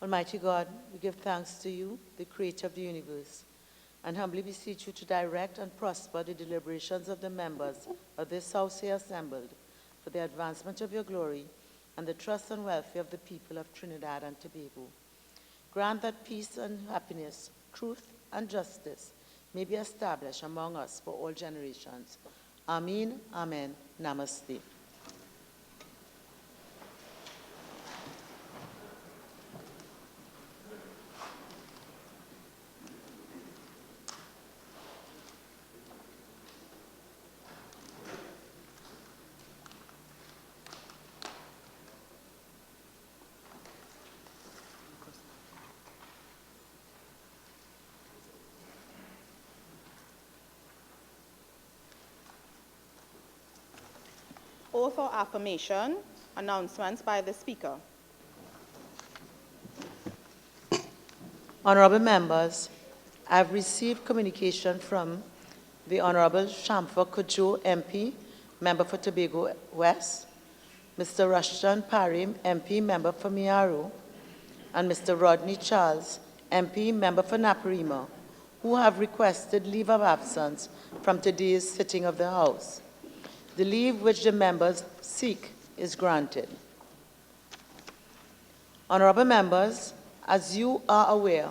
Almighty God, we give thanks to you, the creator of the universe, and humbly beseech you to direct and prosper the deliberations of the members of this house here assembled for the advancement of your glory and the trust and welfare of the people of Trinidad and Tobago. Grant that peace and happiness, truth and justice may be established among us for all generations. Amen, amen, namaste. Oath or affirmation, announcements by the Speaker. Honorable members, I have received communication from the Honorable Shamfa Kojo, MP, Member for Tobago West, Mr. Rushton Parham, MP, Member for Miaro, and Mr. Rodney Charles, MP, Member for Naparima, who have requested leave of absence from today's sitting of the House. The leave which the members seek is granted. Honorable members, as you are aware,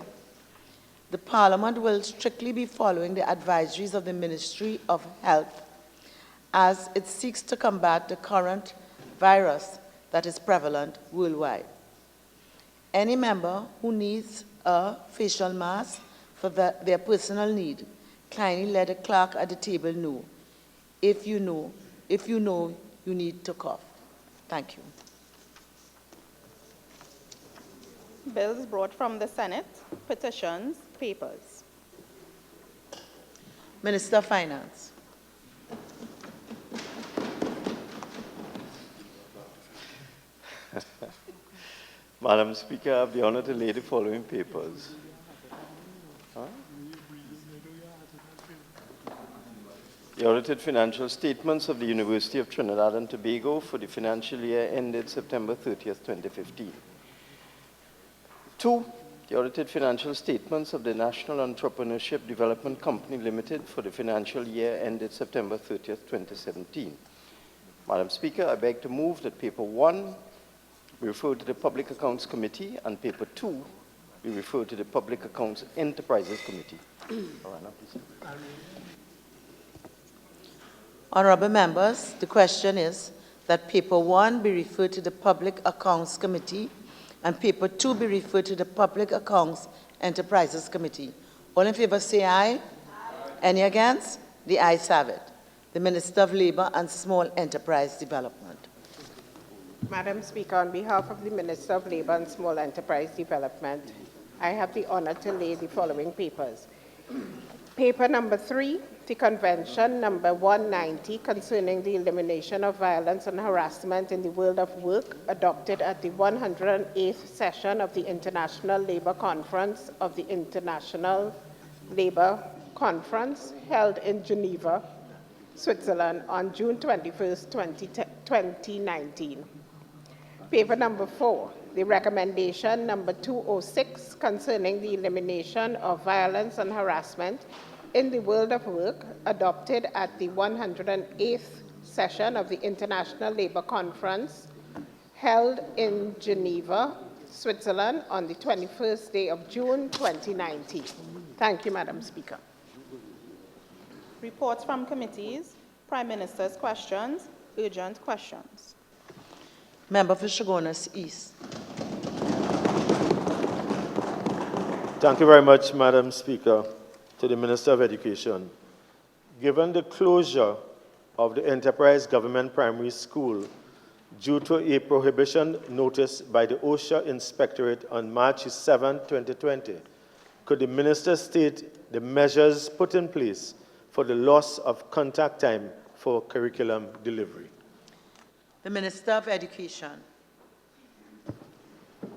the Parliament will strictly be following the advisories of the Ministry of Health as it seeks to combat the current virus that is prevalent worldwide. Any member who needs a facial mask for their personal need, kindly let the clerk at the table know. If you know you need to cough. Thank you. Bills brought from the Senate, petitions, papers. Minister of Finance. Madam Speaker, I have the honor to lay the following papers. The audited financial statements of the University of Trinidad and Tobago for the financial year ended September 30th, 2015. 2, the audited financial statements of the National Entrepreneurship Development Company Limited for the financial year ended September 30th, 2017. Madam Speaker, I beg to move that paper 1 be referred to the Public Accounts Committee and paper 2 be referred to the Public Accounts Enterprises Committee. Honorable members, the question is that paper 1 be referred to the Public Accounts Committee and paper 2 be referred to the Public Accounts Enterprises Committee. All in favor say aye. Aye. Any against? The ayes have it. The Minister of Labour and Small Enterprise Development. Madam Speaker, on behalf of the Minister of Labour and Small Enterprise Development, I have the honor to lay the following papers. Paper number 3, the Convention number 190 concerning the elimination of violence and harassment in the world of work, adopted at the 108th session of the International Labour Conference of the International Labour Conference held in Geneva, Switzerland on June 21st, 2019. Paper number 4, the recommendation number 206 concerning the elimination of violence and harassment in the world of work, adopted at the 108th session of the International Labour Conference held in Geneva, Switzerland on the 21st day of June 2019. Thank you, Madam Speaker. Reports from committees, Prime Minister's questions, urgent questions. Member for Chaguanas East. Thank you very much, Madam Speaker. To the Minister of Education. Given the closure of the Enterprise Government Primary School due to a prohibition notice by the OSHA Inspectorate on March 7, 2020, could the Minister state the measures put in place for the loss of contact time for curriculum delivery? The Minister of Education.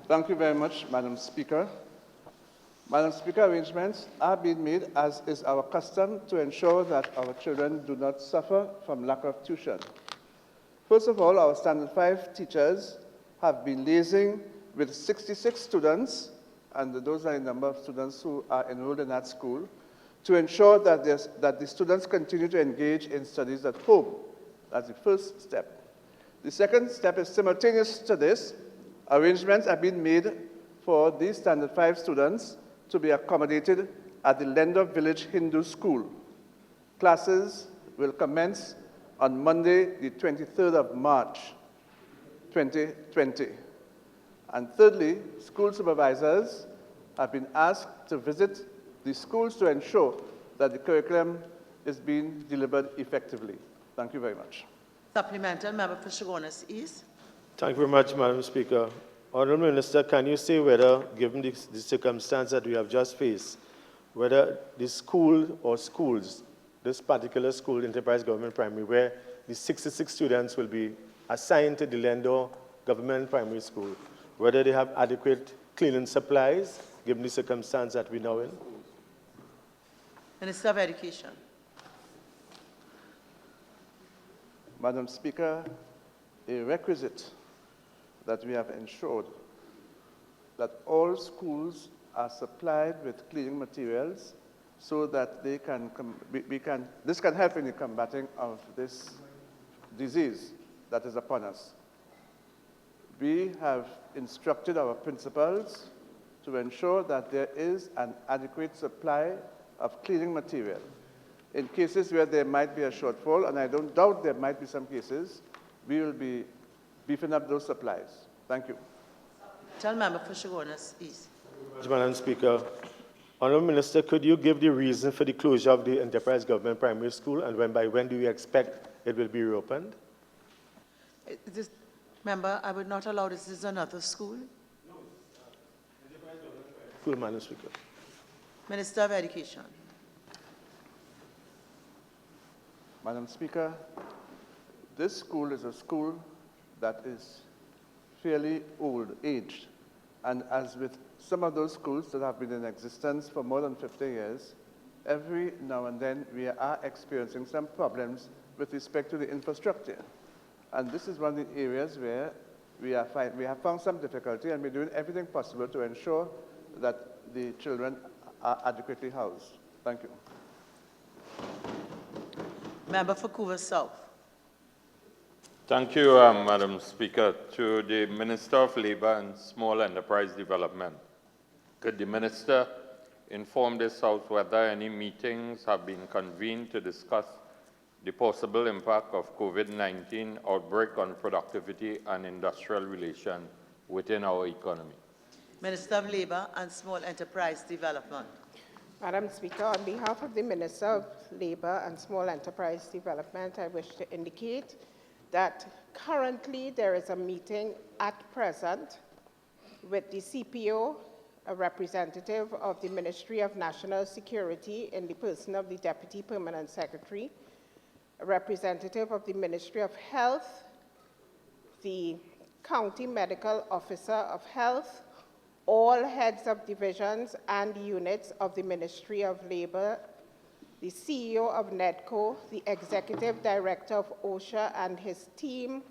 Thank you very much, Madam Speaker. Madam Speaker, arrangements are being made, as is our custom, to ensure that our children do not suffer from lack of tuition. First of all, our Standard 5 teachers have been liaising with 66 students, and those are the number of students who are enrolled in that school, to ensure that, that the students continue to engage in studies at home. That's the first step. The second step is simultaneous to this. Arrangements have been made for these Standard 5 students to be accommodated at the Lender Village Hindu School. Classes will commence on Monday, the 23rd of March, 2020. And thirdly, school supervisors have been asked to visit the schools to ensure that the curriculum is being delivered effectively. Thank you very much. Supplemental, Member for Chaguanas East. Thank you very much, Madam Speaker. Honourable Minister, can you say whether, given the circumstance that we have just faced, whether the school or schools, this particular school, Enterprise Government Primary, where the 66 students will be assigned to the Lendo Government Primary School, whether they have adequate cleaning supplies, given the circumstance that we're now in? Minister of Education. Madam Speaker, a requisite that we have ensured that all schools are supplied with cleaning materials so that they can, this can help in the combating of this disease that is upon us. We have instructed our principals to ensure that there is an adequate supply of cleaning material. In cases where there might be a shortfall, and I don't doubt there might be some cases, we will be beefing up those supplies. Thank you. Tell Member for Chaguanas East. Madam Speaker, Honourable Minister, could you give the reason for the closure of the Enterprise Government Primary School, and by when do you expect it will be reopened? Member, I would not allow this. This is another school. No. School, Madam Speaker. Minister of Education. Madam Speaker, this school is a school that is fairly old, aged, and as with some of those schools that have been in existence for more than 50 years, every now and then we are experiencing some problems with respect to the infrastructure. And this is one of the areas where we have found some difficulty, and we're doing everything possible to ensure that the children are adequately housed. Thank you. Member for Couva South. Thank you, Madam Speaker. To the Minister of Labour and Small Enterprise Development, could the Minister inform this House whether any meetings have been convened to discuss the possible impact of COVID-19 outbreak on productivity and industrial relations within our economy? Minister of Labour and Small Enterprise Development. Madam Speaker, on behalf of the Minister of Labour and Small Enterprise Development, I wish to indicate that currently there is a meeting at present with the CPO, a representative of the Ministry of National Security in the person of the Deputy Permanent Secretary, a representative of the Ministry of Health, the County Medical Officer of Health, all heads of divisions and units of the Ministry of Labour, the CEO of NEDCO, the Executive Director of OSHA and his team,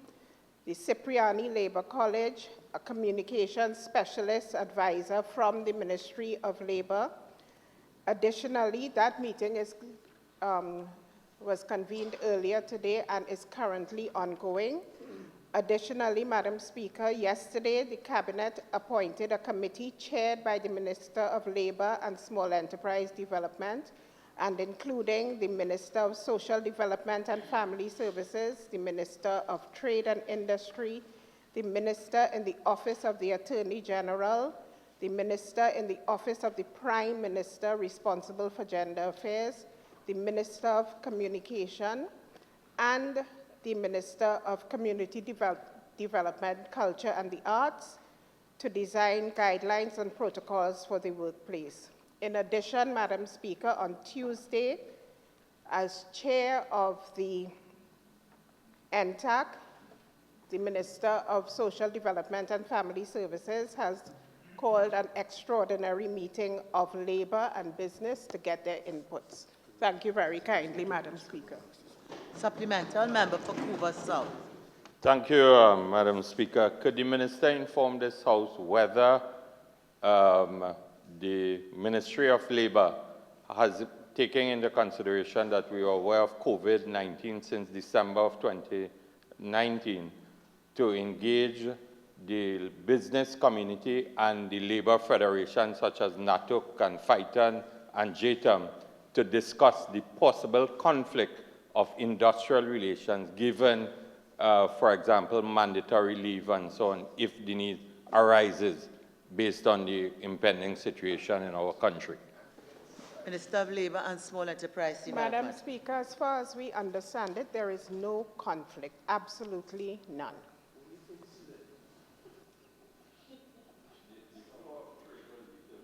the Cipriani Labour College, a communications specialist advisor from the Ministry of Labour. Additionally, that meeting was convened earlier today and is currently ongoing. Additionally, Madam Speaker, yesterday the Cabinet appointed a committee chaired by the Minister of Labour and Small Enterprise Development, and including the Minister of Social Development and Family Services, the Minister of Trade and Industry, the Minister in the Office of the Attorney General, the Minister in the Office of the Prime Minister responsible for Gender Affairs, the Minister of Communication, and the Minister of Community Development, Culture and the Arts to design guidelines and protocols for the workplace. In addition, Madam Speaker, on Tuesday, as chair of the NTAC, the Minister of Social Development and Family Services has called an extraordinary meeting of labor and business to get their inputs. Thank you very kindly, Madam Speaker. Supplemental, Member for Couva South. Thank you, Madam Speaker. Could the Minister inform this House whether the Ministry of Labour has taken into consideration that we are aware of COVID-19 since December of 2019 to engage the business community and the labor federations such as NATUC and FITAN and JTAM to discuss the possible conflict of industrial relations given, for example, mandatory leave and so on, if the need arises based on the impending situation in our country. Minister of Labour and Small Enterprise Development. Madam Speaker, as far as we understand it, there is no conflict, absolutely none.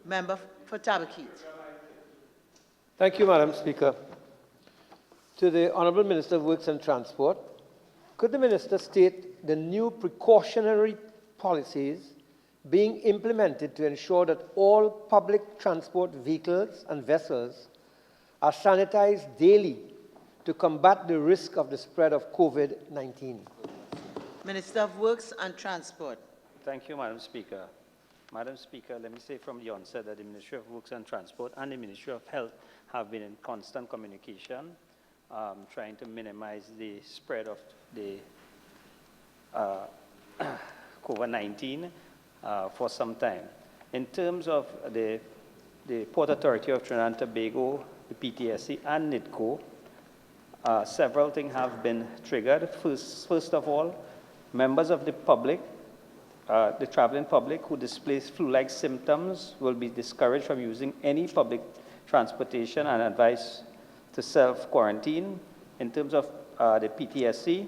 Member for Tabaquit. Thank you, Madam Speaker. To the Honourable Minister of Works and Transport, could the Minister state the new precautionary policies being implemented to ensure that all public transport vehicles and vessels are sanitized daily to combat the risk of the spread of COVID-19? Minister of Works and Transport. Thank you, Madam Speaker. Madam Speaker, let me say from the onset that the Ministry of Works and Transport and the Ministry of Health have been in constant communication, trying to minimize the spread of the COVID-19 for some time. In terms of the Port Authority of Trinidad and Tobago, the PTSC and NIDCO, several things have been triggered. First of all, members of the public, the traveling public who displays flu-like symptoms will be discouraged from using any public transportation and advised to self-quarantine. In terms of the PTSC,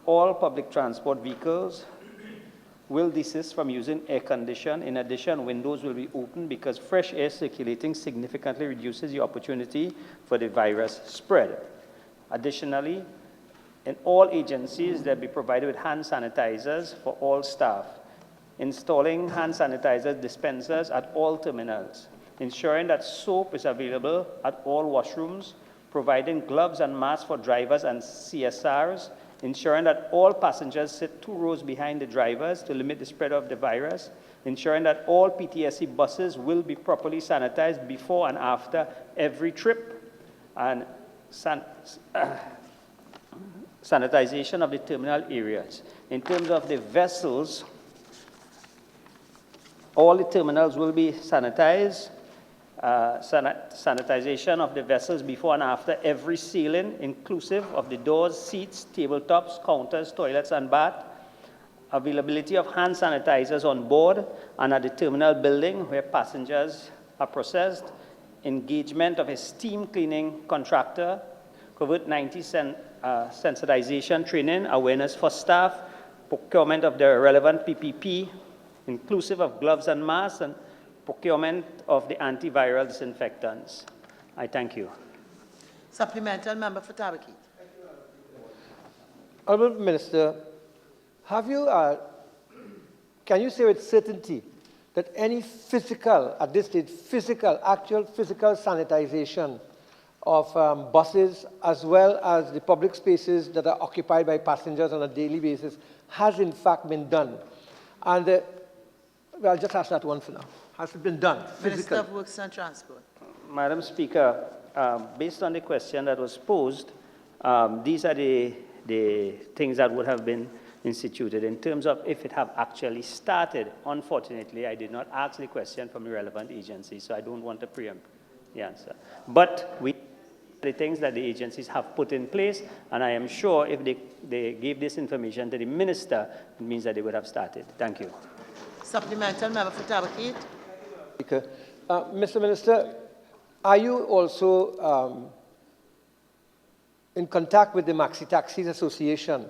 all public transport vehicles will desist from using air condition. In addition, windows will be open because fresh air circulating significantly reduces the opportunity for the virus spread. Additionally, in all agencies, they'll be provided with hand sanitizers for all staff, installing hand sanitizer dispensers at all terminals, ensuring that soap is available at all washrooms, providing gloves and masks for drivers and CSRs, ensuring that all passengers sit 2 rows behind the drivers to limit the spread of the virus, ensuring that all PTSC buses will be properly sanitized before and after every trip, and sanitization of the terminal areas. In terms of the vessels, all the terminals will be sanitized. Sanitization of the vessels before and after every sailing, inclusive of the doors, seats, tabletops, counters, toilets, and bath. Availability of hand sanitizers on board and at the terminal building where passengers are processed. Engagement of a steam cleaning contractor. COVID-19 sensitization training, awareness for staff. Procurement of the relevant PPP, inclusive of gloves and masks, and procurement of the antiviral disinfectants. I thank you. Supplemental member for Tabaquit. Honourable Minister, have you, can you say with certainty that any physical, at this stage, actual physical sanitization of buses as well as the public spaces that are occupied by passengers on a daily basis has in fact been done? And well, I'll just ask that one for now. Has it been done physically? Minister of Works and Transport. Madam Speaker, based on the question that was posed, these are the things that would have been instituted. In terms of if it have actually started, unfortunately, I did not ask the question from the relevant agency, so I don't want to preempt the answer. But the things that the agencies have put in place, and I am sure if they gave this information to the minister, it means that they would have started. Thank you. Supplemental member for Tabaquit. Mr. Minister, are you also in contact with the Maxi Taxis Association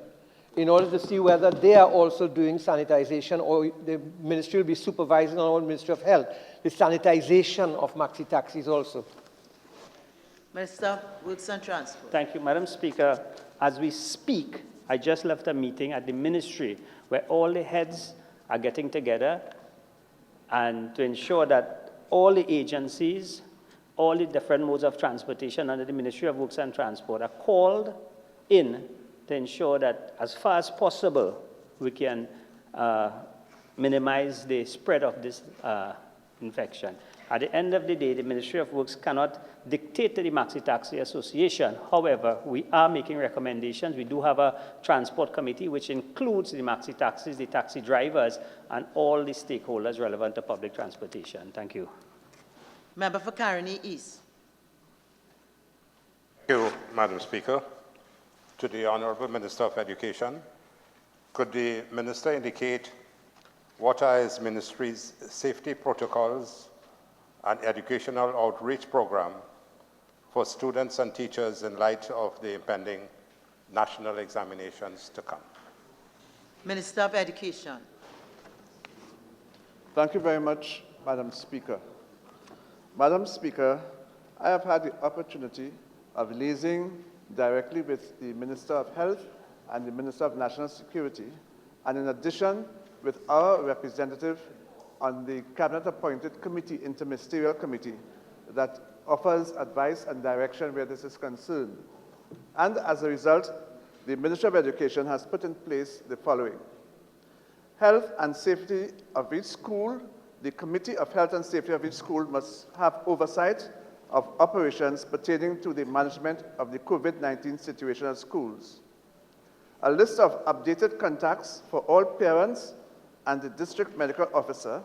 in order to see whether they are also doing sanitization, or the ministry will be supervising on the Ministry of Health the sanitization of Maxi Taxis also? Minister of Works and Transport. Thank you, Madam Speaker. As we speak, I just left a meeting at the ministry where all the heads are getting together and to ensure that all the agencies, all the different modes of transportation under the Ministry of Works and Transport are called in to ensure that as far as possible, we can minimize the spread of this infection. At the end of the day, the Ministry of Works cannot dictate to the Maxi Taxi Association. However, we are making recommendations. We do have a transport committee, which includes the maxi taxis, the taxi drivers, and all the stakeholders relevant to public transportation. Thank you. Member for Caroni East. Thank you, Madam Speaker. To the Honourable Minister of Education, could the Minister indicate what are his ministry's safety protocols and educational outreach program for students and teachers in light of the impending national examinations to come? Minister of Education. Thank you very much, Madam Speaker. Madam Speaker, I have had the opportunity of liaising directly with the Minister of Health and the Minister of National Security, and in addition with our representative on the Cabinet-appointed committee, interministerial committee, that offers advice and direction where this is concerned. And as a result, the Ministry of Education has put in place the following. Health and safety of each school, the Committee of Health and Safety of each school must have oversight of operations pertaining to the management of the COVID-19 situation at schools. A list of updated contacts for all parents and the district medical officer,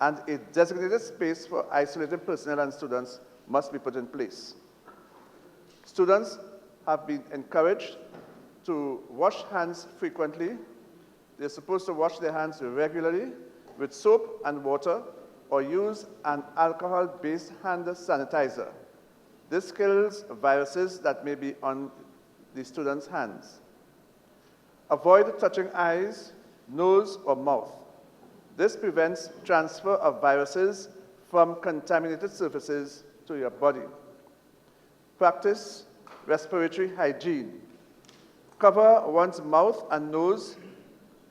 and a designated space for isolated personnel and students must be put in place. Students have been encouraged to wash hands frequently. They're supposed to wash their hands regularly with soap and water or use an alcohol-based hand sanitizer. This kills viruses that may be on the students' hands. Avoid touching eyes, nose, or mouth. This prevents transfer of viruses from contaminated surfaces to your body. Practice respiratory hygiene. Cover one's mouth and nose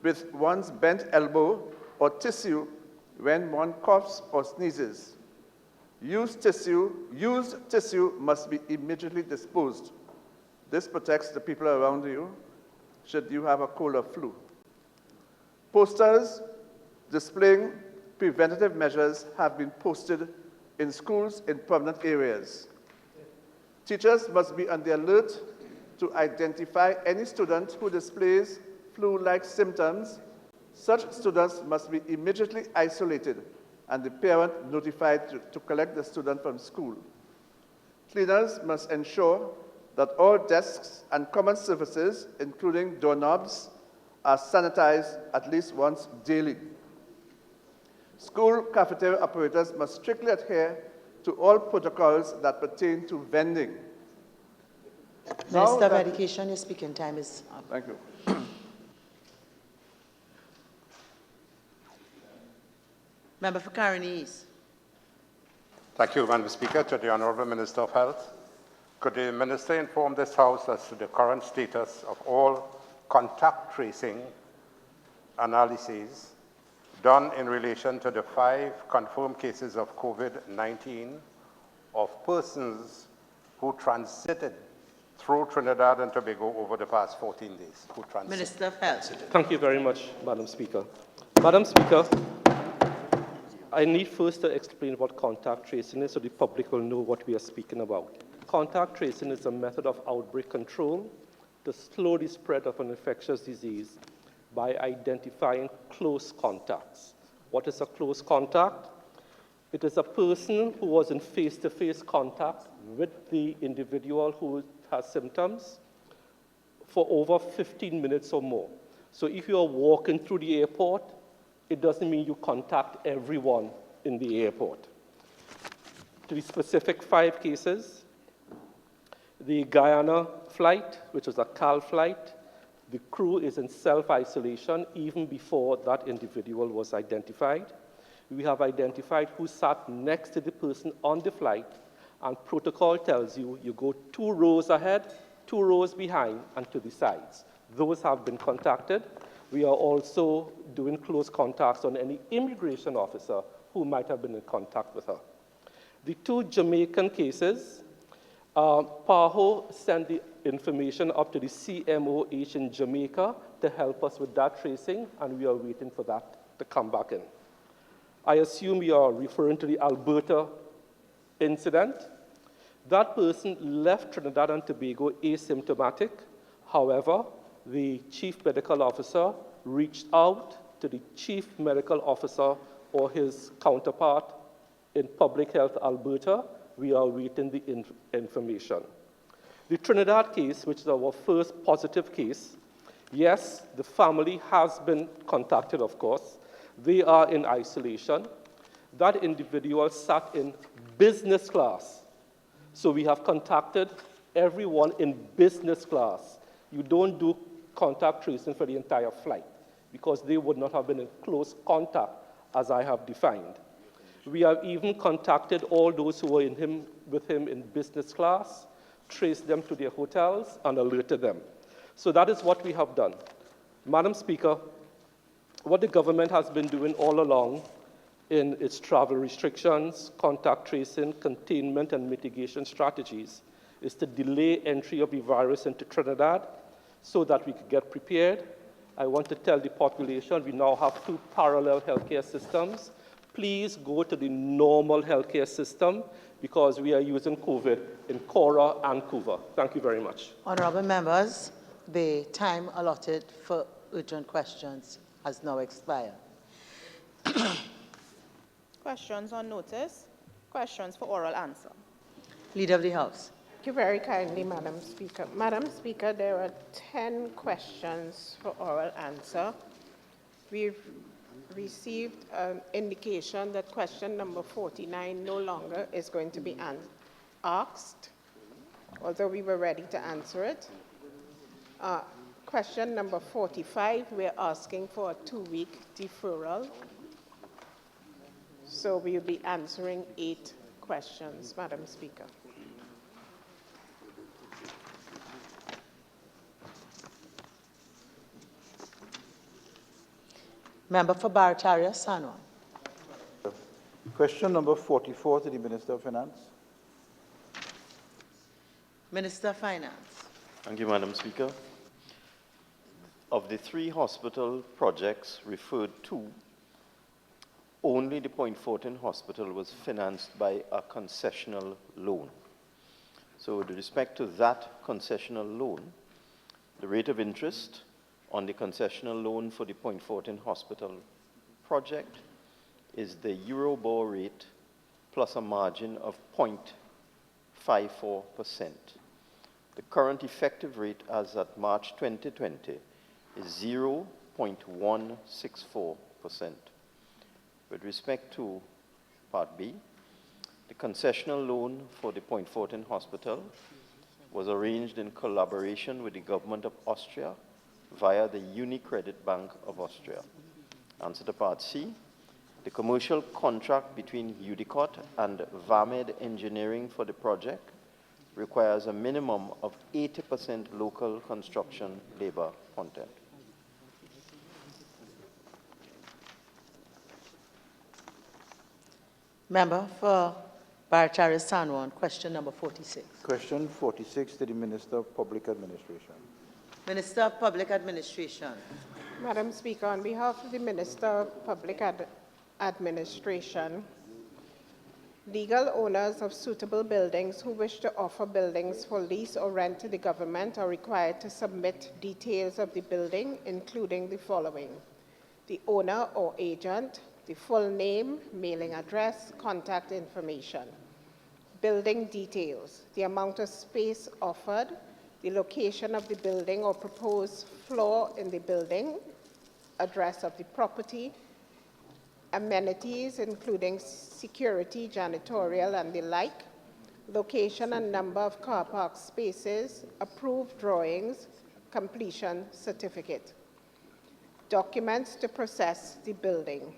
with one's bent elbow or tissue when one coughs or sneezes. Used tissue must be immediately disposed. This protects the people around you should you have a cold or flu. Posters displaying preventative measures have been posted in schools in prominent areas. Teachers must be on the alert to identify any student who displays flu-like symptoms. Such students must be immediately isolated and the parent notified to collect the student from school. Cleaners must ensure that all desks and common surfaces, including doorknobs, are sanitized at least once daily. School cafeteria operators must strictly adhere to all protocols that pertain to vending. Minister of Education, your speaking time is up. Thank you. Member for Caroni East. Thank you, Madam Speaker. To the Honourable Minister of Health, could the Minister inform this House as to the current status of all contact tracing analyses done in relation to the 5 confirmed cases of COVID-19 of persons who transited through Trinidad and Tobago over the past 14 days? Minister of Health. Thank you very much, Madam Speaker. Madam Speaker, I need first to explain what contact tracing is so the public will know what we are speaking about. Contact tracing is a method of outbreak control to slow the spread of an infectious disease by identifying close contacts. What is a close contact? It is a person who was in face-to-face contact with the individual who has symptoms for over 15 minutes or more. So if you are walking through the airport, it doesn't mean you contact everyone in the airport. To the specific 5 cases, the Guyana flight, which was a CAL flight, the crew is in self-isolation even before that individual was identified. We have identified who sat next to the person on the flight, and protocol tells you you go 2 rows ahead, 2 rows behind, and to the sides. Those have been contacted. We are also doing close contacts on any immigration officer who might have been in contact with her. The 2 Jamaican cases, PAHO sent the information up to the CMOH in Jamaica to help us with that tracing, and we are waiting for that to come back in. I assume you are referring to the Alberta incident. That person left Trinidad and Tobago asymptomatic. However, the chief medical officer reached out to the chief medical officer or his counterpart in Public Health Alberta. We are waiting the information. The Trinidad case, which is our first positive case, yes, the family has been contacted, of course. They are in isolation. That individual sat in business class. So we have contacted everyone in business class. You don't do contact tracing for the entire flight because they would not have been in close contact as I have defined. We have even contacted all those who were with him in business class, traced them to their hotels, and alerted them. So that is what we have done. Madam Speaker, what the government has been doing all along in its travel restrictions, contact tracing, containment, and mitigation strategies is to delay entry of the virus into Trinidad so that we could get prepared. I want to tell the population we now have 2 parallel healthcare systems. Please go to the normal healthcare system because we are using COVID in Cora and Vancouver. Thank you very much. Honourable members, the time allotted for urgent questions has now expired. Questions on notice? Questions for oral answer? Leader of the House. Thank you very kindly, Madam Speaker. Madam Speaker, there are 10 questions for oral answer. We've received an indication that question number 49 no longer is going to be asked, although we were ready to answer it. Question number 45, we're asking for a 2-week deferral. So we'll be answering 8 questions, Madam Speaker. Member for Barataria, Sanwan. Question number 44 to the Minister of Finance. Minister of Finance. Thank you, Madam Speaker. Of the 3 hospital projects referred to, only the Point Fortin Hospital was financed by a concessional loan. So with respect to that concessional loan, the rate of interest on the concessional loan for the Point Fortin Hospital project is the Eurobor rate plus a margin of 0.54%. The current effective rate as at March 2020 is 0.164%. With respect to Part B, the concessional loan for the Point Fortin Hospital was arranged in collaboration with the government of Austria via the UniCredit Bank of Austria. Answer to Part C, the commercial contract between UDICOT and VAMED Engineering for the project requires a minimum of 80% local construction labor content. Member for Barataria, Sanwan, question number 46. Question 46 to the Minister of Public Administration. Minister of Public Administration. Madam Speaker, on behalf of the Minister of Public Administration, legal owners of suitable buildings who wish to offer buildings for lease or rent to the government are required to submit details of the building, including the following: the owner or agent, the full name, mailing address, contact information. Building details: the amount of space offered, the location of the building or proposed floor in the building, address of the property, amenities including security, janitorial, and the like, location and number of car park spaces, approved drawings, completion certificate. Documents to process the building: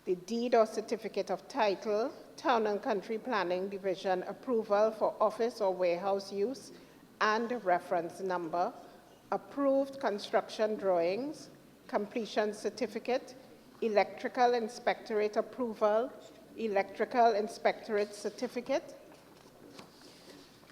the deed or certificate of title, Town and Country Planning Division approval for office or warehouse use and reference number, approved construction drawings, completion certificate, electrical inspectorate approval, electrical inspectorate certificate,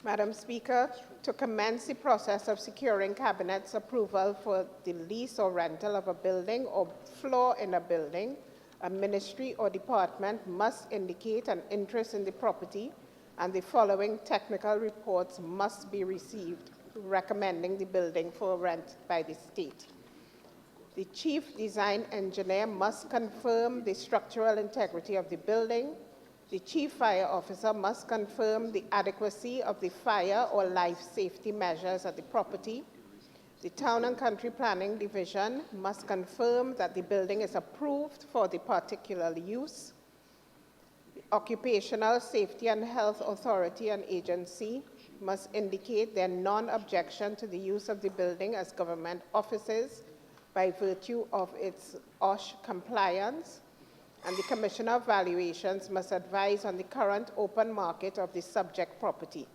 Madam Speaker, to commence the process of securing Cabinet's approval for the lease or rental of a building or floor in a building, a ministry or department must indicate an interest in the property, and the following technical reports must be received recommending the building for rent by the state. The chief design engineer must confirm the structural integrity of the building. The chief fire officer must confirm the adequacy of the fire or life safety measures at the property. The Town and Country Planning Division must confirm that the building is approved for the particular use. The Occupational Safety and Health Authority and Agency must indicate their non-objection to the use of the building as government offices by virtue of its OSH compliance, and the Commissioner of Valuations must advise on the current open market of the subject property.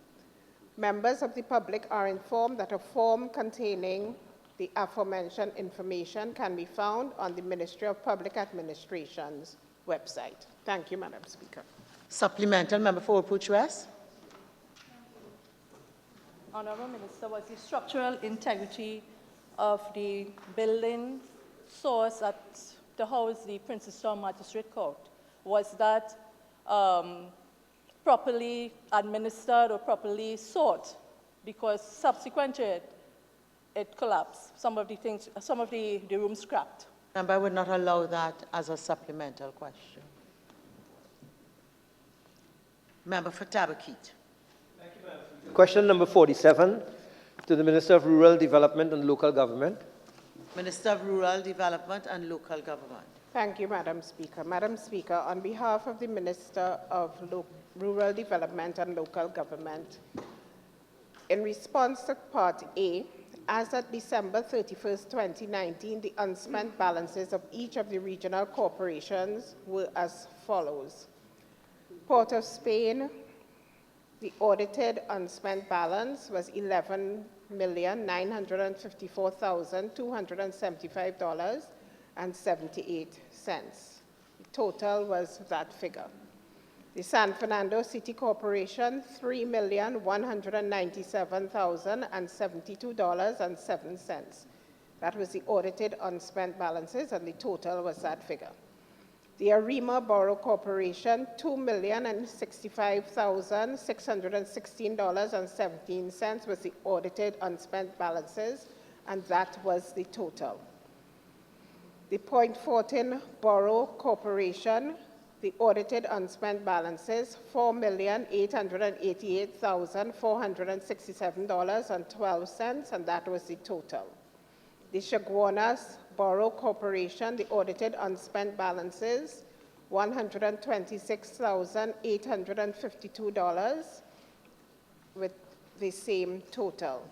Members of the public are informed that a form containing the aforementioned information can be found on the Ministry of Public Administration's website. Thank you, Madam Speaker. Supplemental, Member for Approach West. Honourable Minister, was the structural integrity of the building source at the house, the Princess Town Magistrate Court, was that properly administered or properly sought? Because subsequent to it, it collapsed. Some of the rooms scrapped. Member, I would not allow that as a supplemental question. Member for Tabakeet. Question number 47 to the Minister of Rural Development and Local Government. Minister of Rural Development and Local Government. Thank you, Madam Speaker. Madam Speaker, on behalf of the Minister of Rural Development and Local Government, in response to Part A, as at December 31st, 2019, the unspent balances of each of the regional corporations were as follows. Port of Spain, the audited unspent balance was $11,954,275.78. The total was that figure. The San Fernando City Corporation, $3,197,072.07. That was the audited unspent balances, and the total was that figure. The Arima Borough Corporation, $2,065,616.17 was the audited unspent balances, and that was the total. The Point Fortin Borough Corporation, the audited unspent balances, $4,888,467.12, and that was the total. The Chaguanas Borough Corporation, the audited unspent balances, $126,852 with the same total.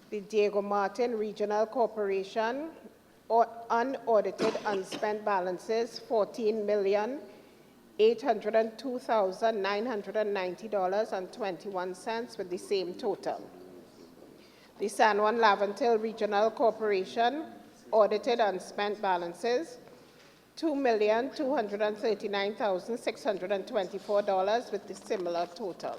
The Diego Martin Regional Corporation, unaudited unspent balances, $14,802,990.21 with the same total. The San Juan Laventil Regional Corporation, audited unspent balances, $2,239,624 with the similar total.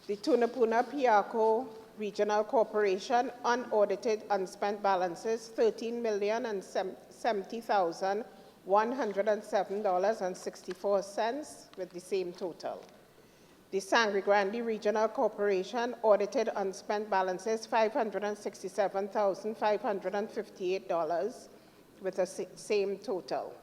The Tunapuna Piarco Regional Corporation, unaudited unspent balances, $13,070,107.64 with the same total. The Sangre Grande Regional Corporation, audited unspent balances, $567,558 with the same total.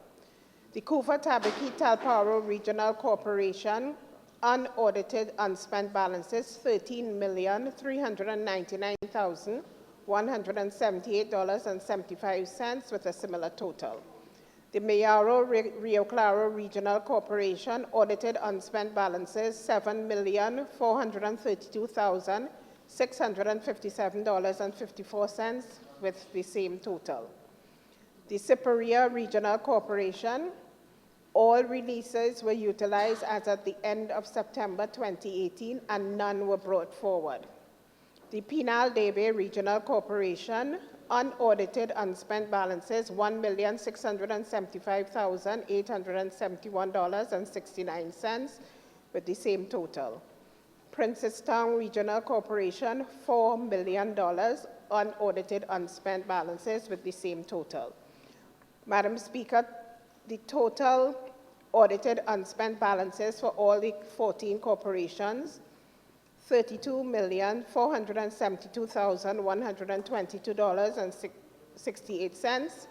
The Kufa Tabaki Talparo Regional Corporation, unaudited unspent balances, $13,399,178.75 with a similar total. The Mayaro Rio Claro Regional Corporation, audited unspent balances, $7,432,657.54 with the same total. The Siparia Regional Corporation, all releases were utilized as at the end of September 2018 and none were brought forward. The Pinal Debe Regional Corporation, unaudited unspent balances, $1,675,871.69 with the same total. Princestown Regional Corporation, $4 million unaudited unspent balances with the same total. Madam Speaker, the total audited unspent balances for all the 14 corporations, $32,472,122.68.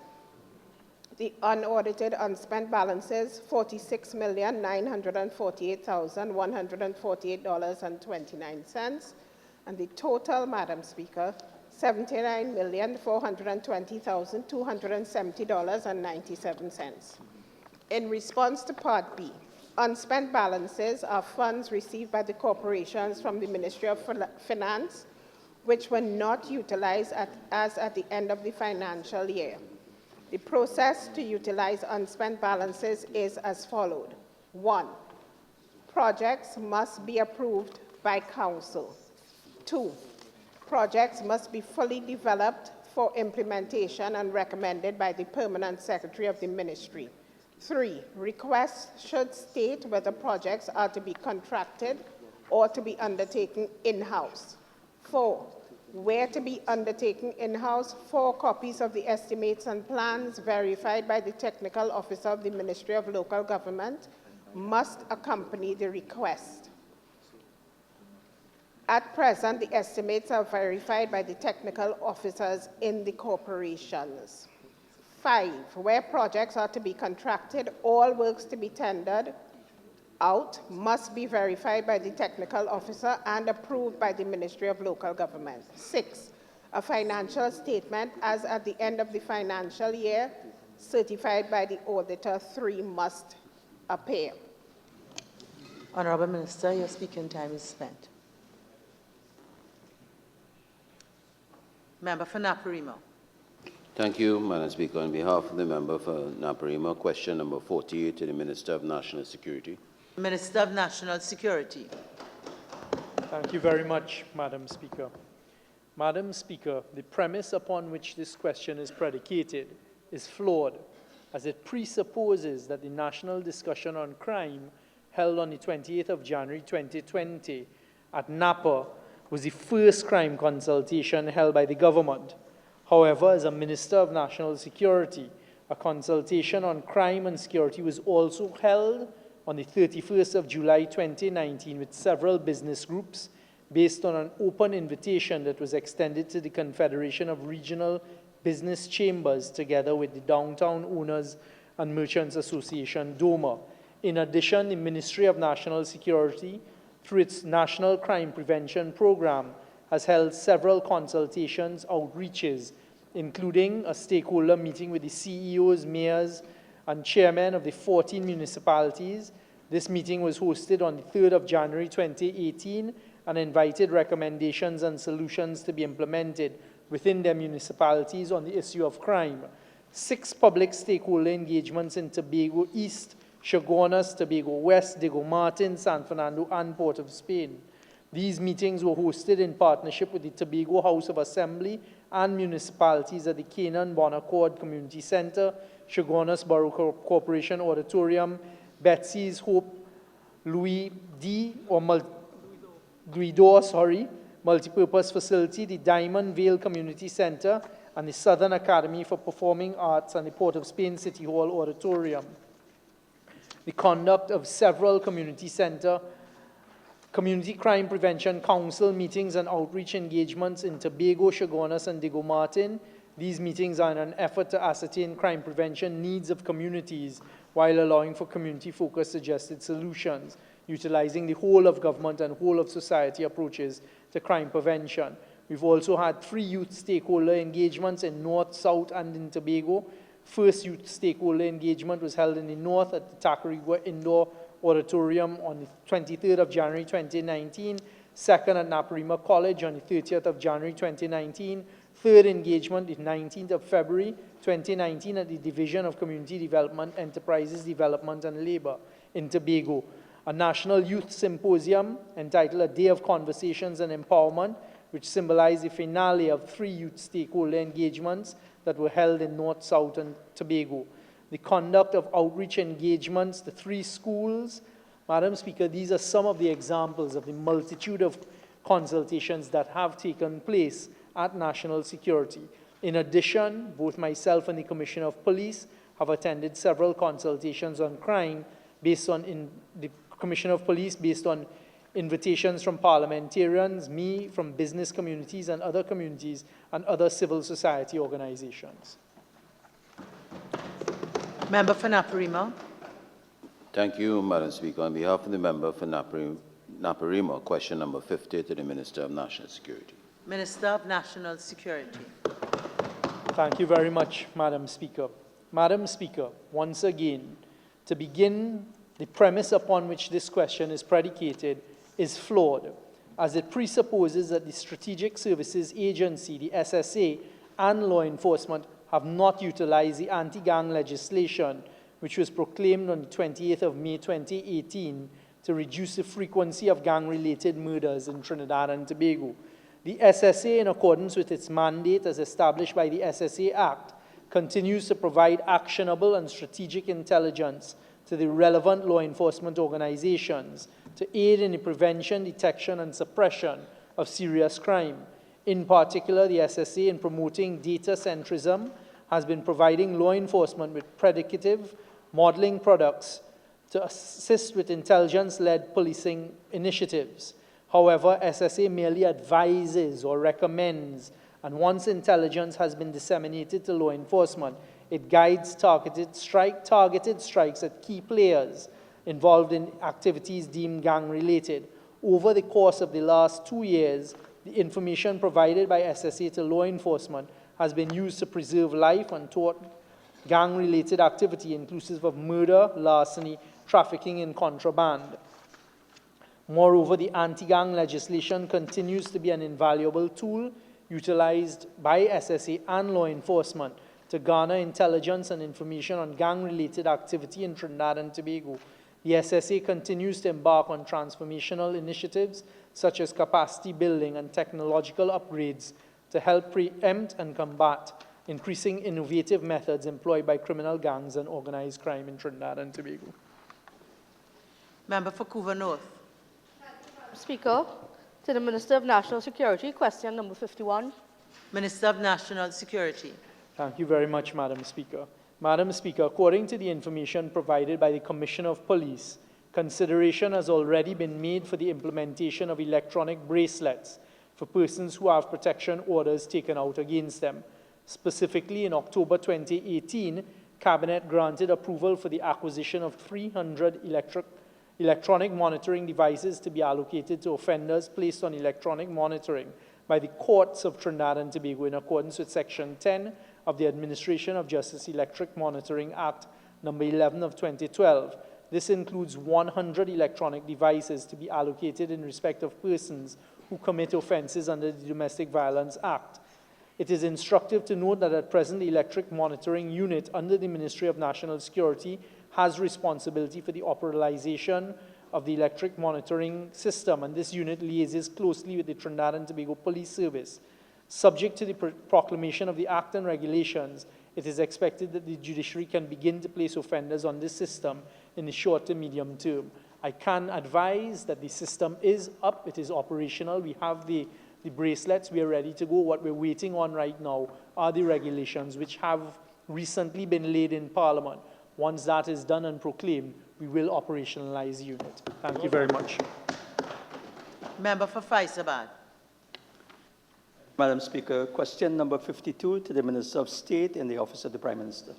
The unaudited unspent balances, $46,948,148.29. And the total, Madam Speaker, $79,420,270.97. In response to Part B, unspent balances are funds received by the corporations from the Ministry of Finance, which were not utilized as at the end of the financial year. The process to utilize unspent balances is as followed. 1, projects must be approved by council. 2, projects must be fully developed for implementation and recommended by the Permanent Secretary of the Ministry. 3, requests should state whether projects are to be contracted or to be undertaken in-house. 4, where to be undertaken in-house, 4 copies of the estimates and plans verified by the technical officer of the Ministry of Local Government must accompany the request. At present, the estimates are verified by the technical officers in the corporations. 5, where projects are to be contracted, all works to be tendered out must be verified by the technical officer and approved by the Ministry of Local Government. 6, a financial statement as at the end of the financial year certified by the auditor 3 must appear. Honorable Minister, your speaking time is spent. Member for Naparima. Thank you, Madam Speaker. On behalf of the member for Naparima, question number 48 to the Minister of National Security. Minister of National Security. Thank you very much, Madam Speaker. Madam Speaker, the premise upon which this question is predicated is flawed, as it presupposes that the national discussion on crime held on the 28th of January 2020 at Napa was the first crime consultation held by the government. However, as a Minister of National Security, a consultation on crime and security was also held on the 31st of July 2019 with several business groups based on an open invitation that was extended to the Confederation of Regional Business Chambers together with the Downtown Owners and Merchants Association, DOMA. In addition, the Ministry of National Security, through its National Crime Prevention Program, has held several consultations, outreaches, including a stakeholder meeting with the CEOs, mayors, and chairmen of the 14 municipalities. This meeting was hosted on the 3rd of January 2018 and invited recommendations and solutions to be implemented within their municipalities on the issue of crime. 6 public stakeholder engagements in Tobago East, Chaguanas, Tobago West, Diego Martin, San Fernando, and Port of Spain. These meetings were hosted in partnership with the Tobago House of Assembly and municipalities at the Canaan Bonaccord Community Center, Chaguanas Borough Corporation Auditorium, Betsy's Hope Louis Guido, Multipurpose Facility, the Diamond Vale Community Center, and the Southern Academy for Performing Arts and the Port of Spain City Hall Auditorium. The conduct of several community Crime Prevention Council meetings and outreach engagements in Tobago, Chaguanas, and Diego Martin. These meetings are in an effort to ascertain crime prevention needs of communities while allowing for community-focused suggested solutions, utilizing the whole of government and whole of society approaches to crime prevention. We've also had 3 youth stakeholder engagements in North, South, and in Tobago. First youth stakeholder engagement was held in the North at the Tacarigua Indoor Auditorium on the 23rd of January 2019. Second at Naparima College on the 30th of January 2019. Third engagement, the 19th of February 2019 at the Division of Community Development, Enterprises Development and Labor in Tobago. A national youth symposium entitled A Day of Conversations and Empowerment, which symbolized the finale of 3 youth stakeholder engagements that were held in North, South, and Tobago. The conduct of outreach engagements to 3 schools Madam Speaker, these are some of the examples of the multitude of consultations that have taken place at national security. In addition, both myself and the Commissioner of Police have attended several consultations on crime based on the Commissioner of Police based on invitations from parliamentarians, me, from business communities and other communities, and other civil society organizations. Member for Naparima. Thank you, Madam Speaker. On behalf of the member for Naparima, question number 50 to the Minister of National Security. Minister of National Security. Thank you very much, Madam Speaker. Madam Speaker, once again, to begin, the premise upon which this question is predicated is flawed, as it presupposes that the Strategic Services Agency, the SSA, and law enforcement have not utilized the anti-gang legislation, which was proclaimed on the 28th of May 2018, to reduce the frequency of gang-related murders in Trinidad and Tobago. The SSA, in accordance with its mandate as established by the SSA Act, continues to provide actionable and strategic intelligence to the relevant law enforcement organizations to aid in the prevention, detection, and suppression of serious crime. In particular, the SSA, in promoting data centrism, has been providing law enforcement with predicative modeling products to assist with intelligence-led policing initiatives. However, SSA merely advises or recommends, and once intelligence has been disseminated to law enforcement, it guides targeted strikes at key players involved in activities deemed gang-related. Over the course of the last 2 years, the information provided by SSA to law enforcement has been used to preserve life and thwart gang-related activity, inclusive of murder, larceny, trafficking, and contraband. Moreover, the anti-gang legislation continues to be an invaluable tool utilized by SSA and law enforcement to garner intelligence and information on gang-related activity in Trinidad and Tobago. The SSA continues to embark on transformational initiatives such as capacity building and technological upgrades to help preempt and combat increasing innovative methods employed by criminal gangs and organized crime in Trinidad and Tobago. Member for Couva North. Speaker, to the Minister of National Security, question number 51. Minister of National Security. Thank you very much, Madam Speaker. Madam Speaker, according to the information provided by the Commissioner of Police, consideration has already been made for the implementation of electronic bracelets for persons who have protection orders taken out against them. Specifically, in October 2018, Cabinet granted approval for the acquisition of 300 electronic monitoring devices to be allocated to offenders placed on electronic monitoring by the courts of Trinidad and Tobago in accordance with Section 10 of the Administration of Justice Electric Monitoring Act number 11 of 2012. This includes 100 electronic devices to be allocated in respect of persons who commit offenses under the Domestic Violence Act. It is instructive to note that at present the Electric Monitoring Unit under the Ministry of National Security has responsibility for the operationalization of the electric monitoring system, and this unit liaises closely with the Trinidad and Tobago Police Service. Subject to the proclamation of the Act and regulations, it is expected that the judiciary can begin to place offenders on this system in the short to medium term. I can advise that the system is up, it is operational, we have the bracelets, we are ready to go. What we're waiting on right now are the regulations which have recently been laid in Parliament. Once that is done and proclaimed, we will operationalize the unit. Thank you very much. Member for Faisabad. Madam Speaker, question number 52 to the Minister of State in the Office of the Prime Minister.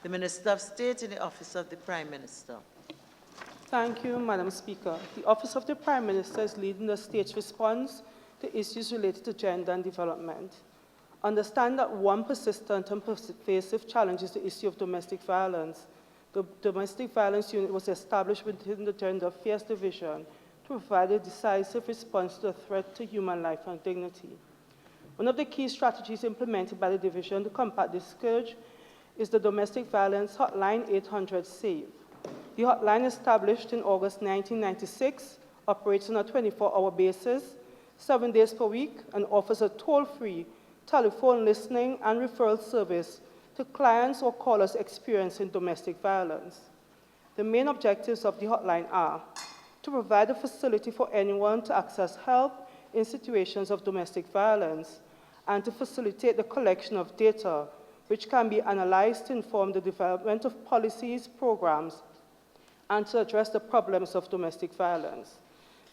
The Minister of State in the Office of the Prime Minister. Thank you, Madam Speaker. The Office of the Prime Minister is leading the state's response to issues related to gender and development. Understand that one persistent and pervasive challenge is the issue of domestic violence. The Domestic Violence Unit was established within the Gender Affairs Division to provide a decisive response to the threat to human life and dignity. One of the key strategies implemented by the division to combat this scourge is the Domestic Violence Hotline 800-SAVE. The hotline, established in August 1996, operates on a 24-hour basis, 7 days per week, and offers a toll-free telephone listening and referral service to clients or callers experiencing domestic violence. The main objectives of the hotline are to provide a facility for anyone to access help in situations of domestic violence, and to facilitate the collection of data which can be analyzed to inform the development of policies, programs, and to address the problems of domestic violence.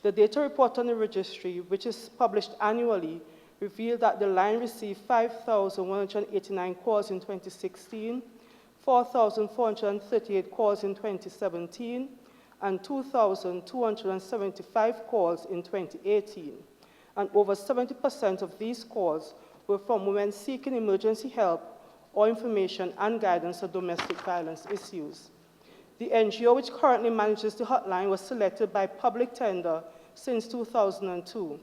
The data report on the registry, which is published annually, revealed that the line received 5,189 calls in 2016, 4,438 calls in 2017, and 2,275 calls in 2018. And over 70% of these calls were from women seeking emergency help or information and guidance on domestic violence issues. The NGO which currently manages the hotline was selected by public tender since 2002.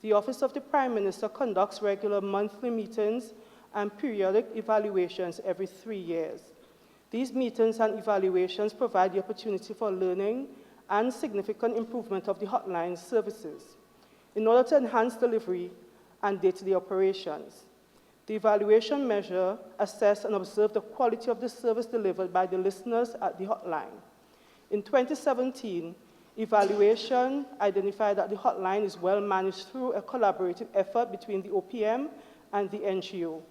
The Office of the Prime Minister conducts regular monthly meetings and periodic evaluations every 3 years. These meetings and evaluations provide the opportunity for learning and significant improvement of the hotline services in order to enhance delivery and day-to-day operations. The evaluation measure, assess, and observe the quality of the service delivered by the listeners at the hotline. In 2017, evaluation identified that the hotline is well managed through a collaborative effort between the OPM and the NGO.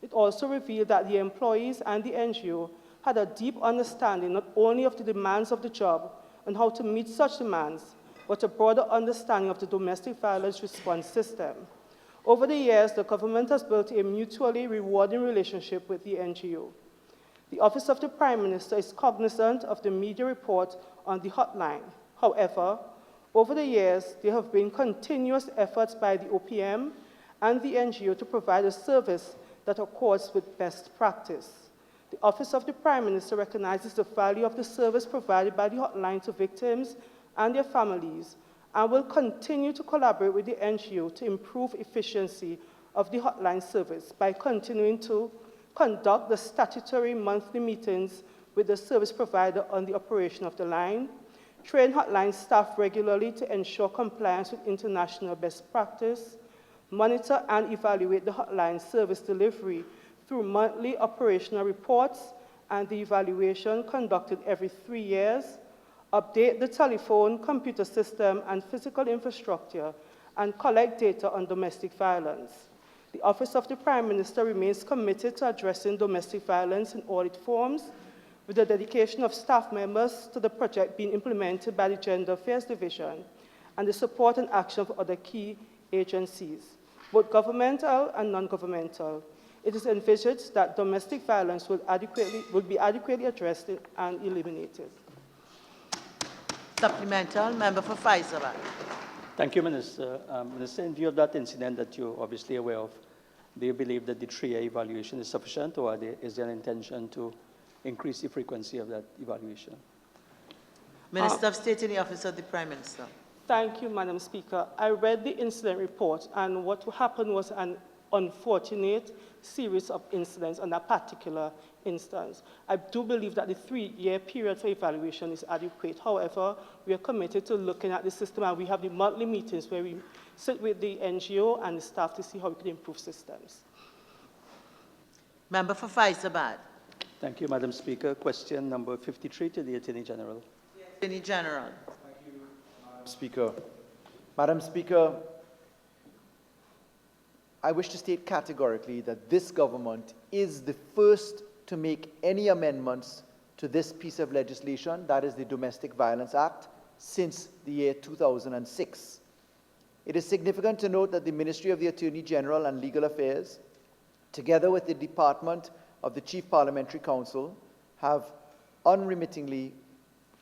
It also revealed that the employees and the NGO had a deep understanding not only of the demands of the job and how to meet such demands, but a broader understanding of the domestic violence response system. Over the years, the government has built a mutually rewarding relationship with the NGO. The Office of the Prime Minister is cognizant of the media report on the hotline. However, over the years, there have been continuous efforts by the OPM and the NGO to provide a service that accords with best practice. The Office of the Prime Minister recognizes the value of the service provided by the hotline to victims and their families, and will continue to collaborate with the NGO to improve efficiency of the hotline service by continuing to conduct the statutory monthly meetings with the service provider on the operation of the line, train hotline staff regularly to ensure compliance with international best practice, monitor and evaluate the hotline service delivery through monthly operational reports and the evaluation conducted every 3 years, update the telephone, computer system, and physical infrastructure, and collect data on domestic violence. The Office of the Prime Minister remains committed to addressing domestic violence in all its forms, with the dedication of staff members to the project being implemented by the Gender Affairs Division, and the support and action of other key agencies, both governmental and non-governmental. It is envisaged that domestic violence will be adequately addressed and eliminated. Supplemental, member for Faris Al-Rawi. Thank you, Minister. Minister, in view of that incident that you're obviously aware of, do you believe that the 3-year evaluation is sufficient, or is there an intention to increase the frequency of that evaluation? Minister of State in the Office of the Prime Minister. Thank you, Madam Speaker. I read the incident report, and what happened was an unfortunate series of incidents on that particular instance. I do believe that the 3-year period for evaluation is adequate. However, we are committed to looking at the system, and we have the monthly meetings where we sit with the NGO and the staff to see how we can improve systems. Member for Faris Al-Rawi. Thank you, Madam Speaker. Question number 53 to the Attorney General. Attorney General. Thank you, Madam Speaker. Madam Speaker, I wish to state categorically that this government is the first to make any amendments to this piece of legislation, that is the Domestic Violence Act, since the year 2006. It is significant to note that the Ministry of the Attorney General and Legal Affairs, together with the Department of the Chief Parliamentary Counsel, have unremittingly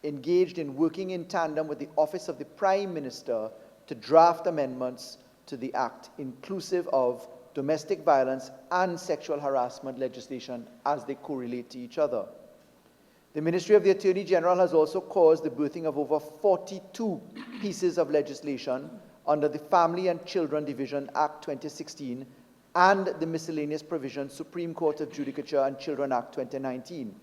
engaged in working in tandem with the Office of the Prime Minister to draft amendments to the Act, inclusive of domestic violence and sexual harassment legislation as they correlate to each other. The Ministry of the Attorney General has also caused the birthing of over 42 pieces of legislation under the Family and Children Division Act 2016 and the Miscellaneous Provisions Supreme Court of Judicature and Children Act 2019,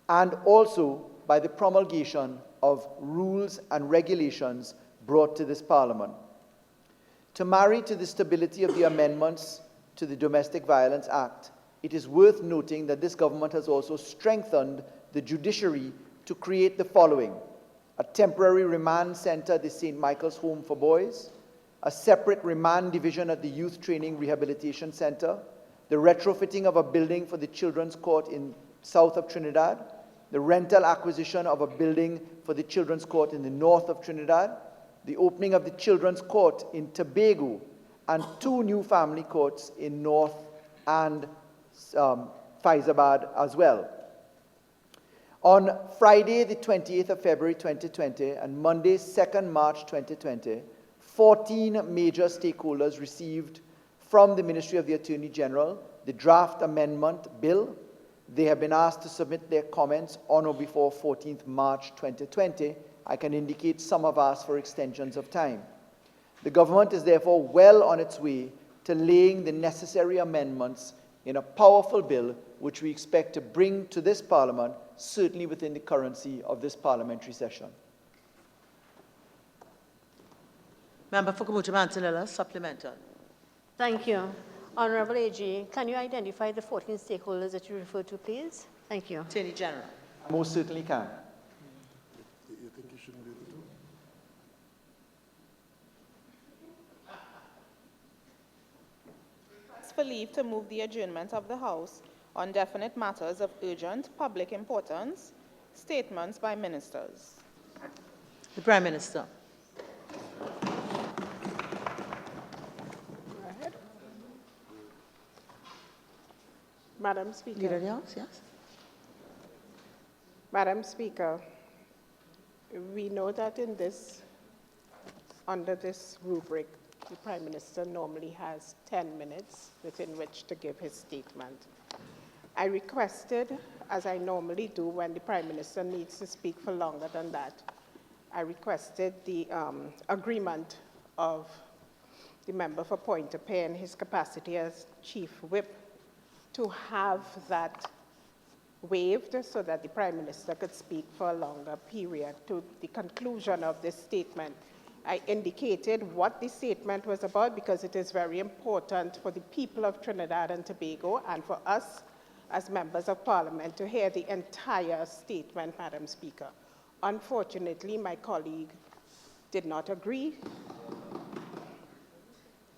and also by the promulgation of rules and regulations brought to this Parliament. To marry to the stability of the amendments to the Domestic Violence Act, it is worth noting that this government has also strengthened the judiciary to create the following: a temporary remand center at the St. Michael's Home for Boys, a separate remand division at the Youth Training Rehabilitation Center, the retrofitting of a building for the Children's Court in south of Trinidad, the rental acquisition of a building for the Children's Court in the north of Trinidad, the opening of the Children's Court in Tobago, and 2 new family courts in North and Faizabad as well. On Friday, the 28th of February 2020, and Monday, 2nd March 2020, 14 major stakeholders received from the Ministry of the Attorney General the draft amendment bill. They have been asked to submit their comments on or before 14th March 2020. I can indicate some have asked for extensions of time. The government is therefore well on its way to laying the necessary amendments in a powerful bill which we expect to bring to this Parliament, certainly within the currency of this parliamentary session. Member for Kamucha Mantinella, supplemental. Thank you. Honorable AG, can you identify the 14 stakeholders that you referred to, please? Thank you. Attorney General. Most certainly can. You think you shouldn't be able to? Request for leave to move the adjournment of the House on definite matters of urgent public importance. Statements by ministers. The Prime Minister. Madam Speaker. Leader of the House, yes. Madam Speaker, we know that under this rubric, the Prime Minister normally has 10 minutes within which to give his statement. I requested, as I normally do when the Prime Minister needs to speak for longer than that, I requested the agreement of the member for Pointe-a-Pierre in his capacity as Chief Whip to have that waived so that the Prime Minister could speak for a longer period to the conclusion of this statement. I indicated what the statement was about because it is very important for the people of Trinidad and Tobago and for us as members of Parliament to hear the entire statement, Madam Speaker. Unfortunately, my colleague did not agree,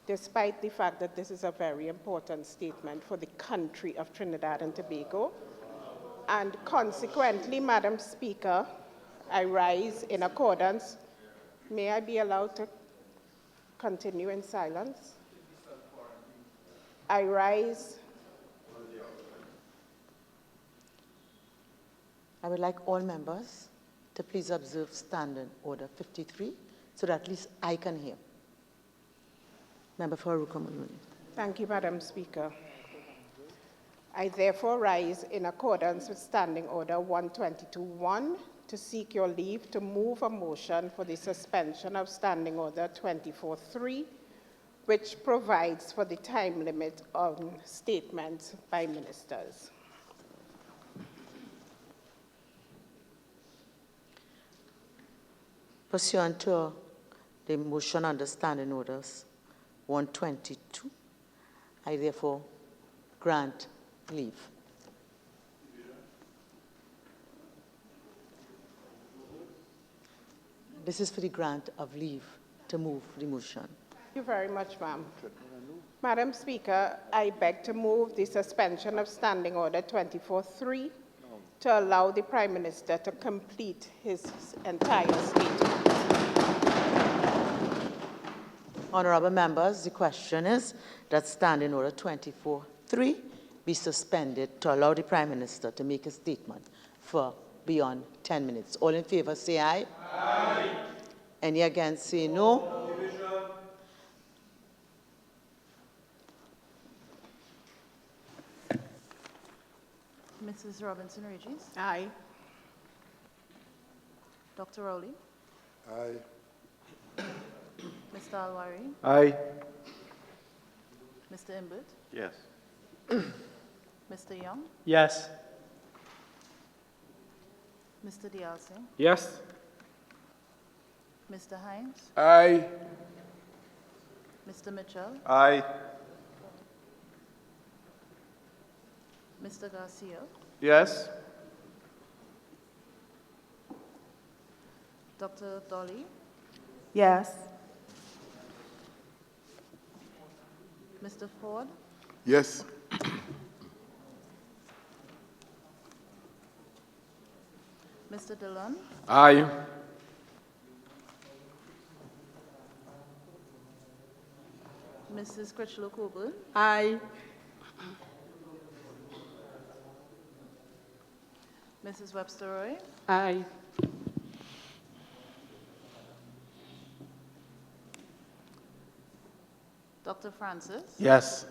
despite the fact that this is a very important statement for the country of Trinidad and Tobago. And consequently, Madam Speaker, I rise in accordance. May I be allowed to continue in silence? I rise. I would like all members to please observe Standing Order 53 so that at least I can hear. Member for Aruka-Muluni. Thank you, Madam Speaker. I therefore rise in accordance with Standing Order 122.1 to seek your leave to move a motion for the suspension of Standing Order 24.3, which provides for the time limit on statements by ministers. Pursuant to the motion under Standing Orders 122, I therefore grant leave. This is for the grant of leave to move the motion. Thank you very much, ma'am. Madam Speaker, I beg to move the suspension of Standing Order 24.3 to allow the Prime Minister to complete his entire statement. Honorable members, the question is that Standing Order 24.3 be suspended to allow the Prime Minister to make a statement for beyond 10 minutes. All in favor say aye. Aye. Any against say no. Mrs. Robinson-Regis. Aye. Dr. Rowley. Aye. Mr. Al-Rawi. Aye. Mr. Imbert. Yes. Mr. Young. Yes. Mr. Dialse. Yes. Mr. Hinds. Aye. Mr. Mitchell. Aye. Mr. Garcia. Yes. Dr. Dolly, Yes. Mr. Ford, Yes. Mr. Dillon, Aye. Mrs. Critchlow-Coburn, Aye. Mrs. Webster-Roy, Aye. Dr. Francis, Yes.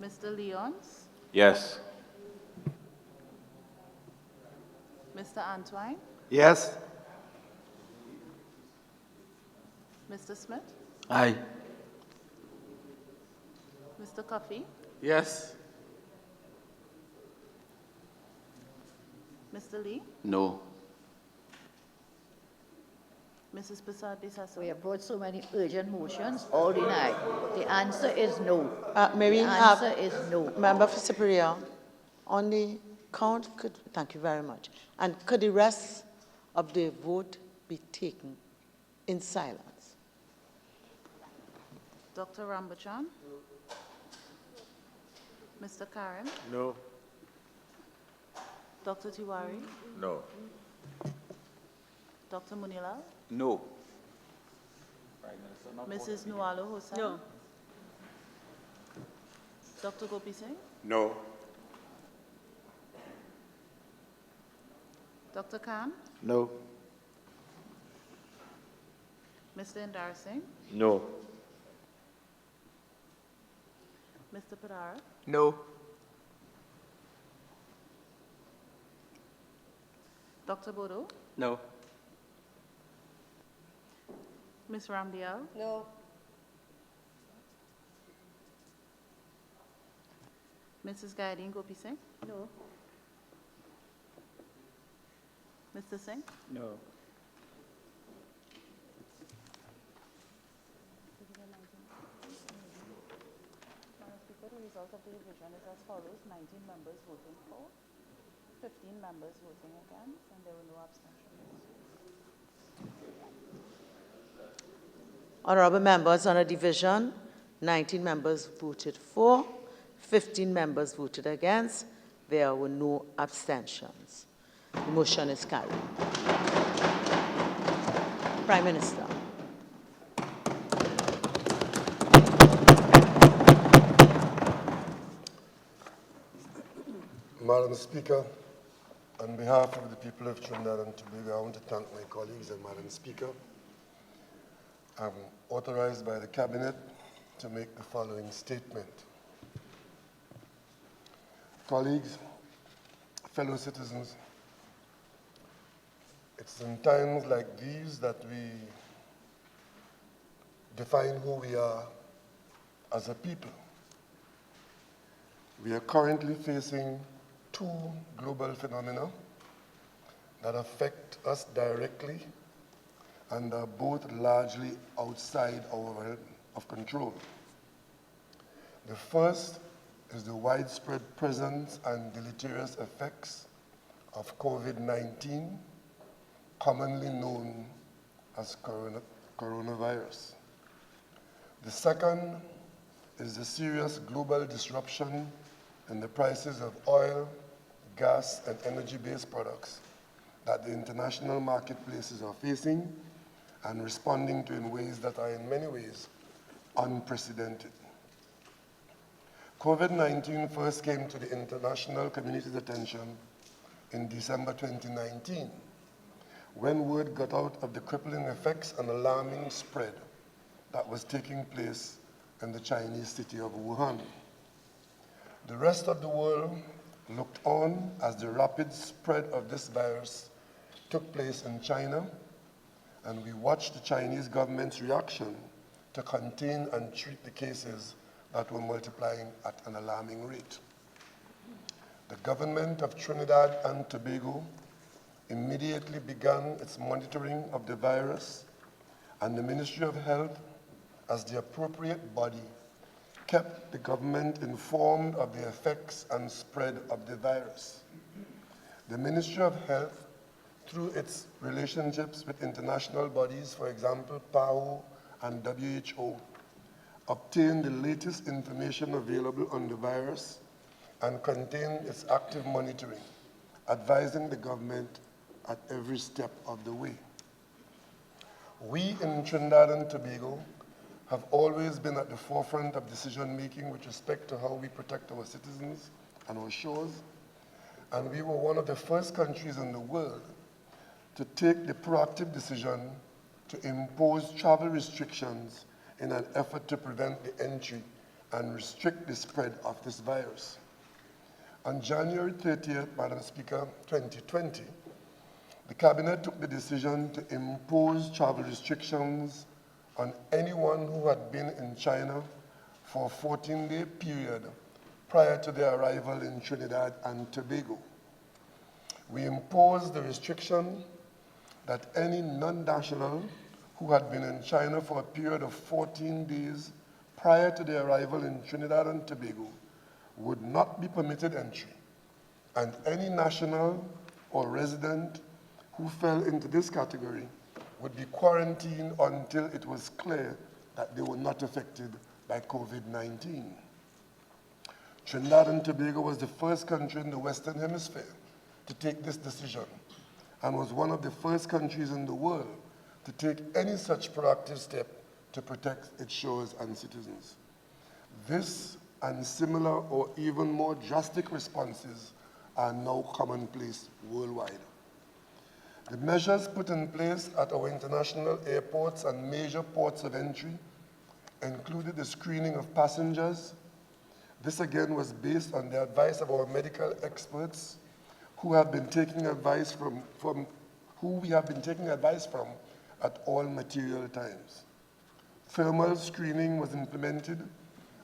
Mr. Leons, Yes. Mr. Antwine, Yes. Mr. Smith, Aye. Mr. Coffey, Yes. Mr. Lee, No. Mrs. Prasad Desasa. We have brought so many urgent motions, all denied. The answer is no. May we The have answer is no. Member for Superior on the count? Thank you very much. And could the rest of the vote be taken in silence? Dr. Rambachan, Mr. Karen, No. Dr. Tewarie, No. Dr. Munilal, No. Mrs. Nualo Hossain, No. Dr. Gopi Singh, No. Dr. Khan, No. Mr. Indar Singh, No. Mr. Padara, No. Dr. Bodo, No. Ms. Ramdial, No. Mrs. Gaideen Gopi Singh, No. Mr. Singh, No. Madam Speaker, the result of the division is as follows: 19 members voting for, 15 members voting against, and there were no abstentions. Honorable members, on a division, 19 members voted for, 15 members voted against. There were no abstentions. The motion is carried. Prime Minister. Madam Speaker, on behalf of the people of Trinidad and Tobago, I want to thank my colleagues and Madam Speaker. I'm authorized by the Cabinet to make the following statement. Colleagues, fellow citizens, it's in times like these that we define who we are as a people. We are currently facing two global phenomena that affect us directly and are both largely outside our realm of control. The first is the widespread presence and deleterious effects of COVID-19, commonly known as coronavirus. The second is the serious global disruption in the prices of oil, gas, and energy-based products that the international marketplaces are facing and responding to in ways that are in many ways unprecedented. COVID-19 first came to the international community's attention in December 2019, when word got out of the crippling effects and alarming spread that was taking place in the Chinese city of Wuhan. The rest of the world looked on as the rapid spread of this virus took place in China, and we watched the Chinese government's reaction to contain and treat the cases that were multiplying at an alarming rate. The government of Trinidad and Tobago immediately began its monitoring of the virus, and the Ministry of Health, as the appropriate body, kept the government informed of the effects and spread of the virus. The Ministry of Health, through its relationships with international bodies, for example, PAHO and WHO, obtain the latest information available on the virus and continue its active monitoring, advising the government at every step of the way. We in Trinidad and Tobago have always been at the forefront of decision-making with respect to how we protect our citizens and our shores, and we were one of the first countries in the world to take the proactive decision to impose travel restrictions in an effort to prevent the entry and restrict the spread of this virus. On January 30th, Madam Speaker, 2020, the Cabinet took the decision to impose travel restrictions on anyone who had been in China for a 14-day period prior to their arrival in Trinidad and Tobago. We imposed the restriction that any non-national who had been in China for a period of 14 days prior to their arrival in Trinidad and Tobago would not be permitted entry, and any national or resident who fell into this category would be quarantined until it was clear that they were not affected by COVID-19. Trinidad and Tobago was the first country in the Western Hemisphere to take this decision and was one of the first countries in the world to take any such proactive step to protect its shores and citizens. This and similar or even more drastic responses are now commonplace worldwide. The measures put in place at our international airports and major ports of entry included the screening of passengers. This again was based on the advice of our medical experts who have been taking advice from at all material times. Thermal screening was implemented,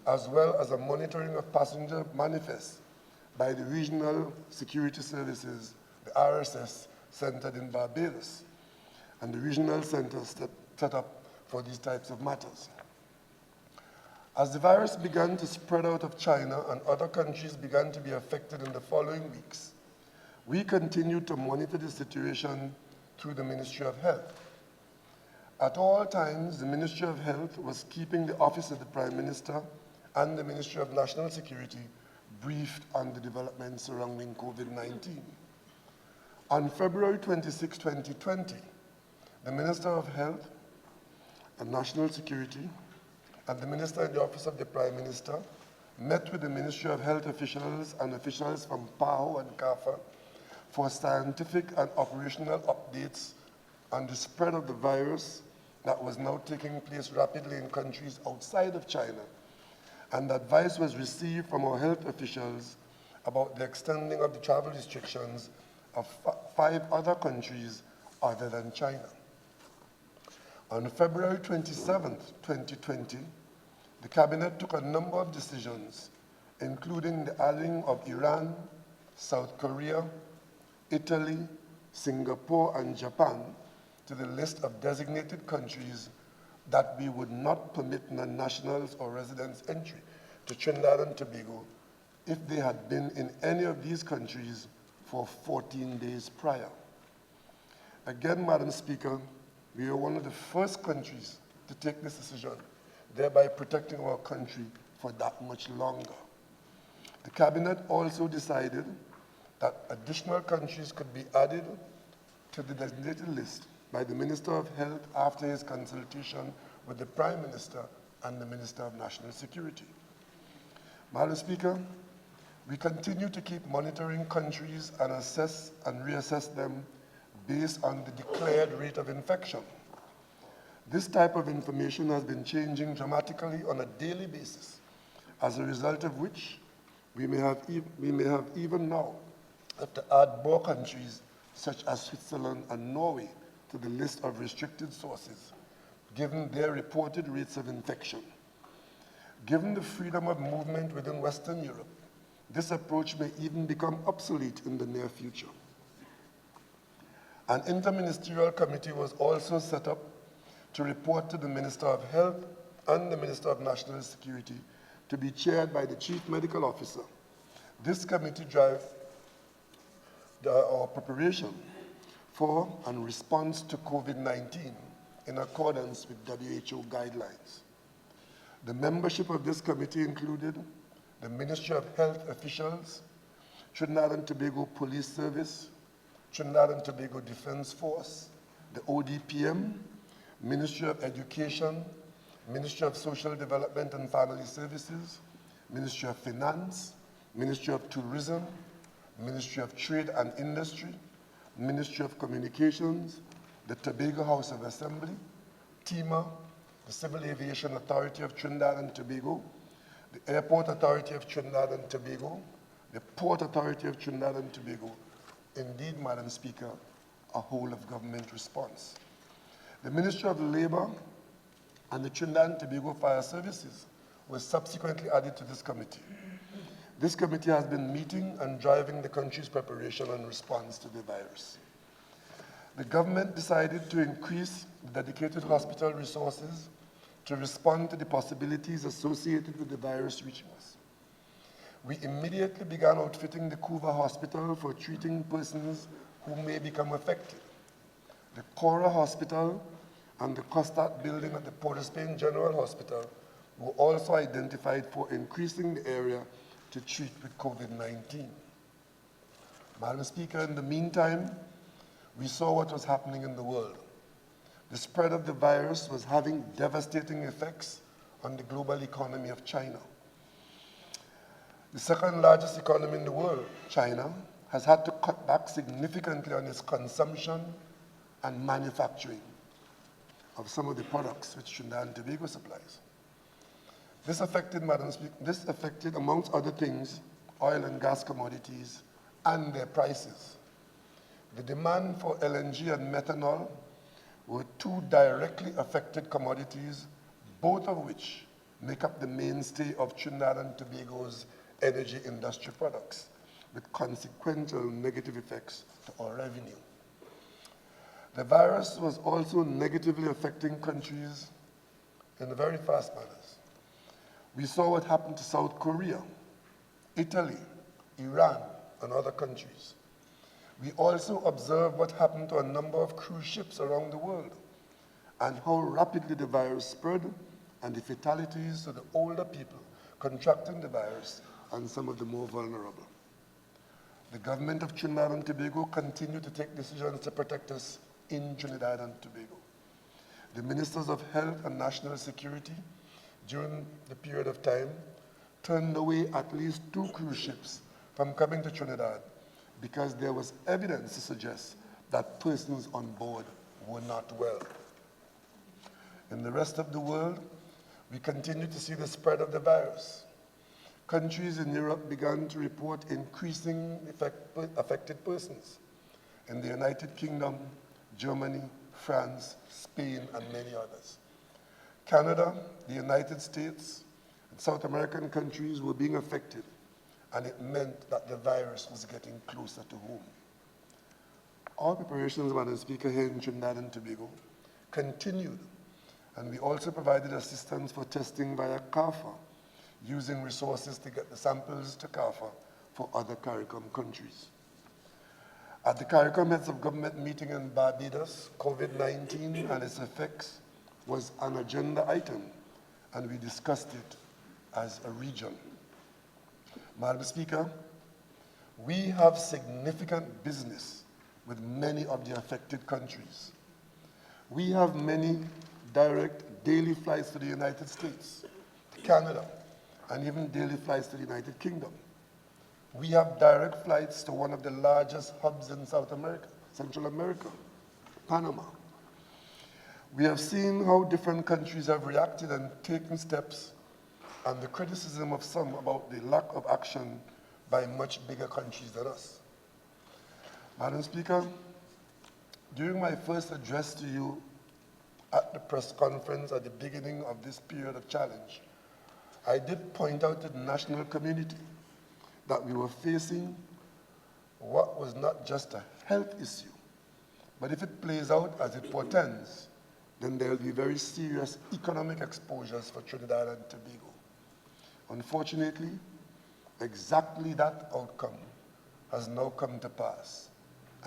as well as a monitoring of passenger manifests by the Regional Security Services, the RSS, centered in Barbados, and the regional centers set up for these types of matters. As the virus began to spread out of China and other countries began to be affected in the following weeks, we continued to monitor the situation through the Ministry of Health. At all times, the Ministry of Health was keeping the Office of the Prime Minister and the Ministry of National Security briefed on the developments surrounding COVID-19. On February 26, 2020, the Minister of Health and National Security and the Minister in the Office of the Prime Minister met with the Ministry of Health officials and officials from PAHO and CAFA for scientific and operational updates on the spread of the virus that was now taking place rapidly in countries outside of China. And advice was received from our health officials about the extending of the travel restrictions of 5 other countries other than China. On February 27, 2020, the Cabinet took a number of decisions, including the adding of Iran, South Korea, Italy, Singapore, and Japan to the list of designated countries that we would not permit non-nationals or residents entry to Trinidad and Tobago if they had been in any of these countries for 14 days prior. Again, Madam Speaker, we are one of the first countries to take this decision, thereby protecting our country for that much longer. The Cabinet also decided that additional countries could be added to the designated list by the Minister of Health after his consultation with the Prime Minister and the Minister of National Security. Madam Speaker, we continue to keep monitoring countries and assess and reassess them based on the declared rate of infection. This type of information has been changing dramatically on a daily basis, as a result of which we may have even now have to add more countries such as Switzerland and Norway to the list of restricted sources, given their reported rates of infection. Given the freedom of movement within Western Europe, this approach may even become obsolete in the near future. An interministerial committee was also set up to report to the Minister of Health and the Minister of National Security, to be chaired by the Chief Medical Officer. This committee drives our preparation for and response to COVID-19 in accordance with WHO guidelines. The membership of this committee included the Ministry of Health officials, Trinidad and Tobago Police Service, Trinidad and Tobago Defense Force, the ODPM, Ministry of Education, Ministry of Social Development and Family Services, Ministry of Finance, Ministry of Tourism, Ministry of Trade and Industry, Ministry of Communications, the Tobago House of Assembly, TEMA, the Civil Aviation Authority of Trinidad and Tobago, the Airport Authority of Trinidad and Tobago, the Port Authority of Trinidad and Tobago. Indeed, Madam Speaker, a whole of government response. The Ministry of Labor and the Trinidad and Tobago Fire Services was subsequently added to this committee. This committee has been meeting and driving the country's preparation and response to the virus. The government decided to increase the dedicated hospital resources to respond to the possibilities associated with the virus reaching us. We immediately began outfitting the Couva Hospital for treating persons who may become affected. The Cora Hospital and the Costat building at the Port of Spain General Hospital were also identified for increasing the area to treat with COVID-19. Madam Speaker, in the meantime, we saw what was happening in the world. The spread of the virus was having devastating effects on the global economy of China. The second largest economy in the world, China, has had to cut back significantly on its consumption and manufacturing of some of the products which Trinidad and Tobago supplies. This affected, Madam Speaker, amongst other things, oil and gas commodities and their prices. The demand for LNG and methanol were two directly affected commodities, both of which make up the mainstay of Trinidad and Tobago's energy industry products, with consequential negative effects to our revenue. The virus was also negatively affecting countries in very fast manners. We saw what happened to South Korea, Italy, Iran, and other countries. We also observed what happened to a number of cruise ships around the world and how rapidly the virus spread and the fatalities to the older people contracting the virus and some of the more vulnerable. The government of Trinidad and Tobago continued to take decisions to protect us in Trinidad and Tobago. The Ministers of Health and National Security during the period of time turned away at least 2 cruise ships from coming to Trinidad because there was evidence to suggest that persons on board were not well. In the rest of the world, we continue to see the spread of the virus. Countries in Europe began to report increasing affected persons. In the United Kingdom, Germany, France, Spain, and many others. Canada, the United States, and South American countries were being affected, and it meant that the virus was getting closer to home. Our preparations, Madam Speaker, here in Trinidad and Tobago continued, and we also provided assistance for testing via CARFA, using resources to get the samples to CARFA for other CARICOM countries. At the CARICOM Heads of Government meeting in Barbados, COVID-19 and its effects was an agenda item, and we discussed it as a region. Madam Speaker, we have significant business with many of the affected countries. We have many direct daily flights to the United States, to Canada, and even daily flights to the United Kingdom. We have direct flights to one of the largest hubs in South America, Central America, Panama. We have seen how different countries have reacted and taken steps, and the criticism of some about the lack of action by much bigger countries than us. Madam Speaker, during my first address to you at the press conference at the beginning of this period of challenge, I did point out to the national community that we were facing what was not just a health issue, but if it plays out as it portends, then there will be very serious economic exposures for Trinidad and Tobago. Unfortunately, exactly that outcome has now come to pass,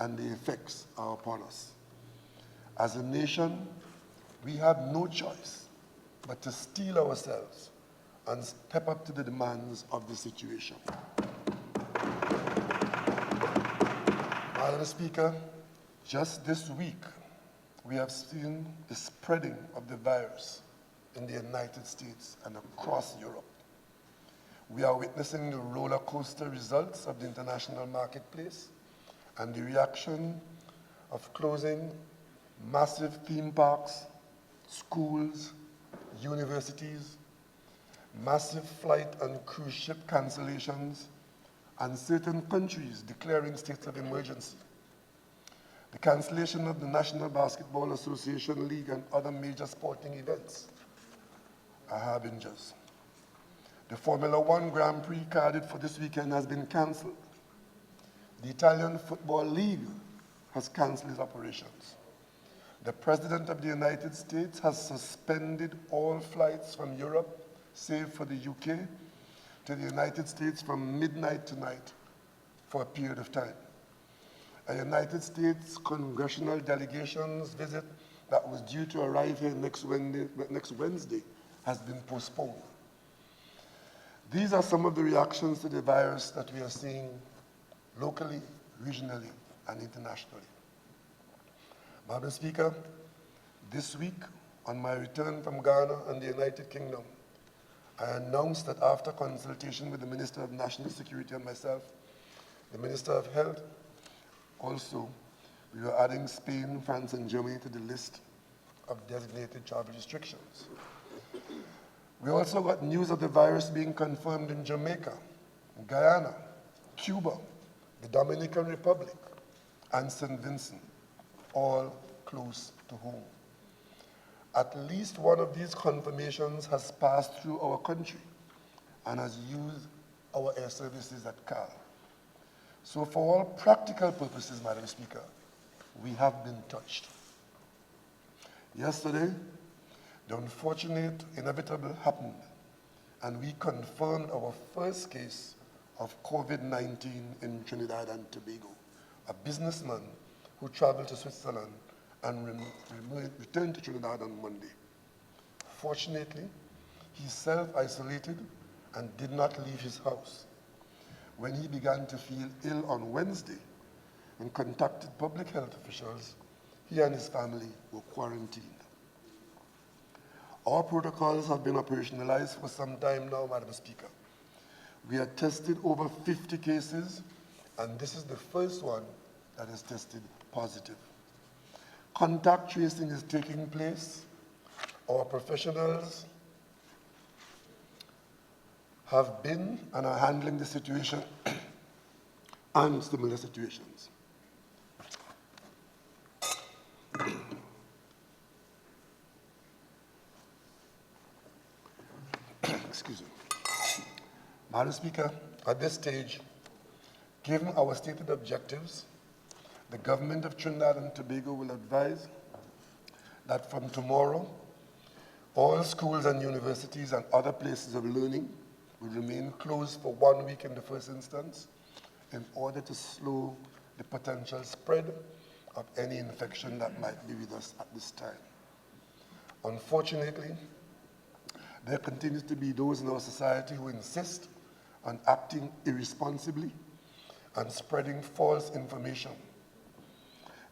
and the effects are upon us. As a nation, we have no choice but to steel ourselves and step up to the demands of the situation. Madam Speaker, just this week, we have seen the spreading of the virus in the United States and across Europe. We are witnessing the roller coaster results of the international marketplace and the reaction of closing massive theme parks, schools, universities, massive flight and cruise ship cancellations, and certain countries declaring states of emergency. The cancellation of the National Basketball Association League and other major sporting events are harbingers. The Formula One Grand Prix carded for this weekend has been cancelled. The Italian Football League has cancelled its operations. The President of the United States has suspended all flights from Europe, save for the UK, to the United States from midnight tonight for a period of time. A United States congressional delegation's visit that was due to arrive here next Wednesday has been postponed. These are some of the reactions to the virus that we are seeing locally, regionally, and internationally. Madam Speaker, this week, on my return from Ghana and the United Kingdom, I announced that after consultation with the Minister of National Security and myself, the Minister of Health, also, we were adding Spain, France, and Germany to the list of designated travel restrictions. We also got news of the virus being confirmed in Jamaica, Guyana, Cuba, the Dominican Republic, and St. Vincent, all close to home. At least one of these confirmations has passed through our country and has used our air services at CAL. So for all practical purposes, Madam Speaker, we have been touched. Yesterday, the unfortunate inevitable happened, and we confirmed our first case of COVID-19 in Trinidad and Tobago, a businessman who traveled to Switzerland and returned to Trinidad on Monday. Fortunately, he self-isolated and did not leave his house. When he began to feel ill on Wednesday and contacted public health officials, he and his family were quarantined. Our protocols have been operationalized for some time now, Madam Speaker. We have tested over 50 cases, and this is the first one that is tested positive. Contact tracing is taking place. Our professionals have been and are handling the situation and similar situations. Excuse me. Madam Speaker, at this stage, given our stated objectives, the government of Trinidad and Tobago will advise that from tomorrow, all schools and universities and other places of learning will remain closed for 1 week in the first instance in order to slow the potential spread of any infection that might be with us at this time. Unfortunately, there continues to be those in our society who insist on acting irresponsibly and spreading false information.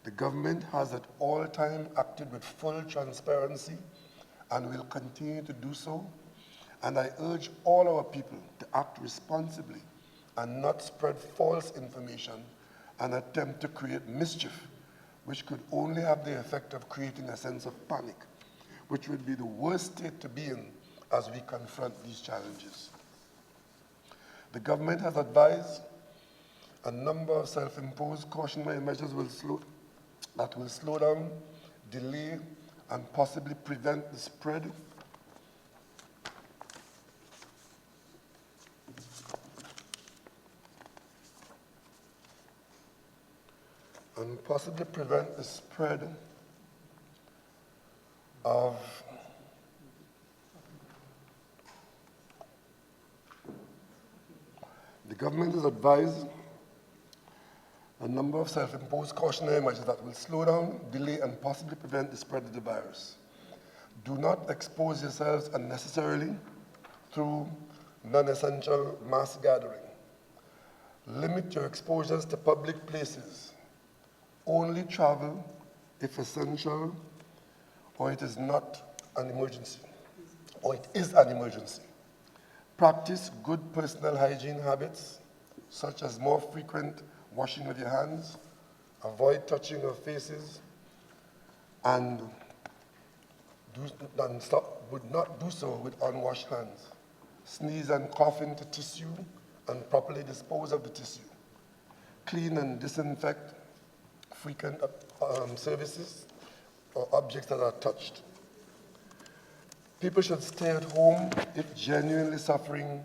The government has at all times acted with full transparency and will continue to do so. And I urge all our people to act responsibly and not spread false information and attempt to create mischief, which could only have the effect of creating a sense of panic, which would be the worst state to be in as we confront these challenges. The government has advised a number of self-imposed cautionary measures that will slow down, delay, and possibly prevent the spread of the government has advised a a number of self-imposed cautionary measures that will slow down, delay, and possibly prevent the spread of the virus. Do not expose yourselves unnecessarily through non-essential mass gathering. Limit your exposures to public places. Only travel if essential or it is not an emergency, or it is an emergency. Practice good personal hygiene habits, such as more frequent washing of your hands, avoid touching of faces, and would not do so with unwashed hands. Sneeze and cough into tissue and properly dispose of the tissue. Clean and disinfect frequent surfaces or objects that are touched. People should stay at home if genuinely suffering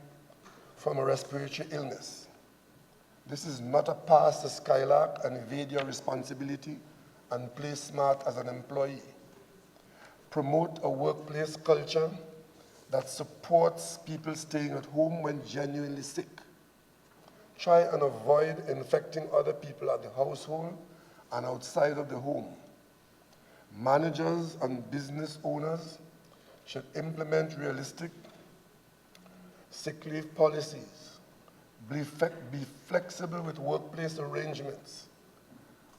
from a respiratory illness. This is not a pass to skylark and evade your responsibility and play smart as an employee. Promote a workplace culture that supports people staying at home when genuinely sick. Try and avoid infecting other people at the household and outside of the home. Managers and business owners should implement realistic sick leave policies. Be flexible with workplace arrangements.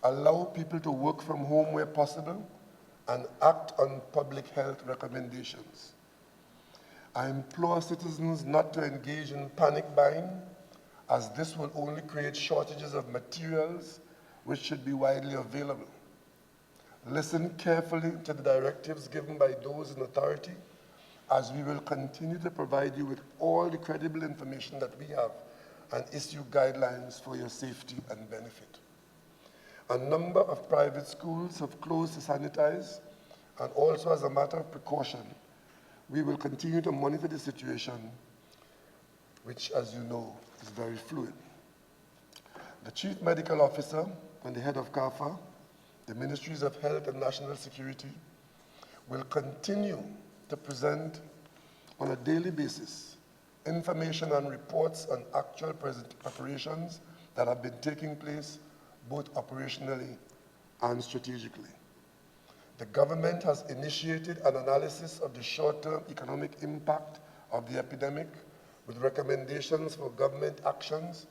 Allow people to work from home where possible and act on public health recommendations. I implore citizens not to engage in panic buying, as this will only create shortages of materials which should be widely available. Listen carefully to the directives given by those in authority, as we will continue to provide you with all the credible information that we have and issue guidelines for your safety and benefit. A number of private schools have closed to sanitize, and also as a matter of precaution, we will continue to monitor the situation, which, as you know, is very fluid. The Chief Medical Officer and the head of CAFA, the Ministries of Health and National Security, will continue to present on a daily basis information and reports on actual preparations that have been taking place both operationally and strategically. The government has initiated an analysis of the short-term economic impact of the epidemic with recommendations for government actions,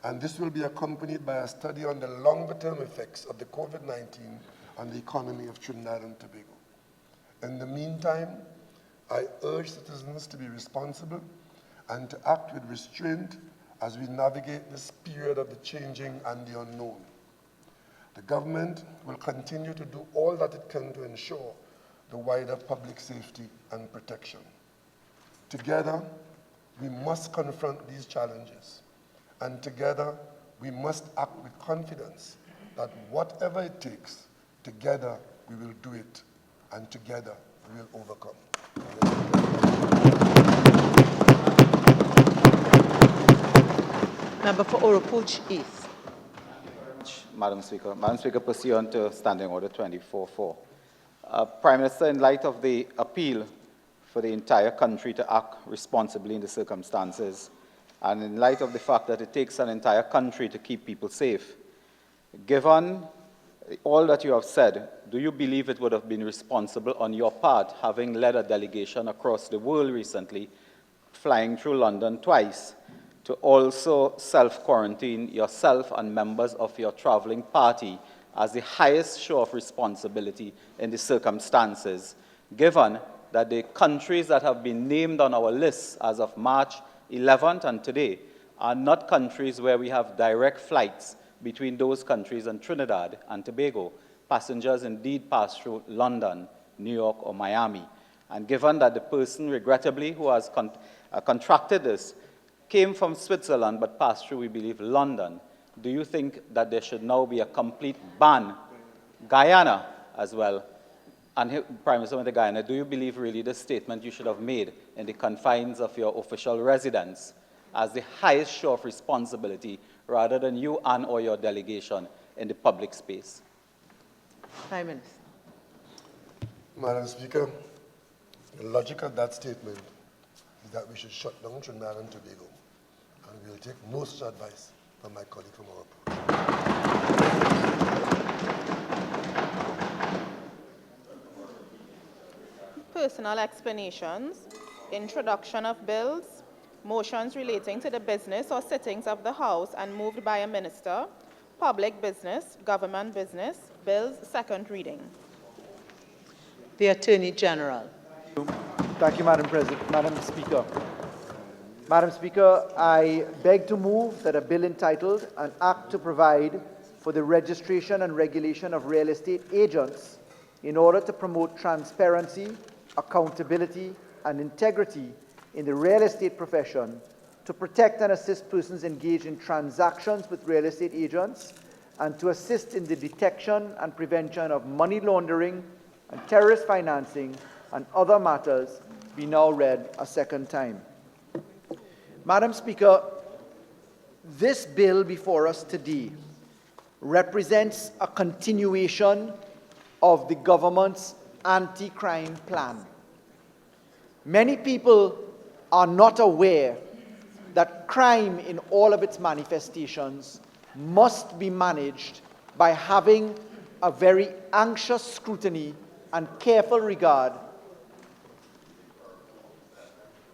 and this will be accompanied by a study on the longer-term effects of the COVID-19 on the economy of Trinidad and Tobago. In the meantime, I urge citizens to be responsible and to act with restraint as we navigate this period of the changing and the unknown. The government will continue to do all that it can to ensure the wider public safety and protection. Together, we must confront these challenges, and together, we must act with confidence that whatever it takes, together we will do it, and together we will overcome. Member for Oropuch East. Madam Speaker. Madam Speaker, pursuant to Standing Order 24-4. Prime Minister, in light of the appeal for the entire country to act responsibly in the circumstances, and in light of the fact that it takes an entire country to keep people safe, given all that you have said, do you believe it would have been responsible on your part, having led a delegation across the world recently, flying through London twice, to also self-quarantine yourself and members of your traveling party as the highest show of responsibility in the circumstances, given that the countries that have been named on our list as of March 11th and today are not countries where we have direct flights between those countries and Trinidad and Tobago. Passengers indeed pass through London, New York, or Miami. And given that the person, regrettably, who has contracted this came from Switzerland but passed through, we believe, London, do you think that there should now be a complete ban? Guyana as well. And Prime Minister of Guyana, do you believe really the statement you should have made in the confines of your official residence as the highest show of responsibility rather than you and or your delegation in the public space? Prime Minister. Madam Speaker, the logic of that statement is that we should shut down Trinidad and Tobago, and we will take no such advice from my colleague from Europe. Personal explanations, introduction of bills, motions relating to the business or sittings of the House and moved by a minister, public business, government business, bills, second reading. The Attorney General. Thank you, Madam President. Madam Speaker. Madam Speaker, I beg to move that a bill entitled An Act to Provide for the Registration and Regulation of Real Estate Agents in order to promote transparency, accountability, and integrity in the real estate profession, to protect and assist persons engaged in transactions with real estate agents, and to assist in the detection and prevention of money laundering and terrorist financing and other matters, be now read a second time. Madam Speaker, this bill before us today represents a continuation of the government's anti-crime plan. Many people are not aware that crime in all of its manifestations must be managed by having a very anxious scrutiny and careful regard.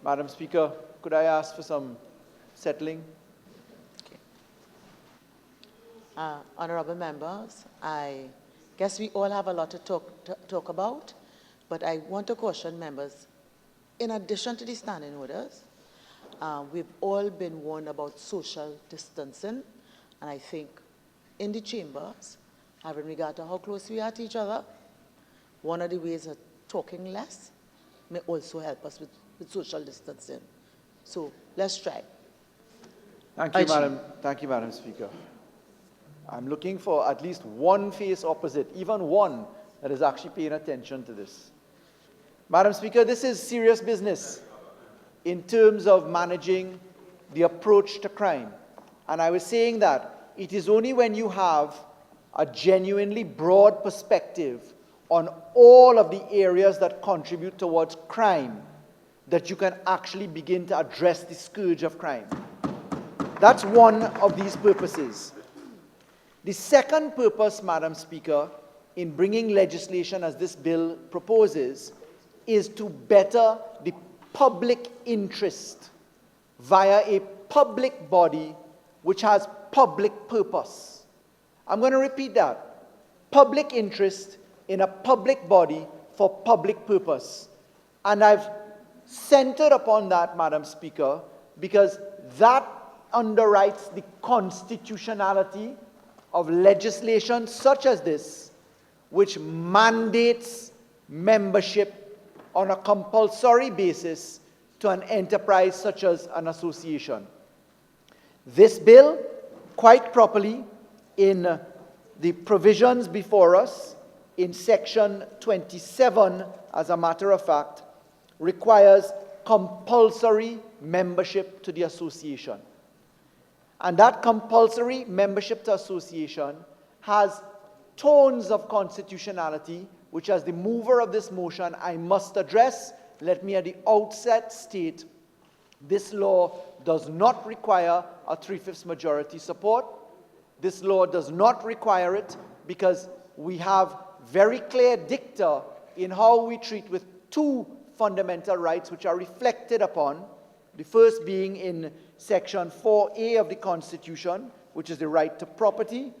Madam Speaker, could I ask for some settling? Honorable members, I guess we all have a lot to talk about, but I want to caution members, in addition to the standing orders, we've all been warned about social distancing, and I think in the chambers, having regard to how close we are to each other, one of the ways of talking less may also help us with social distancing. So let's try. Thank you, Madam Speaker. I'm looking for at least one face opposite, even one that is actually paying attention to this. Madam Speaker, this is serious business in terms of managing the approach to crime. And I was saying that it is only when you have a genuinely broad perspective on all of the areas that contribute towards crime that you can actually begin to address the scourge of crime. That's one of these purposes. The second purpose, Madam Speaker, in bringing legislation as this bill proposes, is to better the public interest via a public body which has public purpose. I'm going to repeat that. Public interest in a public body for public purpose. And I've centered upon that, Madam Speaker, because that underwrites the constitutionality of legislation such as this, which mandates membership on a compulsory basis to an enterprise such as an association. This bill, quite properly, in the provisions before us, in section 27, as a matter of fact, requires compulsory membership to the association. And that compulsory membership to association has tones of constitutionality, which as the mover of this motion I must address. Let me at the outset state, this law does not require a 3/5 majority support. This law does not require it because we have very clear dicta in how we treat with two fundamental rights which are reflected upon, the first being in Section 4A of the Constitution, which is the right to property,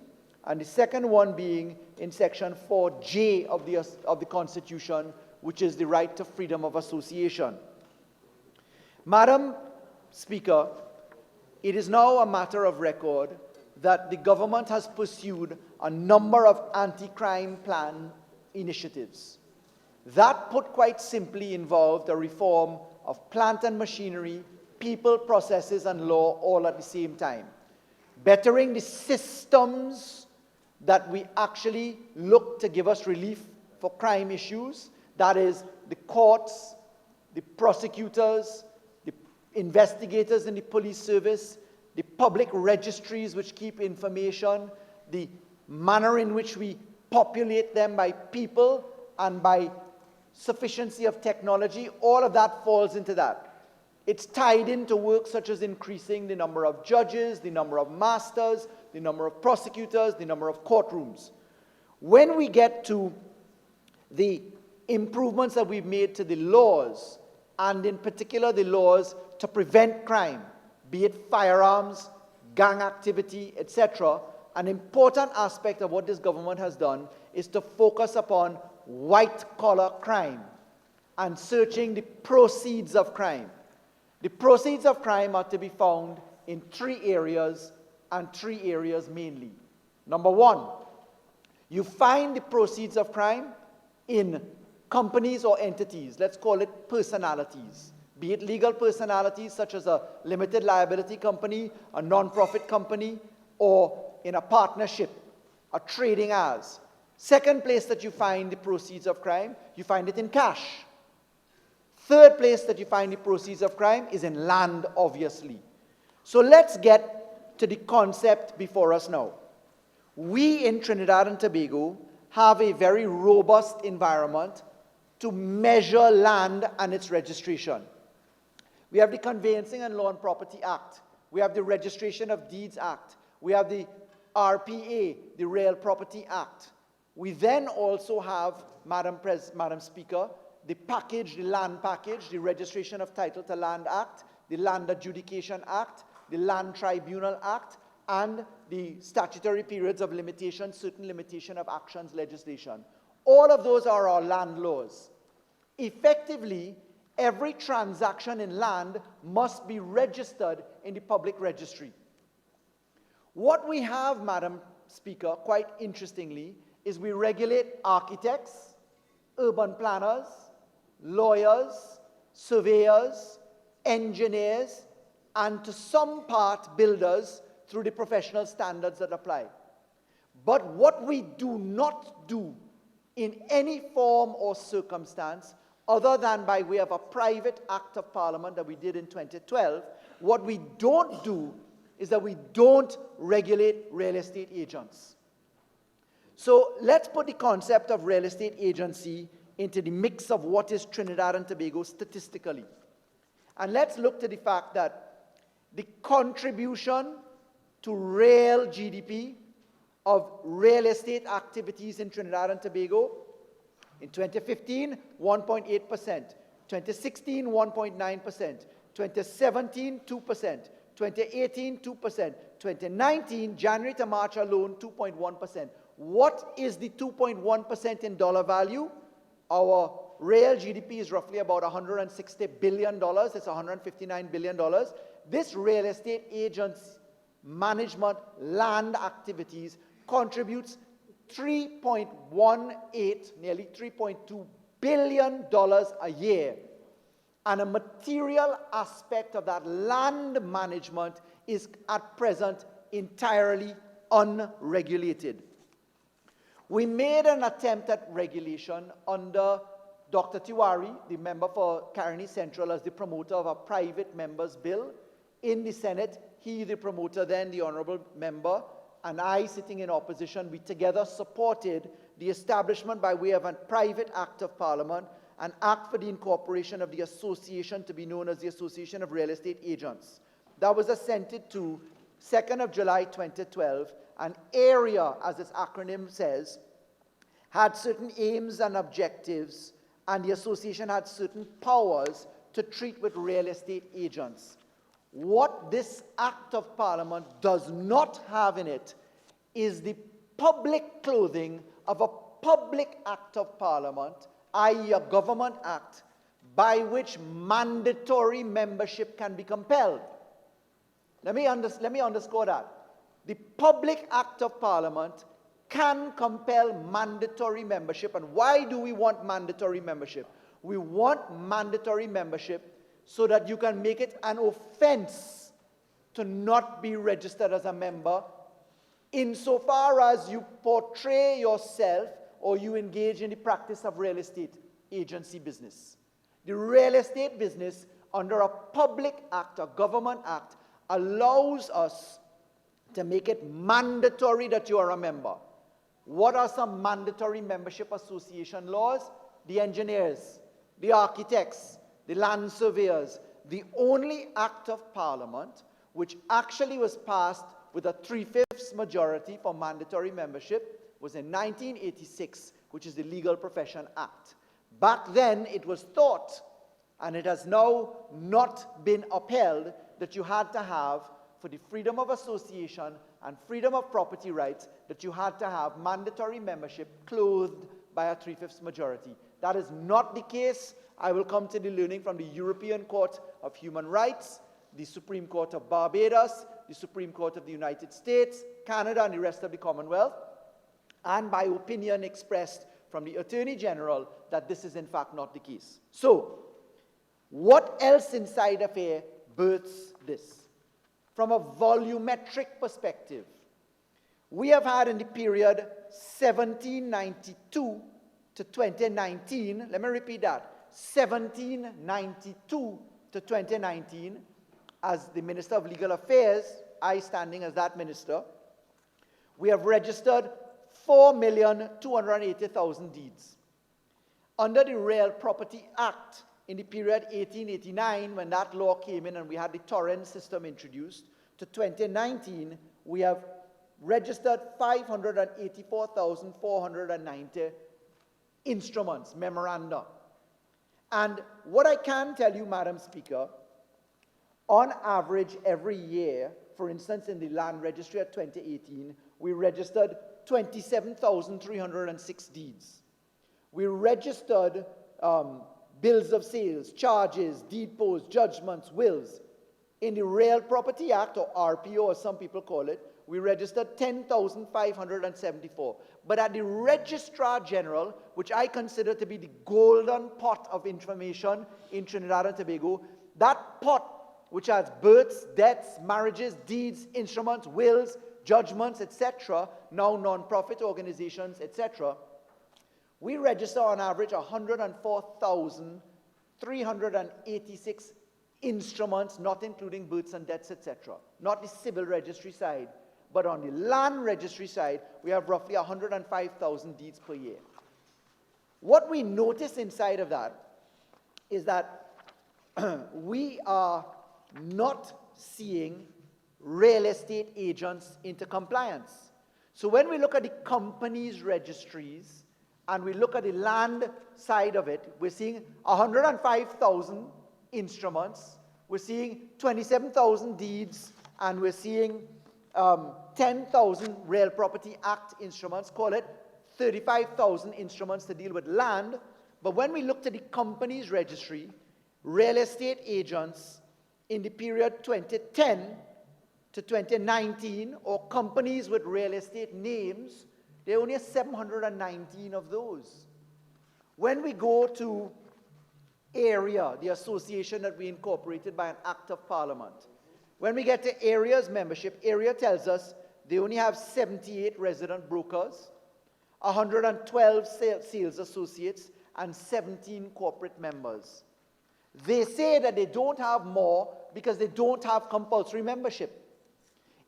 and the second one being in Section 4J of the Constitution, which is the right to freedom of association. Madam Speaker, it is now a matter of record that the government has pursued a number of anti-crime plan initiatives. That, put quite simply, involved a reform of plant and machinery, people, processes, and law all at the same time. Bettering the systems that we actually look to give us relief for crime issues, that is, the courts, the prosecutors, the investigators in the police service, the public registries which keep information, the manner in which we populate them by people and by sufficiency of technology, all of that falls into that. It's tied into work such as increasing the number of judges, the number of masters, the number of prosecutors, the number of courtrooms. When we get to the improvements that we've made to the laws, and in particular the laws to prevent crime, be it firearms, gang activity, etc., an important aspect of what this government has done is to focus upon white-collar crime and searching the proceeds of crime. The proceeds of crime are to be found in 3 areas, and 3 areas mainly. Number 1, you find the proceeds of crime in companies or entities, let's call it personalities, be it legal personalities such as a limited liability company, a non-profit company, or in a partnership, a trading as. Second place that you find the proceeds of crime, you find it in cash. Third place that you find the proceeds of crime is in land, obviously. So let's get to the concept before us now. We in Trinidad and Tobago have a very robust environment to measure land and its registration. We have the Conveyancing and Law and Property Act. We have the Registration of Deeds Act. We have the RPA, the Real Property Act. We then also have, Madam Speaker, the package, the land package, the Registration of Title to Land Act, the Land Adjudication Act, the Land Tribunal Act, and the statutory periods of limitation, certain limitation of actions legislation. All of those are our land laws. Effectively, every transaction in land must be registered in the public registry. What we have, Madam Speaker, quite interestingly, is we regulate architects, urban planners, lawyers, surveyors, engineers, and to some part builders through the professional standards that apply. But what we do not do in any form or circumstance, other than by way of a private act of parliament that we did in 2012, what we don't do is that we don't regulate real estate agents. So let's put the concept of real estate agency into the mix of what is Trinidad and Tobago statistically. And let's look to the fact that the contribution to real GDP of real estate activities in Trinidad and Tobago in 2015, 1.8%, 2016, 1.9%, 2017, 2%, 2018, 2%, 2019, January to March alone, 2.1%. What is the 2.1% in dollar value? Our real GDP is roughly about $160 billion. It's $159 billion. This real estate agents management land activities contributes $3.18, nearly $3.2 billion a year. And a material aspect of that land management is at present entirely unregulated. We made an attempt at regulation under Dr. Tewarie, the member for Caroni Central, as the promoter of a private member's bill. In the Senate, he, the promoter, then the honorable member, and I, sitting in opposition, we together supported the establishment by way of a private act of parliament, an act for the incorporation of the association to be known as the Association of Real Estate Agents. That was assented to 2nd of July 2012. An area, as its acronym says, had certain aims and objectives, and the association had certain powers to treat with real estate agents. What this Act of Parliament does not have in it is the public clothing of a public Act of Parliament, i.e. a government act, by which mandatory membership can be compelled. Let me underscore that. The public Act of Parliament can compel mandatory membership. And why do we want mandatory membership? We want mandatory membership so that you can make it an offense to not be registered as a member insofar as you portray yourself or you engage in the practice of real estate agency business. The real estate business under a public act, a government act, allows us to make it mandatory that you are a member. What are some mandatory membership association laws? The engineers, the architects, the land surveyors, the only act of Parliament which actually was passed with a 3/5 majority for mandatory membership was in 1986, which is the Legal Profession Act. Back then, it was thought, and it has now not been upheld, that you had to have, for the freedom of association and freedom of property rights, that you had to have mandatory membership clothed by a 3/5 majority. That is not the case. I will come to the learning from the European Court of Human Rights, the Supreme Court of Barbados, the Supreme Court of the United States, Canada, and the rest of the Commonwealth, and by opinion expressed from the Attorney General that this is in fact not the case. So, what else inside of here births this? From a volumetric perspective, we have had in the period 1792 to 2019, let me repeat that, 1792 to 2019, as the Minister of Legal Affairs, I standing as that minister, we have registered 4,280,000 deeds. Under the Real Property Act, in the period 1889, when that law came in and we had the torrent system introduced, to 2019, we have registered 584,490 instruments, memoranda. And what I can tell you, Madam Speaker, on average every year, for instance, in the land registry at 2018, we registered 27,306 deeds. We registered bills of sales, charges, deed posts, judgments, wills. In the Real Property Act, or RPO as some people call it, we registered 10,574. But at the Registrar General, which I consider to be the golden pot of information in Trinidad and Tobago, that pot, which has births, deaths, marriages, deeds, instruments, wills, judgments, etc., now non-profit organizations, etc., we register on average 104,386 instruments, not including births and deaths, etc. Not the civil registry side, but on the land registry side, we have roughly 105,000 deeds per year. What we notice inside of that is that we are not seeing real estate agents into compliance. So when we look at the companies' registries and we look at the land side of it, we're seeing 105,000 instruments, we're seeing 27,000 deeds, and we're seeing 10,000 Real Property Act instruments, call it 35,000 instruments to deal with land. But when we looked at the companies' registry, real estate agents in the period 2010 to 2019, or companies with real estate names, there are only 719 of those. When we go to AREA, the association that we incorporated by an act of Parliament, when we get to AREA's membership, AREA tells us they only have 78 resident brokers, 112 sales associates, and 17 corporate members. They say that they don't have more because they don't have compulsory membership.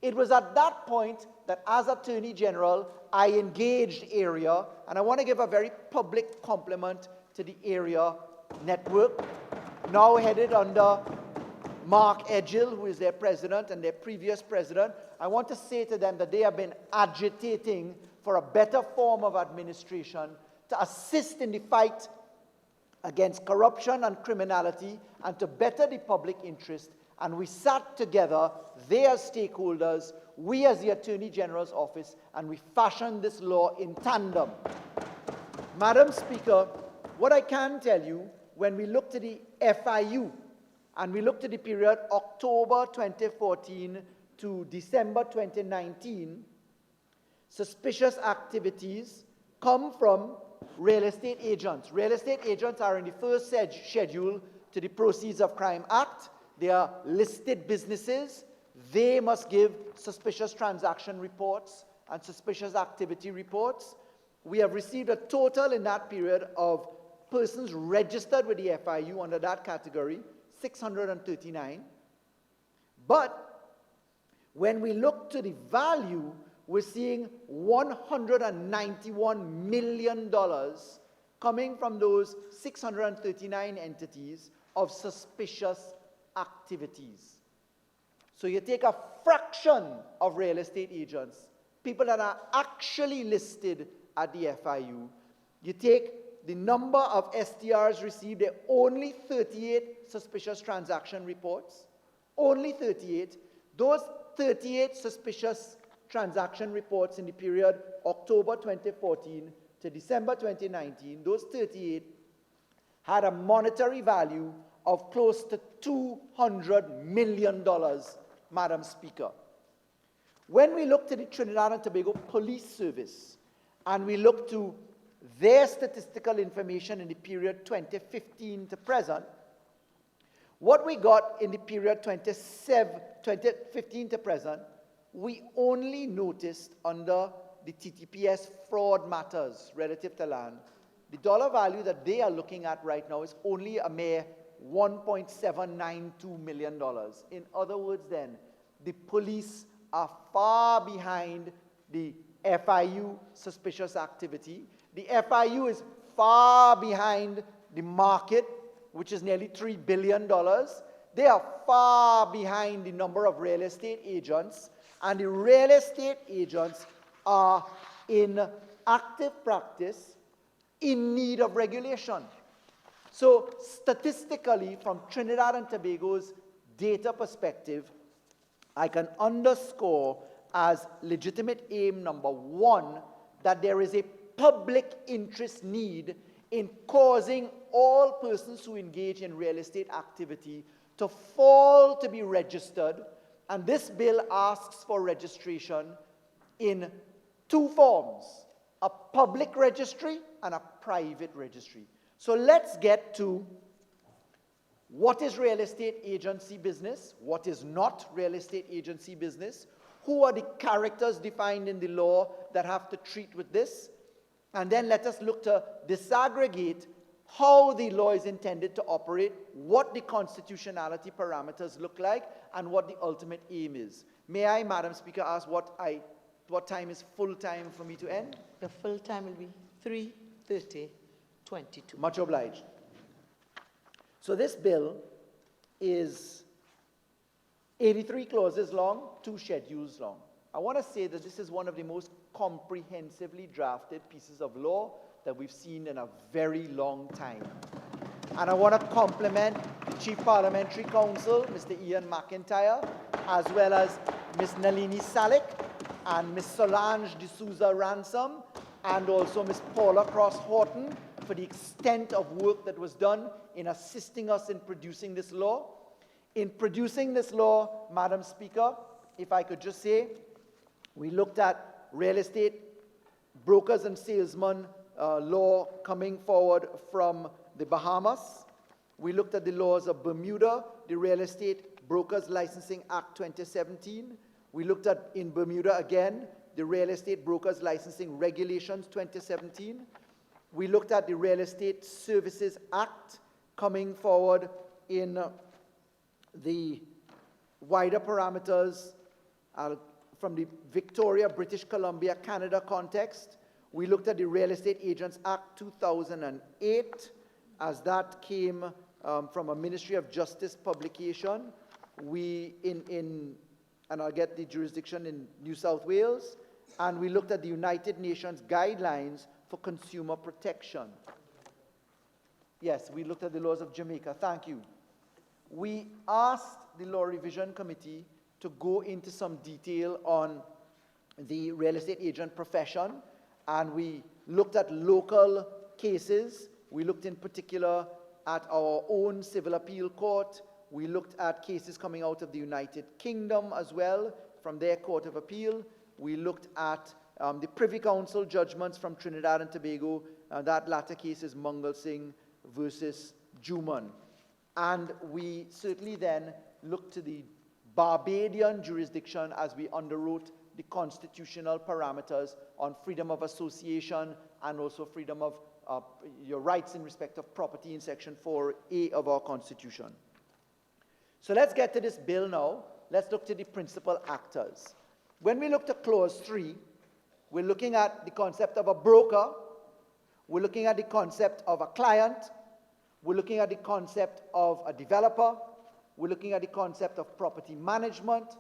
It was at that point that, as Attorney General, I engaged AREA, and I want to give a very public compliment to the AREA network, now headed under Mark Edgill, who is their president and their previous president. I want to say to them that they have been agitating for a better form of administration to assist in the fight against corruption and criminality and to better the public interest. And we sat together, they as stakeholders, we as the Attorney General's office, and we fashioned this law in tandem. Madam Speaker, what I can tell you, when we look to the FIU, and we look to the period October 2014 to December 2019, suspicious activities come from real estate agents. Real estate agents are in the first schedule to the Proceeds of Crime Act. They are listed businesses. They must give suspicious transaction reports and suspicious activity reports. We have received a total in that period of persons registered with the FIU under that category, 639. But when we look to the value, we're seeing $191 million coming from those 639 entities of suspicious activities. So you take a fraction of real estate agents, people that are actually listed at the FIU, you take the number of STRs received, there are only 38 suspicious transaction reports, only 38. Those 38 suspicious transaction reports in the period October 2014 to December 2019, those 38 had a monetary value of close to $200 million, Madam Speaker. When we look to the Trinidad and Tobago Police Service, and we look to their statistical information in the period 2015 to present, what we got in the period 2015 to present, we only noticed under the TTPS fraud matters relative to land, the dollar value that they are looking at right now is only a mere $1.792 million. In other words then, the police are far behind the FIU suspicious activity. The FIU is far behind the market, which is nearly $3 billion. They are far behind the number of real estate agents, and the real estate agents are in active practice in need of regulation. So statistically, from Trinidad and Tobago's data perspective, I can underscore as legitimate aim number one that there is a public interest need in causing all persons who engage in real estate activity to fall to be registered, and this bill asks for registration in two forms, a public registry and a private registry. So let's get to what is real estate agency business, what is not real estate agency business, who are the characters defined in the law that have to treat with this, and then let us look to disaggregate how the law is intended to operate, what the constitutionality parameters look like, and what the ultimate aim is. May I, Madam Speaker, ask what time is full time for me to end? The full time will be 3:30:22. Much obliged. So this bill is 83 clauses long, 2 schedules long. I want to say that this is one of the most comprehensively drafted pieces of law that we've seen in a very long time. And I want to compliment the Chief Parliamentary Counsel, Mr. Ian McIntyre, as well as Ms. Nalini Salik and Ms. Solange D'Souza Ransom, and also Ms. Paula Cross-Horton for the extent of work that was done in assisting us in producing this law. In producing this law, Madam Speaker, if I could just say, we looked at real estate brokers and salesmen law coming forward from the Bahamas. We looked at the laws of Bermuda, the Real Estate Brokers Licensing Act 2017. We looked at, in Bermuda again, the Real Estate Brokers Licensing Regulations 2017. We looked at the Real Estate Services Act coming forward in the wider parameters from the Victoria, British Columbia, Canada context. We looked at the Real Estate Agents Act 2008 as that came from a Ministry of Justice publication. And I'll get the jurisdiction in New South Wales. And we looked at the United Nations Guidelines for Consumer Protection. Yes, we looked at the laws of Jamaica. Thank you. We asked the Law Revision Committee to go into some detail on the real estate agent profession, and we looked at local cases. We looked in particular at our own civil appeal court. We looked at cases coming out of the United Kingdom as well, from their Court of Appeal. We looked at the Privy Council judgments from Trinidad and Tobago. That latter case is Mangal Singh versus Juman. And we certainly then looked to the Barbadian jurisdiction as we underwrote the constitutional parameters on freedom of association and also freedom of your rights in respect of property in Section 4A of our Constitution. So let's get to this bill now. Let's look to the principal actors. When we look to Clause 3, we're looking at the concept of a broker. We're looking at the concept of a client. We're looking at the concept of a developer. We're looking at the concept of property management.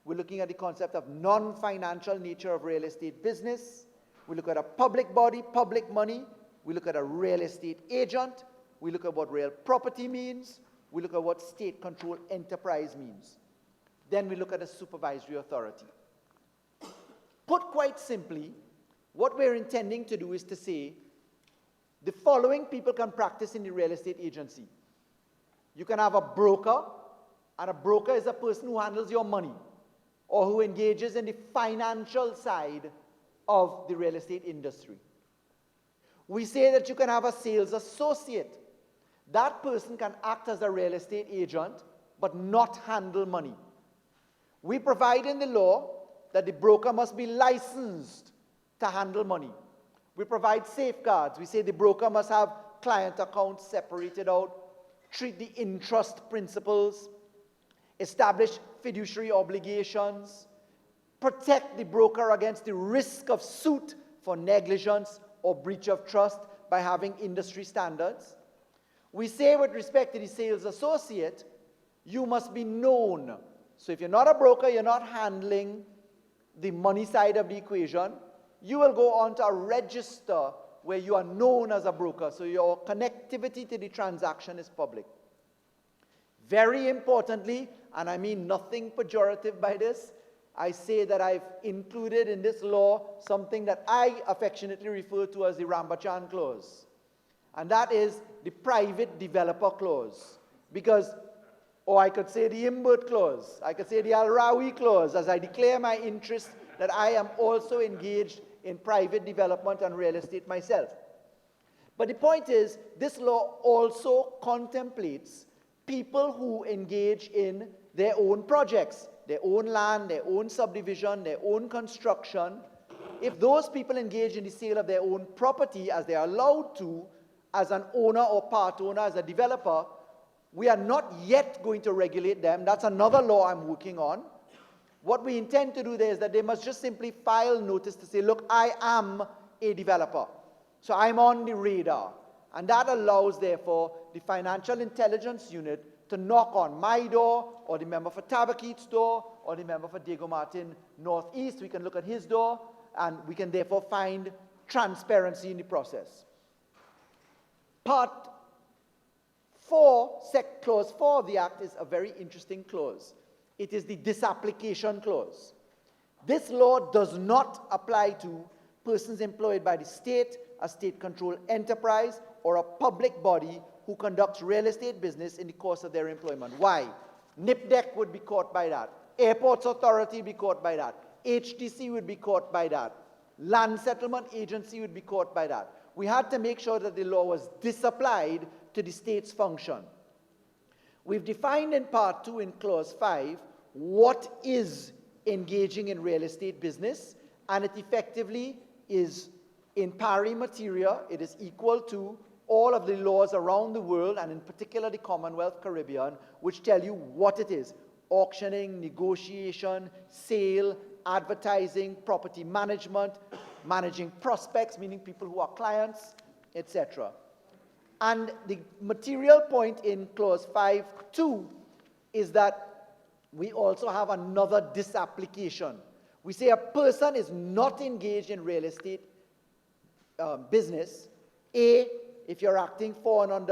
We're looking at the concept of non-financial nature of real estate business. We look at a public body, public money. We look at a real estate agent. We look at what real property means. We look at what state-controlled enterprise means. Then we look at a supervisory authority. Put quite simply, what we're intending to do is to say, the following people can practice in the real estate agency. You can have a broker, and a broker is a person who handles your money or who engages in the financial side of the real estate industry. We say that you can have a sales associate. That person can act as a real estate agent, but not handle money. We provide in the law that the broker must be licensed to handle money. We provide safeguards. We say the broker must have client accounts separated out, treat the interest principles, establish fiduciary obligations, protect the broker against the risk of suit for negligence or breach of trust by having industry standards. We say with respect to the sales associate, you must be known. So if you're not a broker, you're not handling the money side of the equation, you will go on to a register where you are known as a broker, so your connectivity to the transaction is public. Very importantly, and I mean nothing pejorative by this, I say that I've included in this law something that I affectionately refer to as the Rambachan clause. And that is the private developer clause. Because, or I could say the Imbert clause, I could say the Al-Rawi clause, as I declare my interest that I am also engaged in private development and real estate myself. But the point is, this law also contemplates people who engage in their own projects, their own land, their own subdivision, their own construction. If those people engage in the sale of their own property, as they are allowed to, as an owner or part owner, as a developer, we are not yet going to regulate them. That's another law I'm working on. What we intend to do there is that they must just simply file notice to say, look, I am a developer. So I'm on the radar. And that allows, therefore, the Financial Intelligence Unit to knock on my door, or the member for Tabaquit's door, or the member for Diego Martin Northeast. We can look at his door, and we can therefore find transparency in the process. Part 4, Clause 4 of the Act is a very interesting clause. It is the disapplication clause. This law does not apply to persons employed by the state, a state-controlled enterprise, or a public body who conducts real estate business in the course of their employment. Why? NIPDEC would be caught by that. Airports Authority would be caught by that. HTC would be caught by that. Land Settlement Agency would be caught by that. We had to make sure that the law was disapplied to the state's function. We've defined in Part 2 in Clause 5 what is engaging in real estate business, and it effectively is in pari materia. It is equal to all of the laws around the world, and in particular the Commonwealth Caribbean, which tell you what it is: auctioning, negotiation, sale, advertising, property management, managing prospects, meaning people who are clients, etc. And the material point in Clause 5.2 is that we also have another disapplication. We say a person is not engaged in real estate business, A, if you're acting for and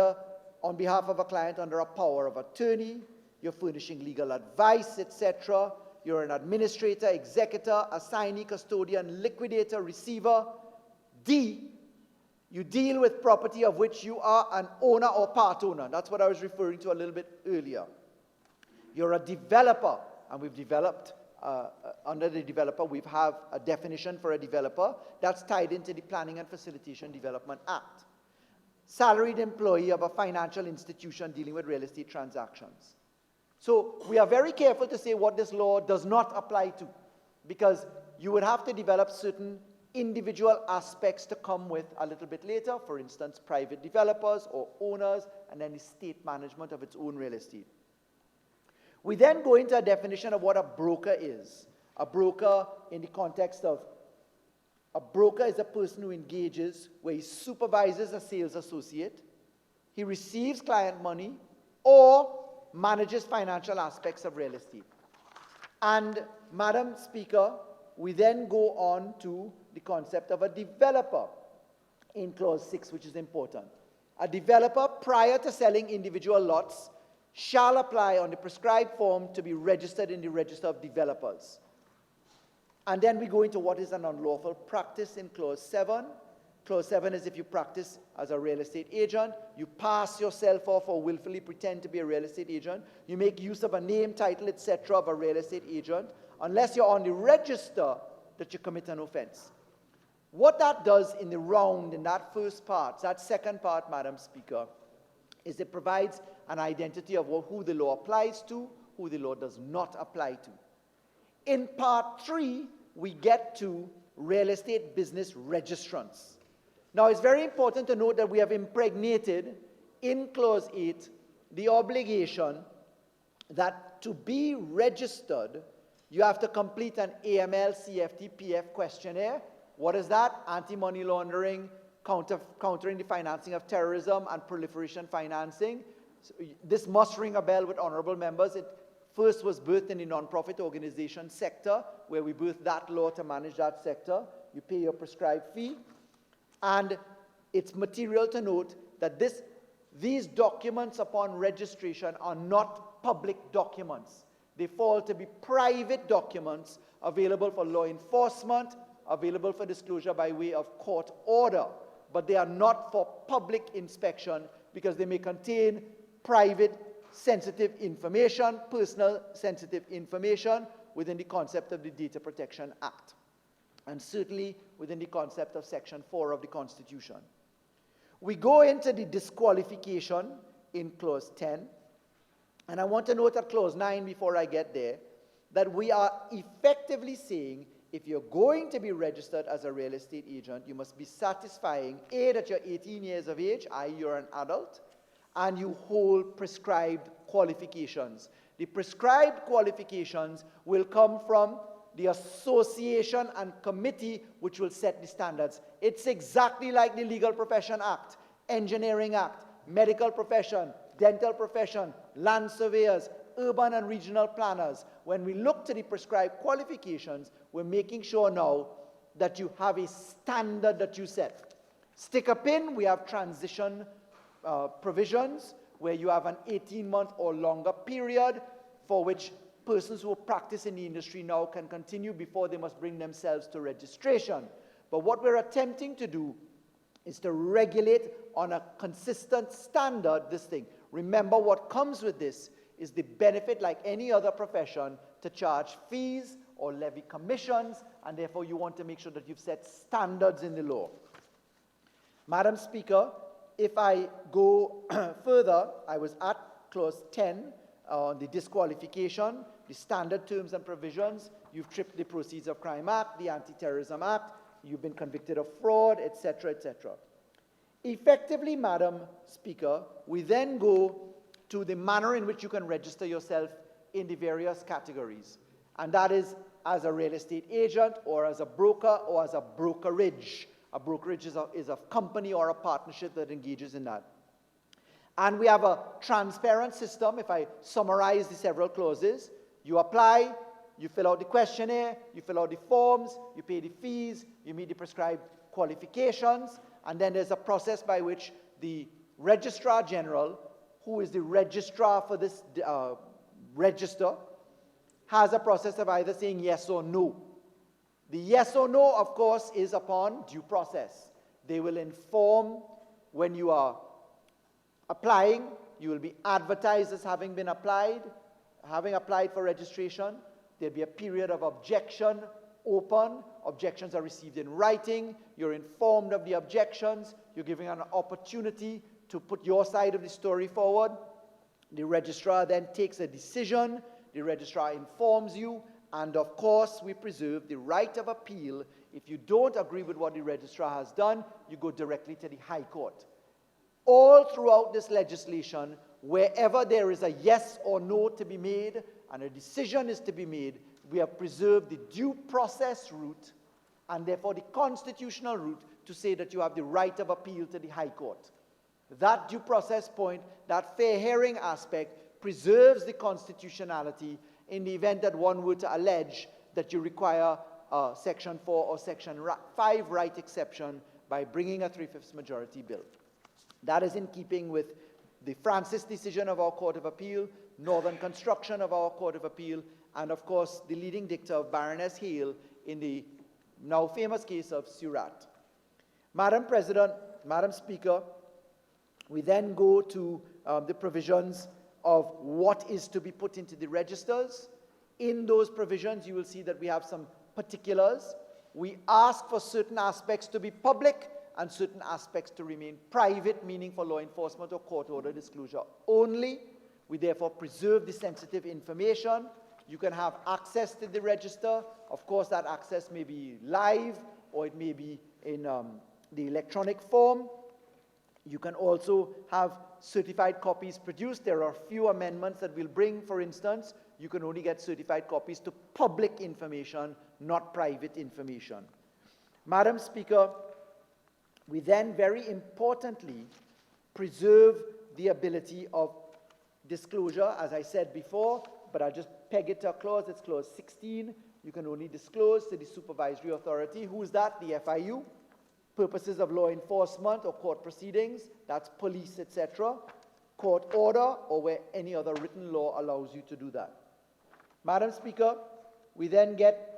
on behalf of a client under a power of attorney, you're furnishing legal advice, etc., you're an administrator, executor, assignee, custodian, liquidator, receiver. D, you deal with property of which you are an owner or part owner. That's what I was referring to a little bit earlier. You're a developer, and we've developed, under the developer, we have a definition for a developer that's tied into the Planning and Facilitation Development Act. Salaried employee of a financial institution dealing with real estate transactions. So we are very careful to say what this law does not apply to, because you would have to develop certain individual aspects to come with a little bit later, for instance, private developers or owners, and then the state management of its own real estate. We then go into a definition of what a broker is. A broker, in the context of, a broker is a person who engages, where he supervises a sales associate, he receives client money, or manages financial aspects of real estate. And, Madam Speaker, we then go on to the concept of a developer in Clause 6, which is important. A developer, prior to selling individual lots, shall apply on the prescribed form to be registered in the Register of Developers. And then we go into what is an unlawful practice in Clause 7. Clause 7 is if you practice as a real estate agent, you pass yourself off or willfully pretend to be a real estate agent, you make use of a name, title, etc. of a real estate agent, unless you're on the register, that you commit an offense. What that does in the round, in that first part, that second part, Madam Speaker, is it provides an identity of who the law applies to, who the law does not apply to. In part 3, we get to real estate business registrants. Now, it's very important to note that we have impregnated in Clause 8 the obligation that to be registered, you have to complete an AML CFT PF questionnaire. What is that? Anti-money laundering, countering the financing of terrorism and proliferation financing. So this must ring a bell with honorable members. It first was birthed in the non-profit organization sector, where we birthed that law to manage that sector. You pay your prescribed fee. And it's material to note that these documents upon registration are not public documents. They fall to be private documents available for law enforcement, available for disclosure by way of court order, but they are not for public inspection because they may contain private, sensitive information, personal sensitive information within the concept of the Data Protection Act, and certainly within the concept of Section 4 of the Constitution. We go into the disqualification in Clause 10, and I want to note at Clause 9 before I get there, that we are effectively saying if you're going to be registered as a real estate agent, you must be satisfying, A, that you're 18 years of age, i.e. you're an adult, and you hold prescribed qualifications. The prescribed qualifications will come from the association and committee which will set the standards. It's exactly like the Legal Profession Act, Engineering Act, medical profession, dental profession, land surveyors, urban and regional planners. When we look to the prescribed qualifications, we're making sure now that you have a standard that you set. Stick a pin, we have transition provisions where you have an 18-month or longer period for which persons who practice in the industry now can continue before they must bring themselves to registration. But what we're attempting to do is to regulate on a consistent standard this thing. Remember, what comes with this is the benefit, like any other profession, to charge fees or levy commissions, and therefore you want to make sure that you've set standards in the law. Madam Speaker, if I go further, I was at Clause 10 on the disqualification, the standard terms and provisions. You've tripped the Proceeds of Crime Act, the Anti-Terrorism Act, you've been convicted of fraud, etc., etc. Effectively, Madam Speaker, we then go to the manner in which you can register yourself in the various categories. And that is as a real estate agent or as a broker or as a brokerage. A brokerage is a company or a partnership that engages in that. And we have a transparent system. If I summarize the several clauses, you apply, you fill out the questionnaire, you fill out the forms, you pay the fees, you meet the prescribed qualifications, and then there's a process by which the Registrar General, who is the registrar for this register, has a process of either saying yes or no. The yes or no, of course, is upon due process. They will inform when you are applying, you will be advertised as having applied for registration. There'll be a period of objection open. Objections are received in writing. You're informed of the objections. You're given an opportunity to put your side of the story forward. The registrar then takes a decision. The registrar informs you. And of course, we preserve the right of appeal. If you don't agree with what the registrar has done, you go directly to the High Court. All throughout this legislation, wherever there is a yes or no to be made and a decision is to be made, we have preserved the due process route and therefore the constitutional route to say that you have the right of appeal to the High Court. That due process point, that fair hearing aspect, preserves the constitutionality in the event that one were to allege that you require Section 4 or Section 5 right exception by bringing a 3/5 majority bill. That is in keeping with the Francis decision of our Court of Appeal, Northern Construction of our Court of Appeal, and of course the leading dicta of Baroness Hale in the now famous case of Surat. Madam President, Madam Speaker, we then go to the provisions of what is to be put into the registers. In those provisions, you will see that we have some particulars. We ask for certain aspects to be public and certain aspects to remain private, meaning for law enforcement or court order disclosure only. We therefore preserve the sensitive information. You can have access to the register. Of course, that access may be live or it may be in the electronic form. You can also have certified copies produced. There are a few amendments that we'll bring. For instance, you can only get certified copies to public information, not private information. Madam Speaker, we then very importantly preserve the ability of disclosure, as I said before, but I'll just peg it to a clause. It's clause 16. You can only disclose to the supervisory authority. Who is that? The FIU. Purposes of law enforcement or court proceedings, that's police, etc. Court order, or where any other written law allows you to do that. Madam Speaker, we then get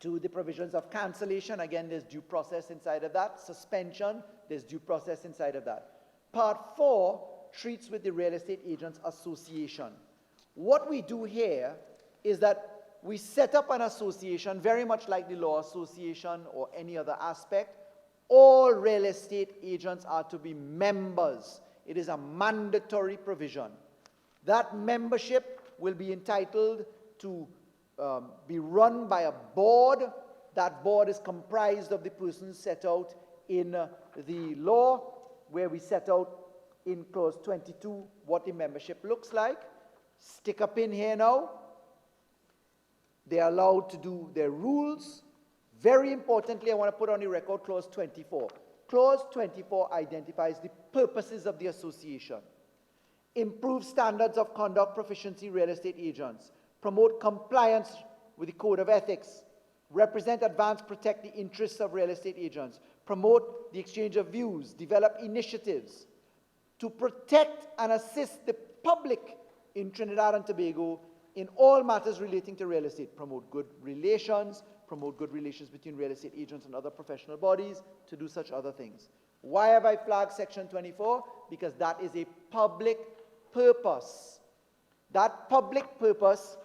to the provisions of cancellation. Again, there's due process inside of that. Suspension, there's due process inside of that. Part 4 treats with the Real Estate Agents Association. What we do here is that we set up an association, very much like the law association or any other aspect. All real estate agents are to be members. It is a mandatory provision. That membership will be entitled to be run by a board. That board is comprised of the persons set out in the law, where we set out in clause 22 what the membership looks like. Stick a pin here now. They are allowed to do their rules. Very importantly, I want to put on the record clause 24. Clause 24 identifies the purposes of the association. Improve standards of conduct, proficiency, real estate agents. Promote compliance with the code of ethics. Represent, advance, protect the interests of real estate agents. Promote the exchange of views. Develop initiatives to protect and assist the public in Trinidad and Tobago in all matters relating to real estate. Promote good relations between real estate agents and other professional bodies, to do such other things. Why have I flagged section 24? Because that is a public purpose. That public purpose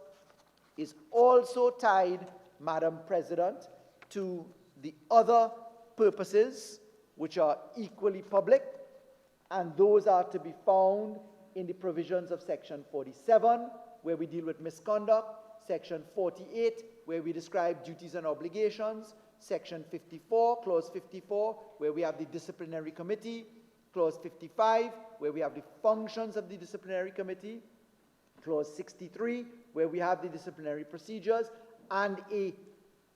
is also tied, Madam President, to the other purposes which are equally public, and those are to be found in the provisions of section 47, where we deal with misconduct, section 48, where we describe duties and obligations, section 54, clause 54, where we have the disciplinary committee, clause 55, where we have the functions of the disciplinary committee, clause 63, where we have the disciplinary procedures, and a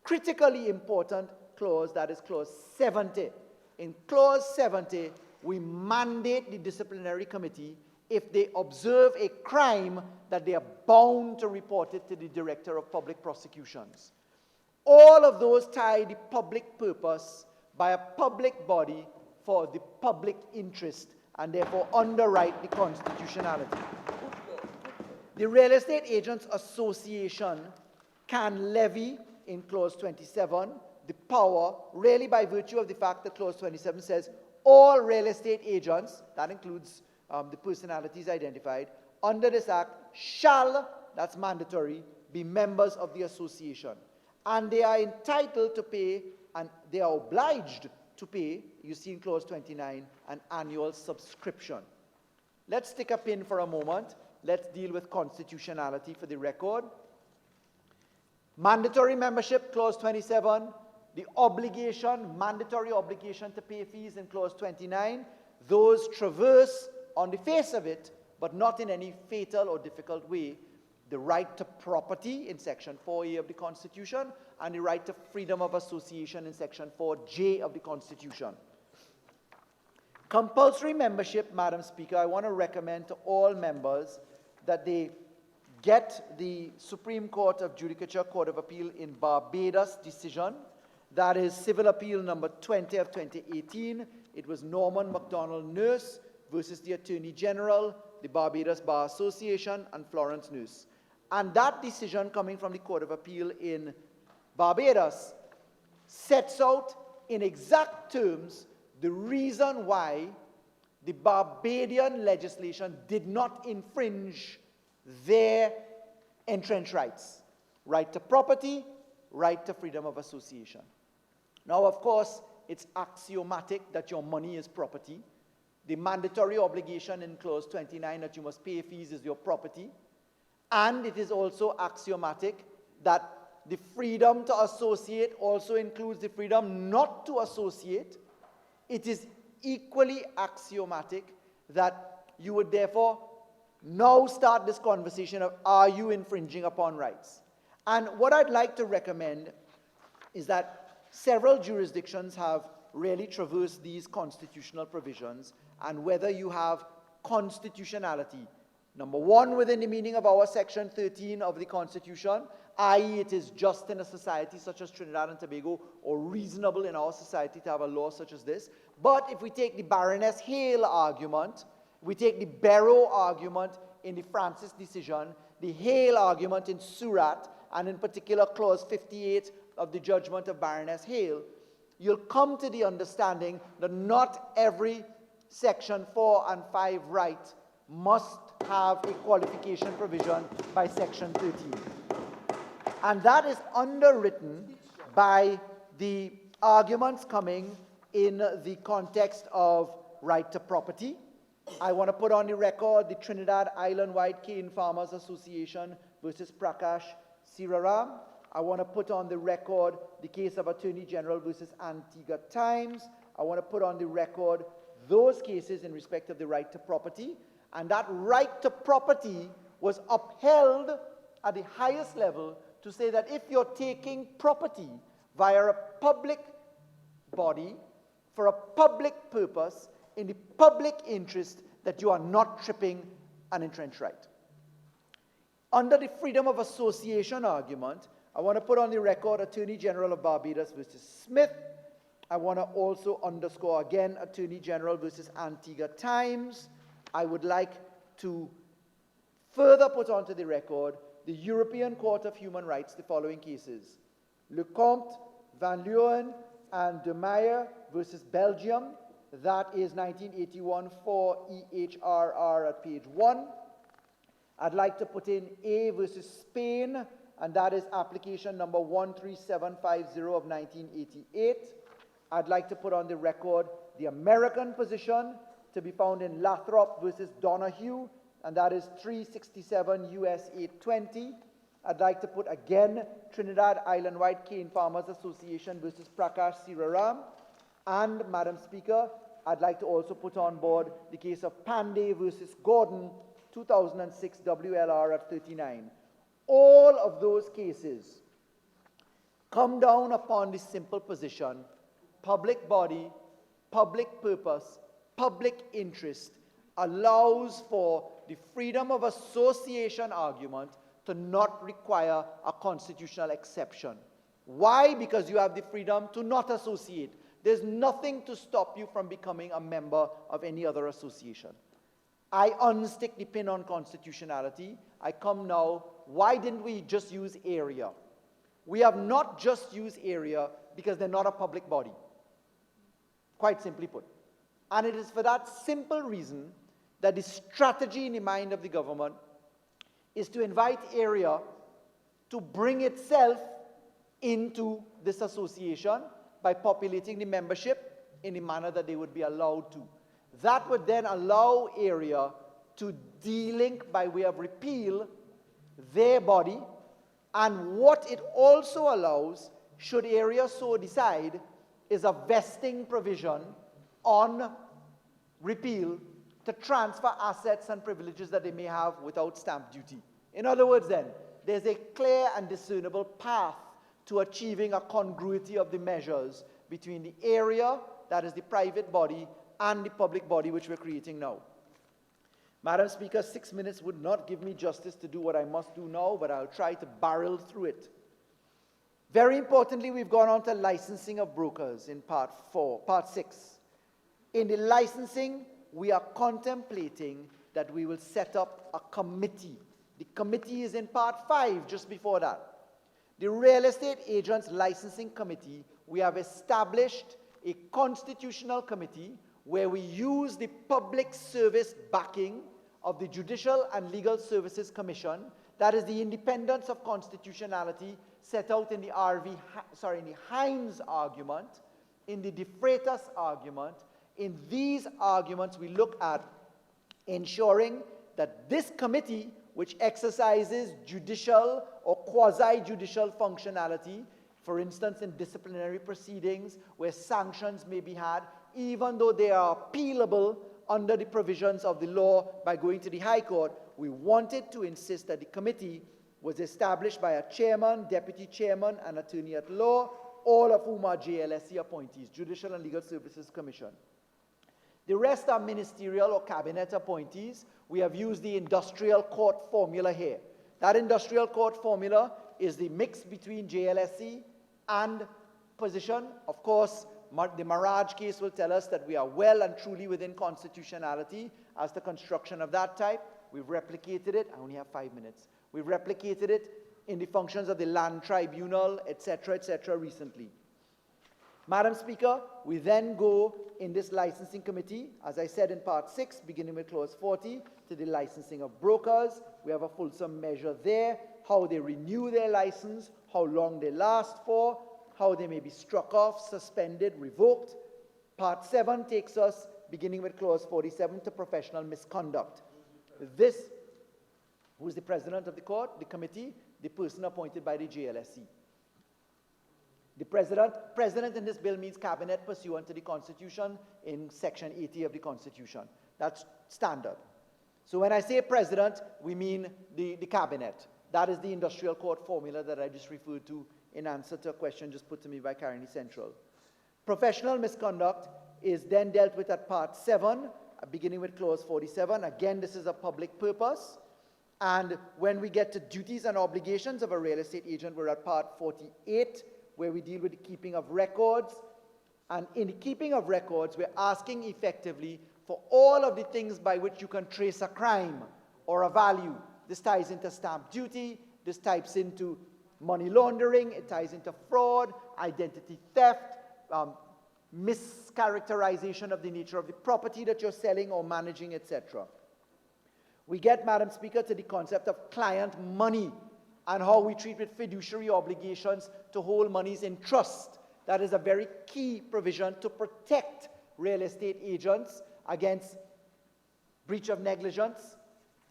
critically important clause, that is clause 70. In clause 70, we mandate the disciplinary committee, if they observe a crime, that they are bound to report it to the Director of Public Prosecutions. All of those tie the public purpose by a public body for the public interest, and therefore underwrite the constitutionality. The Real Estate Agents Association can levy, in clause 27, the power, really by virtue of the fact that clause 27 says all real estate agents, that includes the personalities identified, under this act shall, that's mandatory, be members of the association. And they are entitled to pay, and they are obliged to pay, you see in clause 29, an annual subscription. Let's take a pin for a moment. Let's deal with constitutionality for the record. Mandatory membership, clause 27. The obligation, mandatory obligation to pay fees in clause 29. Those traverse on the face of it, but not in any fatal or difficult way, the right to property in section 4A of the Constitution, and the right to freedom of association in section 4J of the Constitution. Compulsory membership, Madam Speaker, I want to recommend to all members that they get the Supreme Court of Judicature Court of Appeal in Barbados decision. That is Civil Appeal number 20 of 2018. It was Norman MacDonald Nurse versus the Attorney General, the Barbados Bar Association, and Florence Nurse. And that decision coming from the Court of Appeal in Barbados sets out in exact terms the reason why the Barbadian legislation did not infringe their entrenched rights. Right to property, right to freedom of association. Now, of course, it's axiomatic that your money is property. The mandatory obligation in Clause 29 that you must pay fees is your property. And it is also axiomatic that the freedom to associate also includes the freedom not to associate. It is equally axiomatic that you would therefore now start this conversation of, are you infringing upon rights? And what I'd like to recommend is that several jurisdictions have really traversed these constitutional provisions, and whether you have constitutionality, number one, within the meaning of our Section 13 of the Constitution, i.e. it is just in a society such as Trinidad and Tobago, or reasonable in our society to have a law such as this. But if we take the Baroness Hale argument, we take the Barrow argument in the Francis decision, the Hale argument in Surat, and in particular Clause 58 of the judgment of Baroness Hale, you'll come to the understanding that not every Section 4 and 5 right must have a qualification provision by Section 13. And that is underwritten by the arguments coming in the context of right to property. I want to put on the record the Trinidad Island-wide Cane Farmers Association versus Prakash Siraram. I want to put on the record the case of Attorney General versus Antigua Times. I want to put on the record those cases in respect of the right to property. And that right to property was upheld at the highest level to say that if you're taking property via a public body for a public purpose, in the public interest, that you are not tripping an entrenched right. Under the freedom of association argument, I want to put on the record Attorney General of Barbados versus Smith. I want to also underscore again Attorney General versus Antigua Times. I would like to further put onto the record the European Court of Human Rights, the following cases: Lecomte, Van Leeuwen, and De Meyer versus Belgium. That is 1981 for EHRR at page 1. I'd like to put in A versus Spain, and that is application number 13750 of 1988. I'd like to put on the record the American position to be found in Lathrop versus Donahue, and that is 367 US 820. I'd like to put again Trinidad Island-wide Cane Farmers Association versus Prakash Siraram. And, Madam Speaker, I'd like to also put on board the case of Pandey versus Gordon, 2006 WLR at 39. All of those cases come down upon the simple position: public body, public purpose, public interest allows for the freedom of association argument to not require a constitutional exception. Why? Because you have the freedom to not associate. There's nothing to stop you from becoming a member of any other association. I unstick the pin on constitutionality. I come now, why didn't we just use area? We have not just used area because they're not a public body. Quite simply put. And it is for that simple reason that the strategy in the mind of the government is to invite area to bring itself into this association by populating the membership in the manner that they would be allowed to. That would then allow area to delink by way of repeal their body, and what it also allows, should area so decide, is a vesting provision on repeal to transfer assets and privileges that they may have without stamp duty. In other words then, there's a clear and discernible path to achieving a congruity of the measures between the area, that is the private body, and the public body which we're creating now. Madam Speaker, 6 minutes would not give me justice to do what I must do now, but I'll try to barrel through it. Very importantly, we've gone on to licensing of brokers in part 6. In the licensing, we are contemplating that we will set up a committee. The committee is in part 5, just before that. The Real Estate Agents Licensing Committee, we have established a constitutional committee where we use the public service backing of the Judicial and Legal Services Commission, that is the independence of constitutionality set out in the in the Hinds argument, in the De Freitas argument. In these arguments, we look at ensuring that this committee, which exercises judicial or quasi-judicial functionality, for instance, in disciplinary proceedings where sanctions may be had, even though they are appealable under the provisions of the law by going to the High Court, we wanted to insist that the committee was established by a chairman, deputy chairman, and attorney at law, all of whom are JLSC appointees, Judicial and Legal Services Commission. The rest are ministerial or cabinet appointees. We have used the industrial court formula here. That industrial court formula is the mix between JLSC and position. Of course, the Maraj case will tell us that we are well and truly within constitutionality as the construction of that type. We've replicated it. I only have 5 minutes. We've replicated it in the functions of the Land Tribunal, etc., recently. Madam Speaker, we then go in this licensing committee, as I said in part 6, beginning with clause 40, to the licensing of brokers. We have a fulsome measure there, how they renew their license, how long they last for, how they may be struck off, suspended, revoked. Part 7 takes us, beginning with clause 47, to professional misconduct. This, who is the president of the court, the committee, the person appointed by the JLSC. The president in this bill means cabinet pursuant to the Constitution in section 80 of the Constitution. That's standard. So when I say president, we mean the cabinet. That is the industrial court formula that I just referred to in answer to a question just put to me by Carney Central. Professional misconduct is then dealt with at part 7, beginning with clause 47. Again, this is a public purpose. And when we get to duties and obligations of a real estate agent, we're at part 48, where we deal with the keeping of records. And in the keeping of records, we're asking effectively for all of the things by which you can trace a crime or a value. This ties into stamp duty, this ties into money laundering, it ties into fraud, identity theft, mischaracterization of the nature of the property that you're selling or managing, etc. We get, Madam Speaker, to the concept of client money and how we treat with fiduciary obligations to hold monies in trust. That is a very key provision to protect real estate agents against breach of negligence,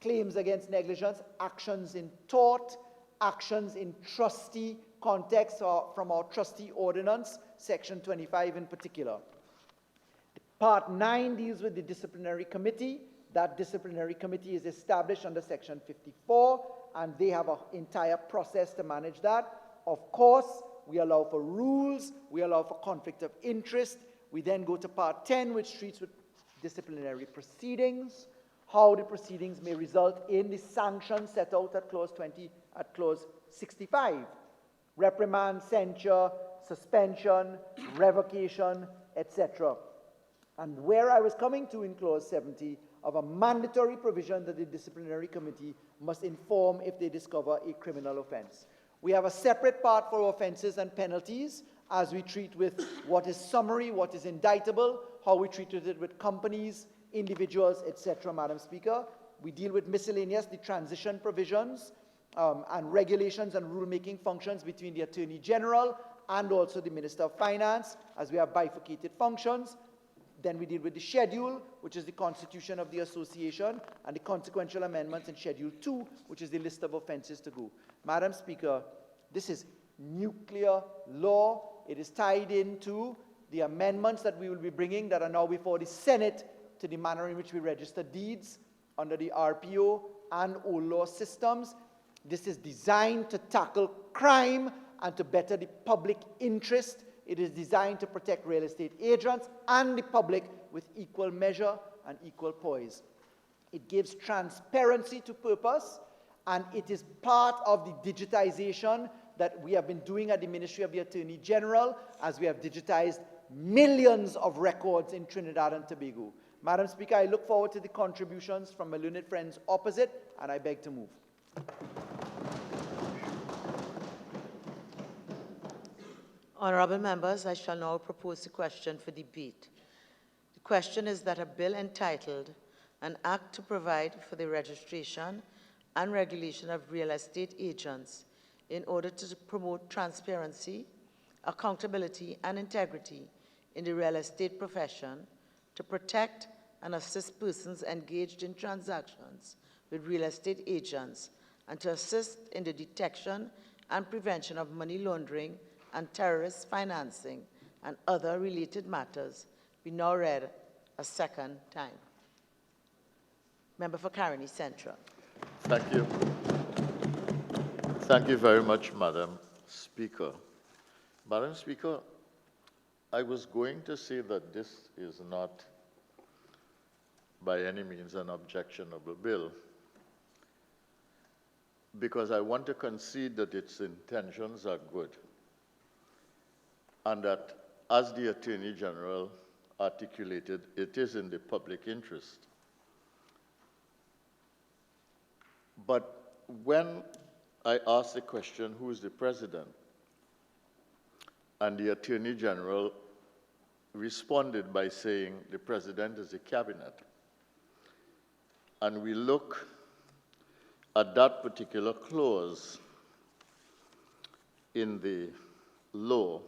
claims against negligence, actions in tort, actions in trustee context or from our trustee ordinance, section 25 in particular. Part 9 deals with the disciplinary committee. That disciplinary committee is established under section 54, and they have an entire process to manage that. Of course, we allow for rules, we allow for conflict of interest. We then go to part 10, which treats with disciplinary proceedings, how the proceedings may result in the sanctions set out at clause 65. Reprimand, censure, suspension, revocation, etc. And where I was coming to in clause 70, of a mandatory provision that the disciplinary committee must inform if they discover a criminal offense. We have a separate part for offenses and penalties, as we treat with what is summary, what is indictable, how we treated it with companies, individuals, etc., Madam Speaker. We deal with miscellaneous, the transition provisions, and regulations and rulemaking functions between the Attorney General and also the Minister of Finance, as we have bifurcated functions. Then we deal with the schedule, which is the constitution of the association, and the consequential amendments in Schedule 2, which is the list of offenses to go. Madam Speaker, this is nuclear law. It is tied into the amendments that we will be bringing that are now before the Senate to the manner in which we register deeds under the RPO and old law systems. This is designed to tackle crime and to better the public interest. It is designed to protect real estate agents and the public with equal measure and equal poise. It gives transparency to purpose, and it is part of the digitization that we have been doing at the Ministry of the Attorney General, as we have digitized millions of records in Trinidad and Tobago. Madam Speaker, I look forward to the contributions from my learned friends opposite, and I beg to move. Honourable members, I shall now propose the question for debate. The question is that a bill entitled An Act to Provide for the Registration and Regulation of Real Estate Agents in order to promote transparency, accountability, and integrity in the real estate profession, to protect and assist persons engaged in transactions with real estate agents, and to assist in the detection and prevention of money laundering and terrorist financing and other related matters, be now read a second time. Member for Caroni Central. Thank you. Thank you very much, Madam Speaker. Madam Speaker, I was going to say that this is not by any means an objectionable bill, because I want to concede that its intentions are good, and that, as the Attorney General articulated, it is in the public interest. But when I asked the question, who is the President? And the Attorney General responded by saying the President is the Cabinet. And we look at that particular clause in the law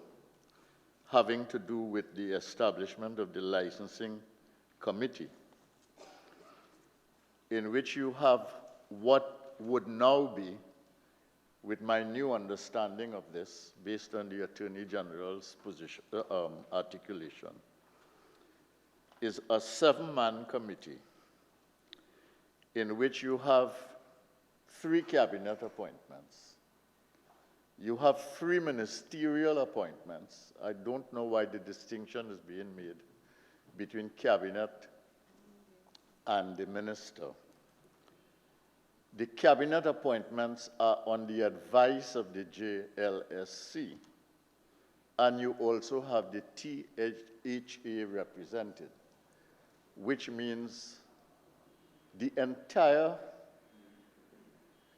having to do with the establishment of the licensing committee, in which you have what would now be, with my new understanding of this, based on the Attorney General's position, articulation, is a 7-man committee in which you have 3 cabinet appointments. You have 3 ministerial appointments. I don't know why the distinction is being made between cabinet and the minister. The cabinet appointments are on the advice of the JLSC, and you also have the THA represented, which means the entire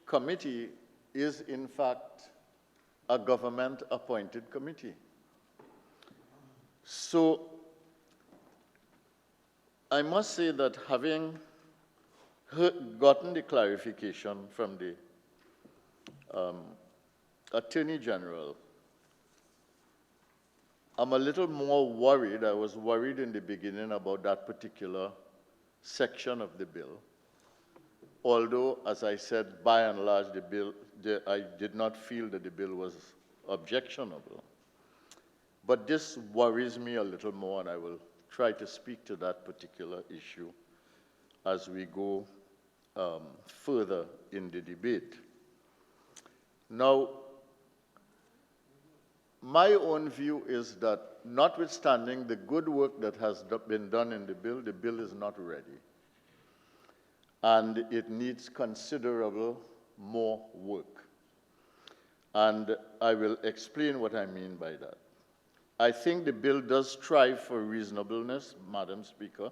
committee is, in fact, a government-appointed committee. So I must say that having gotten the clarification from the Attorney General, I'm a little more worried. I was worried in the beginning about that particular section of the bill. Although, as I said, by and large, I did not feel that the bill was objectionable. But this worries me a little more, and I will try to speak to that particular issue as we go further in the debate. Now, my own view is that, notwithstanding the good work that has been done in the bill is not ready. And it needs considerable more work. And I will explain what I mean by that. I think the bill does strive for reasonableness, Madam Speaker,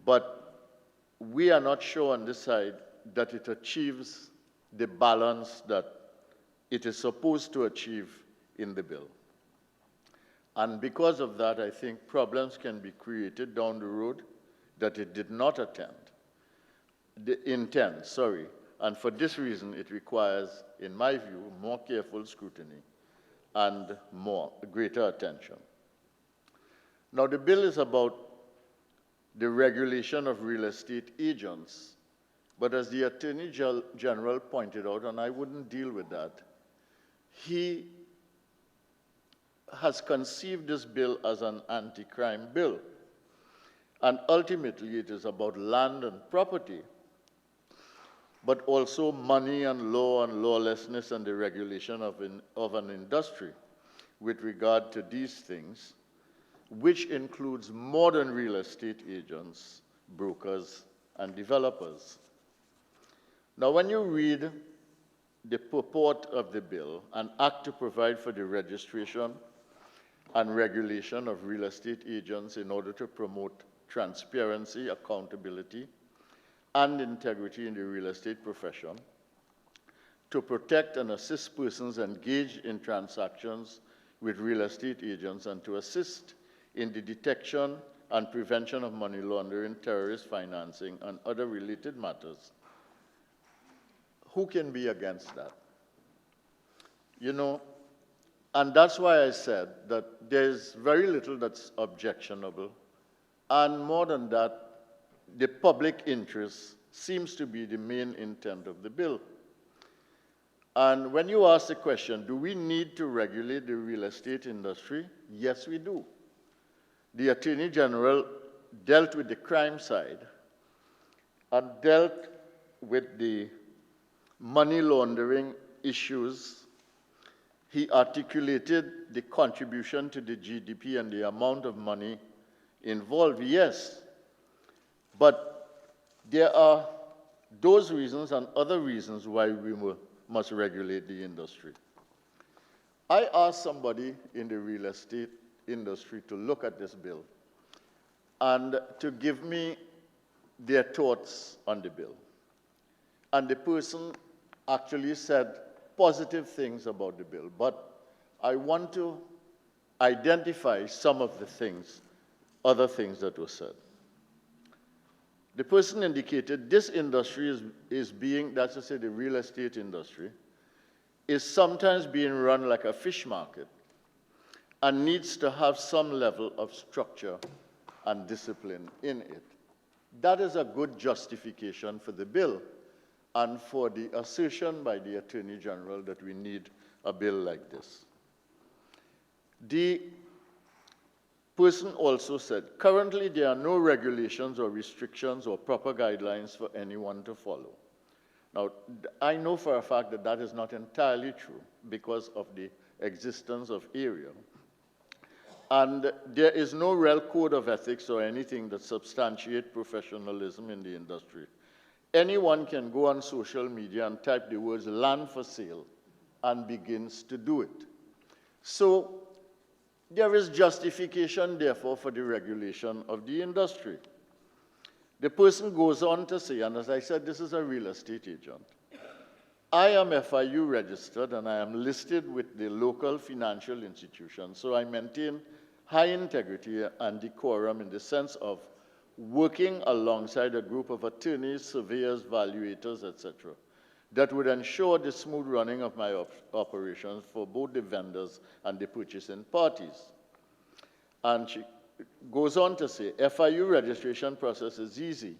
but we are not sure on this side that it achieves the balance that it is supposed to achieve in the bill. And because of that, I think problems can be created down the road that it did not intend. And for this reason, it requires, in my view, more careful scrutiny and greater attention. Now, the bill is about the regulation of real estate agents, but as the Attorney General pointed out, and I wouldn't deal with that, he has conceived this bill as an anti-crime bill. And ultimately, it is about land and property, but also money and law and lawlessness and the regulation of an industry with regard to these things, which includes modern real estate agents, brokers, and developers. Now, when you read the purport of the bill, an act to provide for the registration and regulation of real estate agents in order to promote transparency, accountability, and integrity in the real estate profession, to protect and assist persons engaged in transactions with real estate agents, and to assist in the detection and prevention of money laundering, terrorist financing, and other related matters. Who can be against that? You know, and that's why I said that there's very little that's objectionable. And more than that, the public interest seems to be the main intent of the bill. And when you ask the question, do we need to regulate the real estate industry? Yes, we do. The Attorney General dealt with the crime side and dealt with the money laundering issues. He articulated the contribution to the GDP and the amount of money involved, yes. But there are those reasons and other reasons why we must regulate the industry. I asked somebody in the real estate industry to look at this bill and to give me their thoughts on the bill. And the person actually said positive things about the bill, but I want to identify some of the things, other things that were said. The person indicated this industry is being, that's to say the real estate industry, is sometimes being run like a fish market and needs to have some level of structure and discipline in it. That is a good justification for the bill and for the assertion by the Attorney General that we need a bill like this. The person also said, currently there are no regulations or restrictions or proper guidelines for anyone to follow. Now, I know for a fact that that is not entirely true because of the existence of area. And there is no real code of ethics or anything that substantiates professionalism in the industry. Anyone can go on social media and type the words land for sale and begins to do it. So there is justification, therefore, for the regulation of the industry. The person goes on to say, and as I said, this is a real estate agent. I am FIU registered and I am listed with the local financial institution, so I maintain high integrity and decorum in the sense of working alongside a group of attorneys, surveyors, valuators, etc., that would ensure the smooth running of my operations for both the vendors and the purchasing parties. And she goes on to say, FIU registration process is easy,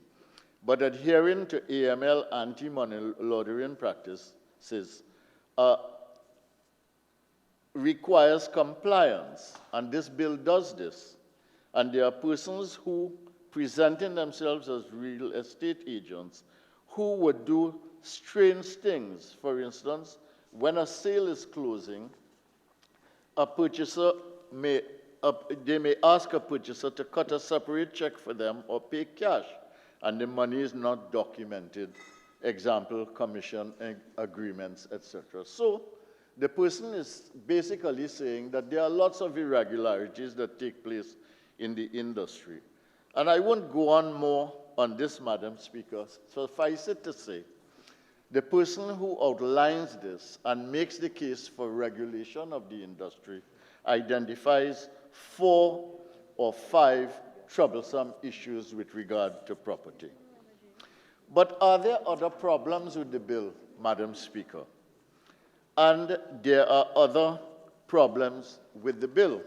but adhering to AML anti-money laundering practices requires compliance, and this bill does this. And there are persons who, presenting themselves as real estate agents, who would do strange things. For instance, when a sale is closing, a purchaser they may ask a purchaser to cut a separate check for them or pay cash, and the money is not documented. Example, commission agreements, etc. So the person is basically saying that there are lots of irregularities that take place in the industry. And I won't go on more on this, Madam Speaker. Suffice it to say, the person who outlines this and makes the case for regulation of the industry identifies 4 or 5 troublesome issues with regard to property. But are there other problems with the bill, Madam Speaker? And there are other problems with the bill.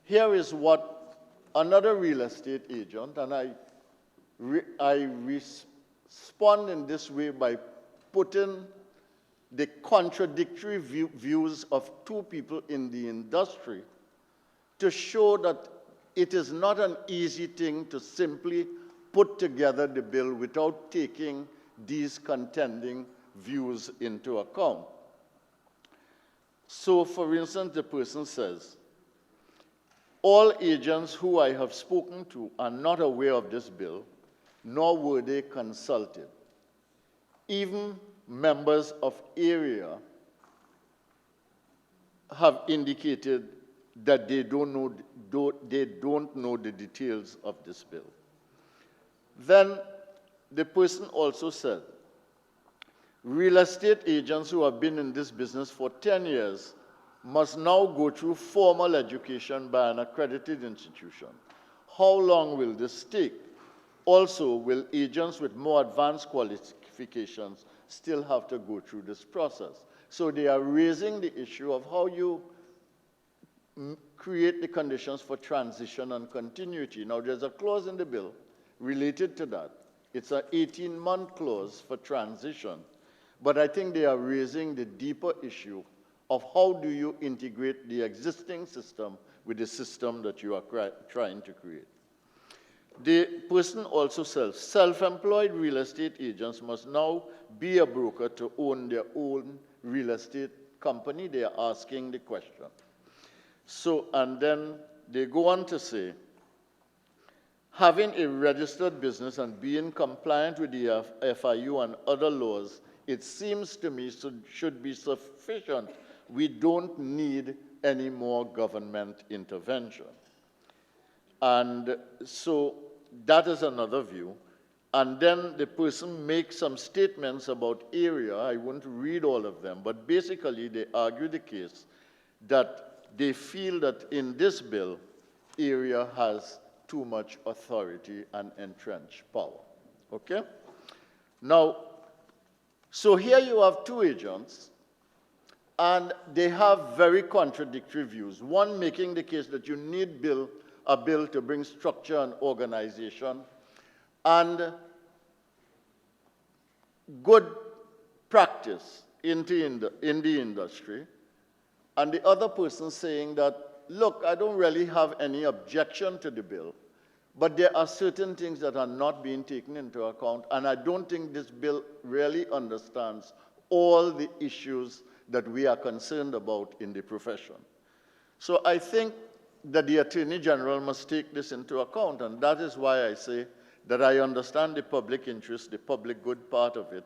Here is what another real estate agent, and I respond in this way by putting the contradictory views of 2 people in the industry to show that it is not an easy thing to simply put together the bill without taking these contending views into account. So, for instance, the person says, all agents who I have spoken to are not aware of this bill nor were they consulted. Even members of area have indicated that they don't know the details of this bill. Then the person also said, real estate agents who have been in this business for 10 years must now go through formal education by an accredited institution. How long will this take? Also, will agents with more advanced qualifications still have to go through this process? So they are raising the issue of how you create the conditions for transition and continuity. Now, there's a clause in the bill related to that. It's an 18-month clause for transition. But I think they are raising the deeper issue of how do you integrate the existing system with the system that you are trying to create. The person also says, self-employed real estate agents must now be a broker to own their own real estate company. They are asking the question. So, and then they go on to say, having a registered business and being compliant with the FIU and other laws, it seems to me should be sufficient. We don't need any more government intervention. And so that is another view. And then the person makes some statements about area. I won't read all of them, but basically they argue the case that they feel that in this bill, area has too much authority and entrenched power. Okay? Now, so here you have two agents, and they have very contradictory views. One making the case that you need a bill to bring structure and organization and good practice in the industry. And the other person saying that, look, I don't really have any objection to the bill, but there are certain things that are not being taken into account, and I don't think this bill really understands all the issues that we are concerned about in the profession. So I think that the Attorney General must take this into account, and that is why I say that I understand the public interest, the public good part of it,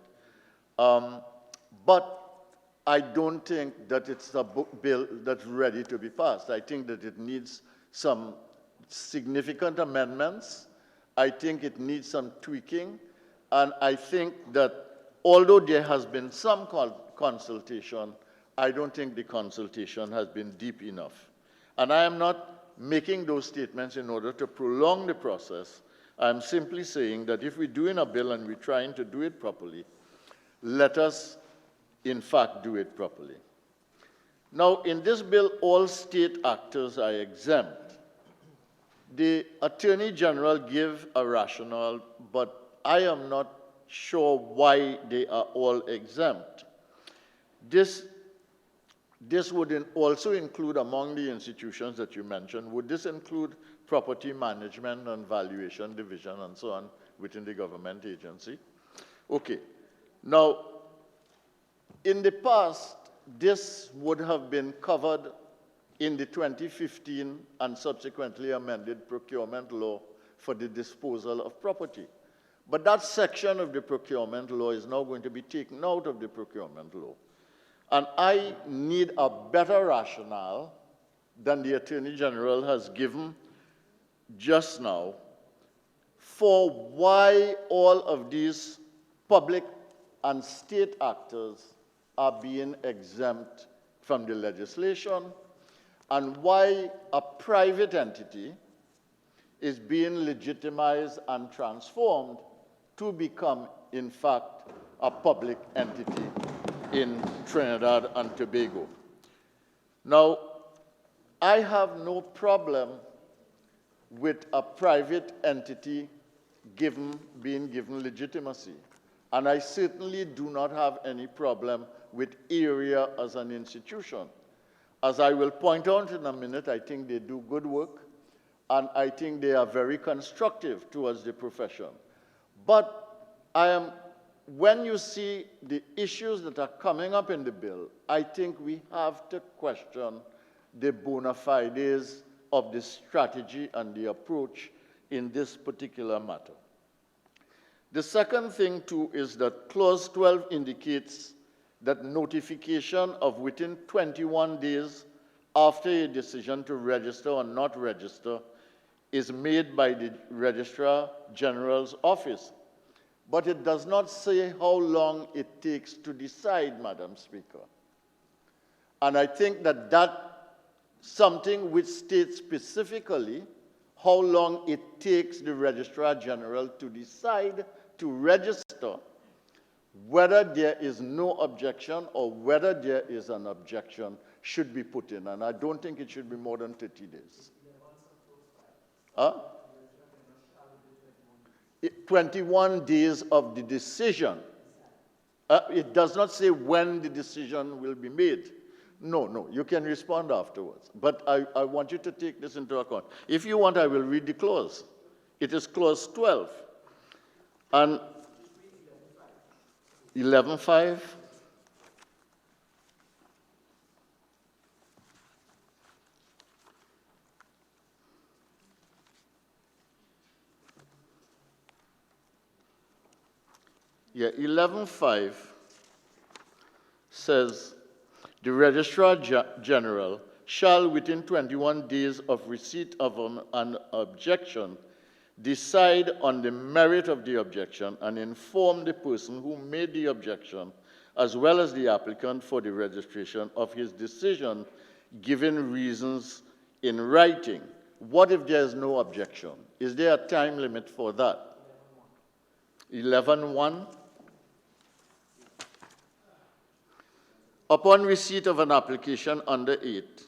but I don't think that it's a bill that's ready to be passed. I think that it needs some significant amendments. I think it needs some tweaking, and I think that although there has been some consultation, I don't think the consultation has been deep enough. And I am not making those statements in order to prolong the process. I'm simply saying that if we're doing a bill and we're trying to do it properly, let us, in fact, do it properly. Now, in this bill, all state actors are exempt. The Attorney General gave a rationale, but I am not sure why they are all exempt. This would also include, among the institutions that you mentioned, would this include property management and valuation division and so on within the government agency? Okay. Now, in the past, this would have been covered in the 2015 and subsequently amended procurement law for the disposal of property. But that section of the procurement law is now going to be taken out of the procurement law. And I need a better rationale than the Attorney General has given just now for why all of these public and state actors are being exempt from the legislation, and why a private entity is being legitimized and transformed to become, in fact, a public entity in Trinidad and Tobago. Now, I have no problem with a private entity being given legitimacy, and I certainly do not have any problem with area as an institution. As I will point out in a minute, I think they do good work, and I think they are very constructive towards the profession. But when you see the issues that are coming up in the bill, I think we have to question the bona fides of the strategy and the approach in this particular matter. The second thing, too, is that Clause 12 indicates that notification of within 21 days after a decision to register or not register is made by the Registrar General's office. But it does not say how long it takes to decide, Madam Speaker. And I think that that's something which states specifically how long it takes the Registrar General to decide to register whether there is no objection or whether there is an objection should be put in. And I don't think it should be more than 30 days. 21 days of the decision. It does not say when the decision will be made. No, you can respond afterwards. But I want you to take this into account. If you want, I will read the clause. It is Clause 12. And 11.5. Yeah, 11.5 says, the Registrar General shall, within 21 days of receipt of an objection, decide on the merit of the objection and inform the person who made the objection, as well as the applicant for the registration, of his decision, given reasons in writing. What if there is no objection? Is there a time limit for that? 11.1. Upon receipt of an application under 8,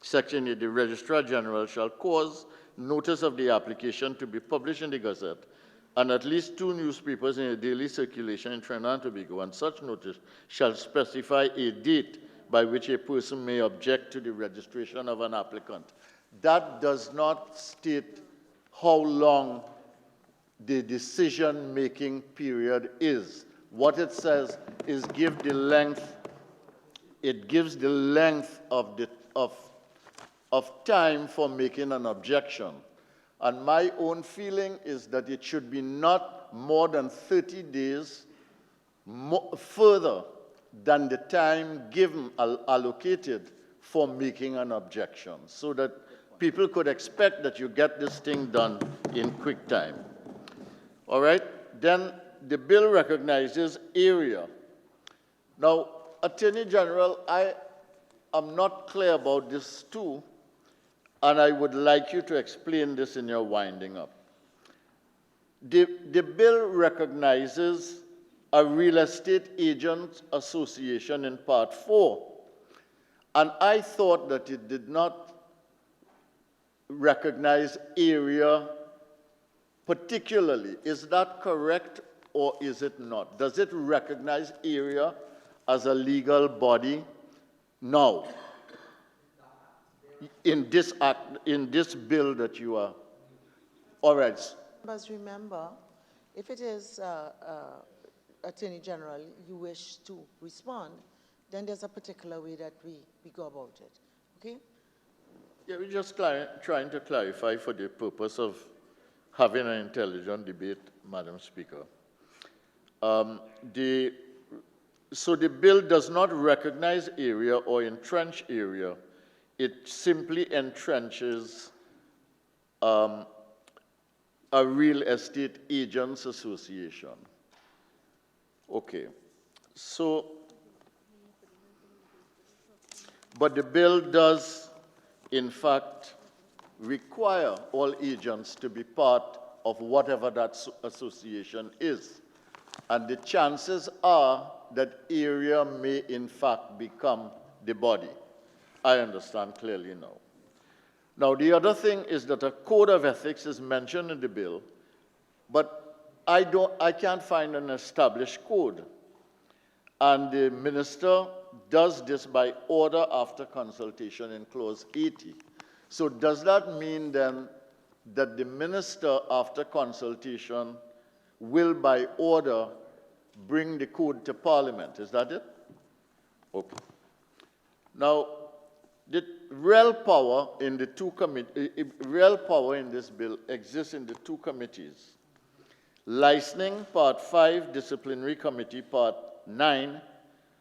Section 8, the Registrar General shall cause notice of the application to be published in the Gazette and at least 2 newspapers in a daily circulation in Trinidad and Tobago, and such notice shall specify a date by which a person may object to the registration of an applicant. That does not state how long the decision-making period is. What it says is give the length. It gives the length of time for making an objection. And my own feeling is that it should be not more than 30 days further than the time given, allocated for making an objection, so that people could expect that you get this thing done in quick time. All right? Then the bill recognizes area. Now, Attorney General, I am not clear about this too, and I would like you to explain this in your winding up. The bill recognizes a real estate agents association in Part 4, and I thought that it did not recognize area particularly. Is that correct, or is it not? Does it recognize area as a legal body? No. In this act, in this bill that you are. All right. But remember, if it is Attorney General, you wish to respond, then there's a particular way that we go about it. Okay? Yeah, we're just trying to clarify for the purpose of having an intelligent debate, Madam Speaker. So the bill does not recognize area or entrench area. It simply entrenches a real estate agents association. Okay. So, but the bill does, in fact, require all agents to be part of whatever that association is. And the chances are that area may, in fact, become the body. I understand clearly now. Now, the other thing is that a code of ethics is mentioned in the bill, but I can't find an established code. And the minister does this by order after consultation in Clause 80. So does that mean then that the minister, after consultation, will by order bring the code to Parliament? Is that it? Okay. Now, the real power in the real power in this bill exists in the 2 committees. Licensing, Part 5, Disciplinary Committee, Part 9,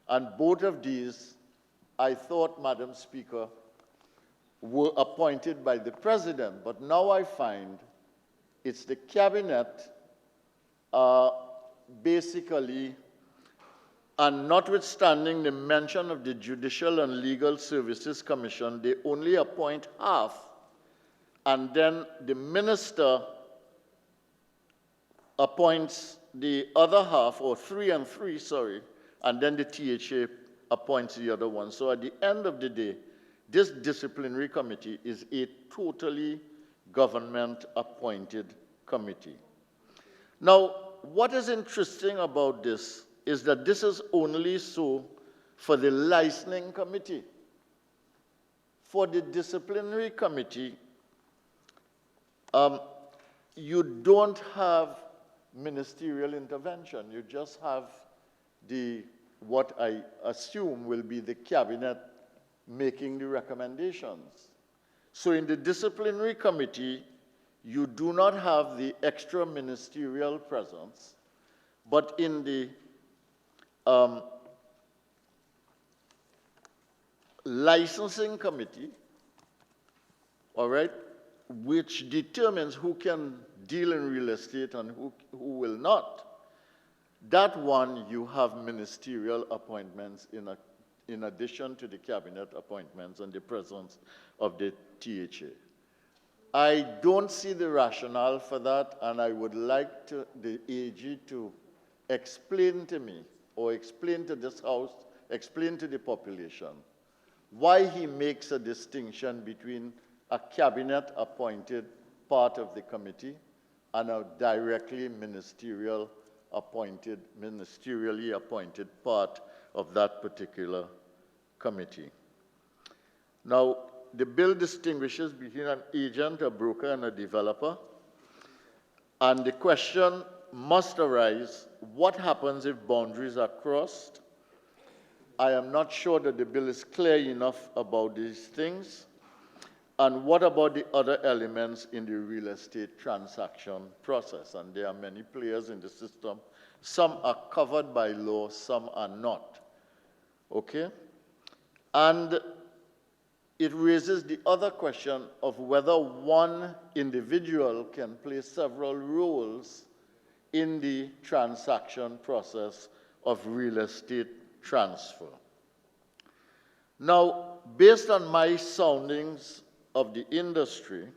and both of these, I thought, Madam Speaker, were appointed by the President, but now I find it's the Cabinet basically, and notwithstanding the mention of the Judicial and Legal Services Commission, they only appoint half, and then the Minister appoints the other half, or 3 and 3, sorry, and then the THA appoints the other one. So at the end of the day, this disciplinary committee is a totally government-appointed committee. Now, what is interesting about this is that this is only so for the licensing committee. For the disciplinary committee, you don't have ministerial intervention. You just have what I assume will be the Cabinet making the recommendations. So in the disciplinary committee, you do not have the extra ministerial presence, but in the licensing committee, all right, which determines who can deal in real estate and who will not, that one you have ministerial appointments in addition to the Cabinet appointments and the presence of the THA. I don't see the rationale for that, and I would like the AG to explain to me, or explain to this House, explain to the population, why he makes a distinction between a Cabinet-appointed part of the committee and a directly ministerially appointed part of that particular committee. Now, the bill distinguishes between an agent, a broker, and a developer. And the question must arise, what happens if boundaries are crossed? I am not sure that the bill is clear enough about these things. And what about the other elements in the real estate transaction process? And there are many players in the system. Some are covered by law, some are not. Okay? And it raises the other question of whether one individual can play several roles in the transaction process of real estate transfer. Now, based on my soundings of the industry,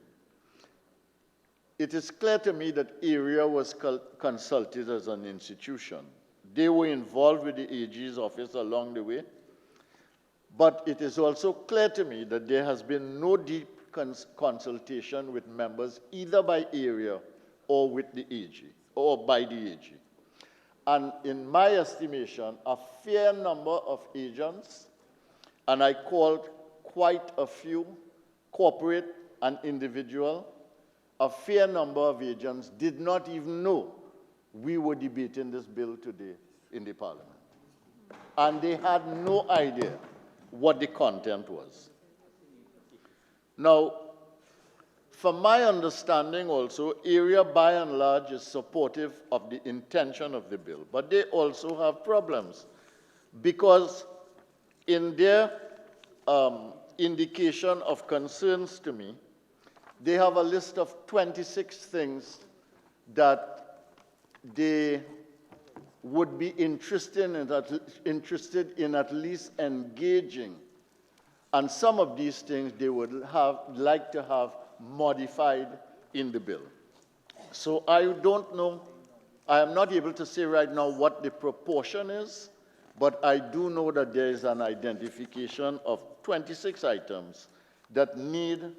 it is clear to me that AREA was consulted as an institution. They were involved with the AG's office along the way, but it is also clear to me that there has been no deep consultation with members either by AREA or with the AG, or by the AG. And in my estimation, a fair number of agents, and I called quite a few, corporate and individual, a fair number of agents did not even know we were debating this bill today in the Parliament. And they had no idea what the content was. Now, from my understanding also, AREA by and large is supportive of the intention of the bill, but they also have problems because in their indication of concerns to me, they have a list of 26 things that they would be interested in at least engaging. And some of these things they would like to have modified in the bill. So I don't know, I am not able to say right now what the proportion is, but I do know that there is an identification of 26 items that need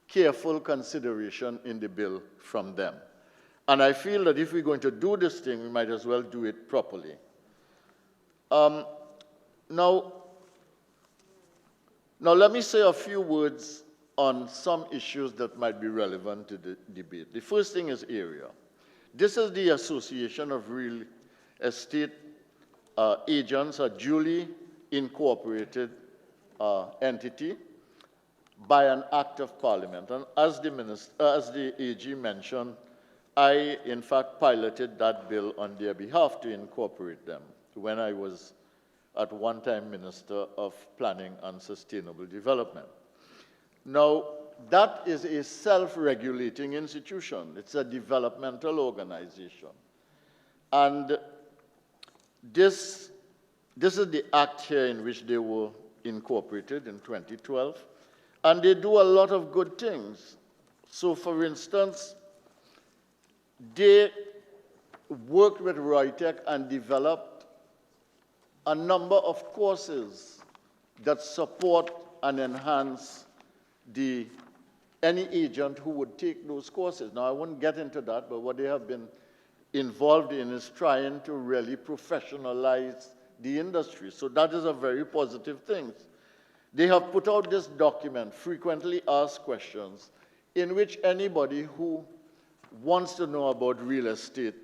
careful consideration in the bill from them. And I feel that if we're going to do this thing, we might as well do it properly. Now let me say a few words on some issues that might be relevant to the debate. The first thing is AREA. This is the Association of Real Estate Agents, a duly incorporated entity by an act of Parliament. And as the AG mentioned, I, in fact, piloted that bill on their behalf to incorporate them when I was at one time Minister of Planning and Sustainable Development. Now, that is a self-regulating institution. It's a developmental organization. And this is the act here in which they were incorporated in 2012. And they do a lot of good things. So, for instance, they worked with Reutech and developed a number of courses that support and enhance any agent who would take those courses. Now, I won't get into that, but what they have been involved in is trying to really professionalize the industry. So that is a very positive thing. They have put out this document, Frequently Asked Questions, in which anybody who wants to know about real estate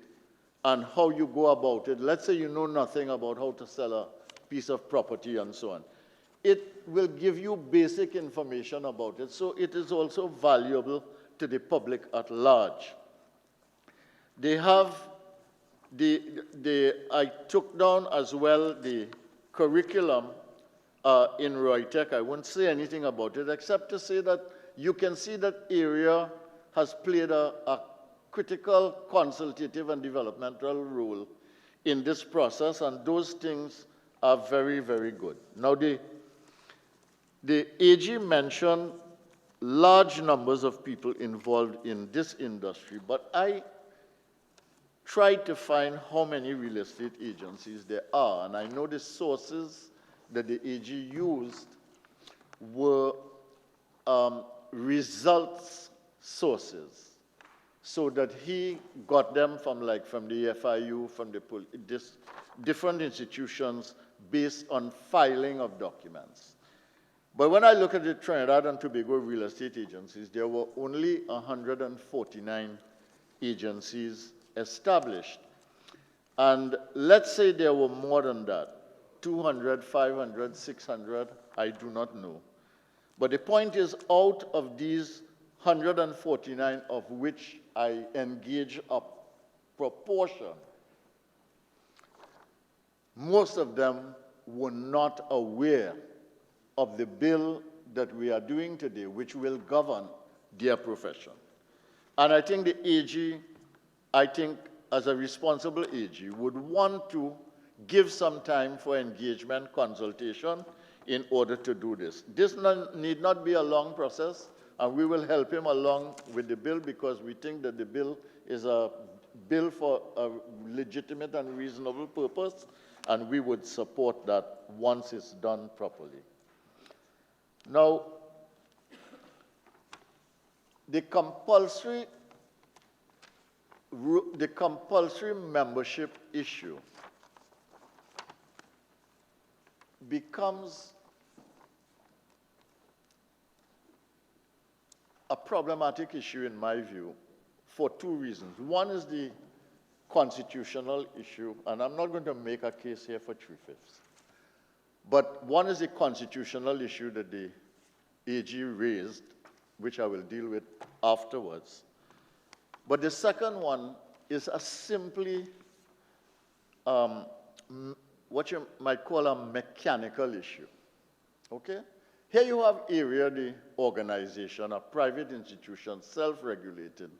and how you go about it, let's say you know nothing about how to sell a piece of property and so on, it will give you basic information about it. So it is also valuable to the public at large. They have I took down as well the curriculum in Reutech. I won't say anything about it except to say that you can see that area has played a critical, consultative, and developmental role in this process, and those things are very, very good. Now, the AG mentioned large numbers of people involved in this industry, but I tried to find how many real estate agencies there are, and I know the sources that the AG used were results sources, so that he got them from the FIU, from the different institutions based on filing of documents. But when I look at the Trinidad and Tobago real estate agencies, there were only 149 agencies established. And let's say there were more than that, 200, 500, 600, I do not know. But the point is, out of these 149 of which I engage a proportion, most of them were not aware of the bill that we are doing today, which will govern their profession. And I think the AG, as a responsible AG, would want to give some time for engagement, consultation, in order to do this. This need not be a long process, and we will help him along with the bill because we think that the bill is a bill for a legitimate and reasonable purpose, and we would support that once it's done properly. Now, the compulsory membership issue becomes a problematic issue in my view for two reasons. One is the constitutional issue, and I'm not going to make a case here for 3/5. But one is the constitutional issue that the AG raised, which I will deal with afterwards. But the second one is a simply what you might call a mechanical issue, okay? Here you have AREA, the organization, a private institution, self-regulated,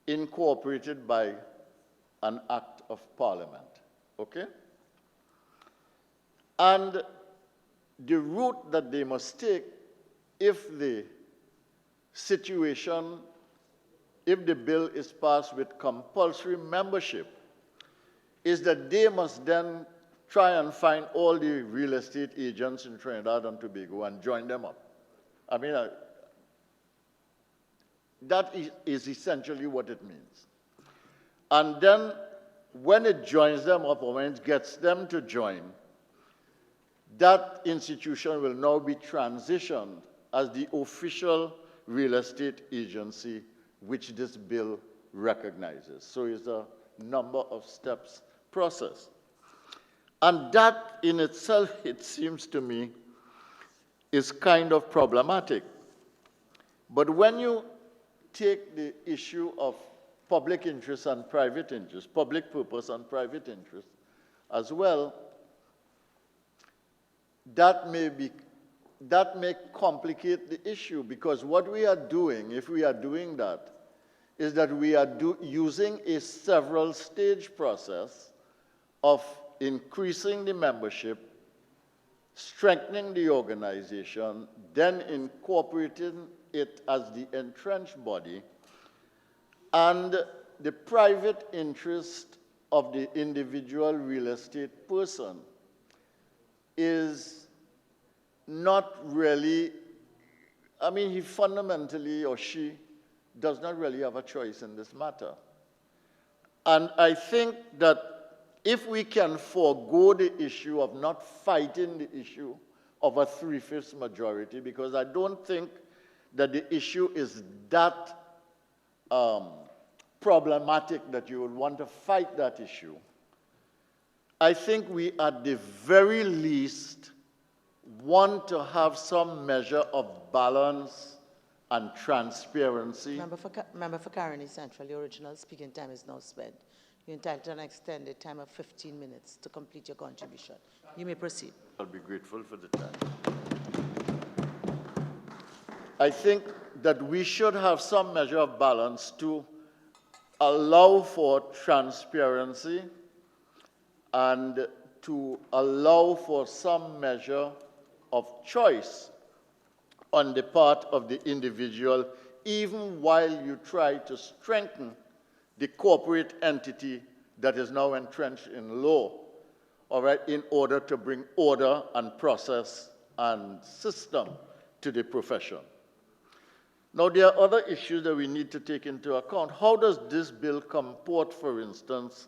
incorporated by an act of parliament, okay? And the route that they must take if the bill is passed with compulsory membership, is that they must then try and find all the real estate agents in Trinidad and Tobago and join them up. I mean, that is essentially what it means. And then when it joins them up, or when it gets them to join, that institution will now be transitioned as the official real estate agency which this bill recognizes. So it's a number of steps process. And that in itself, it seems to me, is kind of problematic. But when you take the issue of public interest and private interest, public purpose and private interest as well, that may complicate the issue, because what we are doing, if we are doing that, is that we are using a several stage process of increasing the membership, strengthening the organization, then incorporating it as the entrenched body, and the private interest of the individual real estate person is not really, I mean, he fundamentally, or she, does not really have a choice in this matter. And I think that if we can forego the issue of not fighting the issue of a 3/5 majority, because I don't think that the issue is that problematic that you would want to fight that issue, I think we at the very least want to have some measure of balance and transparency. Member for Caroni Central, your original speaking time is now spent. You're entitled to an extended time of 15 minutes to complete your contribution. You may proceed. I'll be grateful for the time. I think that we should have some measure of balance to allow for transparency and to allow for some measure of choice on the part of the individual, even while you try to strengthen the corporate entity that is now entrenched in law, all right, in order to bring order and process and system to the profession. Now, there are other issues that we need to take into account. How does this bill comport, for instance,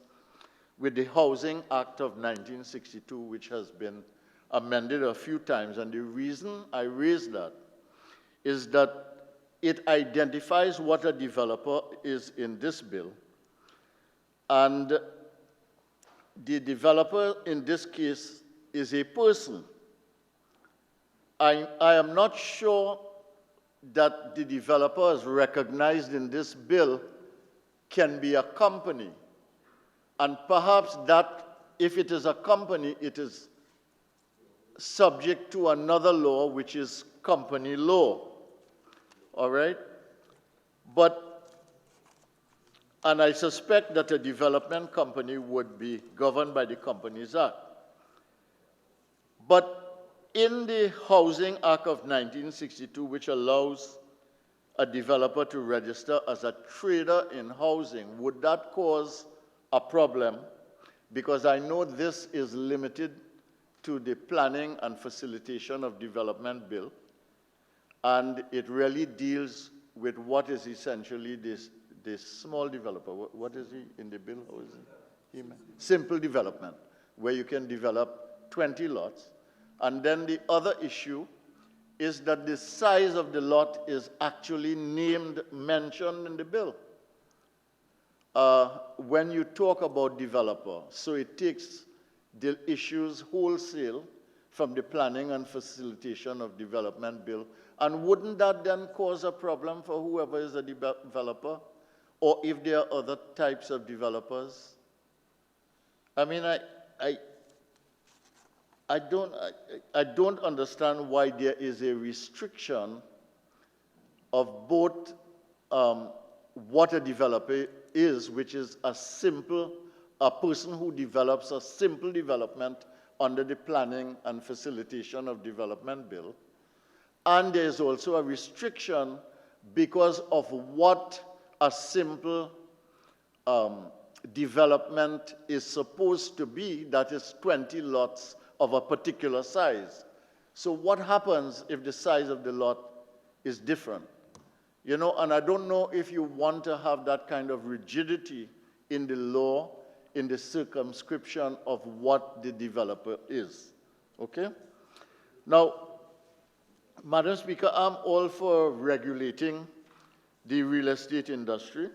with the Housing Act of 1962, which has been amended a few times? And the reason I raise that is that it identifies what a developer is in this bill. And the developer in this case is a person. I am not sure that the developer is recognized in this bill can be a company. And perhaps that, if it is a company, it is subject to another law, which is company law. All right? And I suspect that a development company would be governed by the Companies Act. But in the Housing Act of 1962, which allows a developer to register as a trader in housing, would that cause a problem? Because I know this is limited to the Planning and Facilitation of Development Bill, and it really deals with what is essentially this small developer. What is he in the bill? How is he? Simple development, where you can develop 20 lots. And then the other issue is that the size of the lot is actually mentioned in the bill. When you talk about developer, so it takes the issues wholesale from the Planning and Facilitation of Development Bill. And wouldn't that then cause a problem for whoever is a developer? Or if there are other types of developers? I mean, I don't understand why there is a restriction of both what a developer is, which is a person who develops a simple development under the Planning and Facilitation of Development Bill. And there is also a restriction because of what a simple development is supposed to be, that is 20 lots of a particular size. So what happens if the size of the lot is different? You know, and I don't know if you want to have that kind of rigidity in the law, in the circumscription of what the developer is. Okay? Now, Madam Speaker, I'm all for regulating the real estate industry.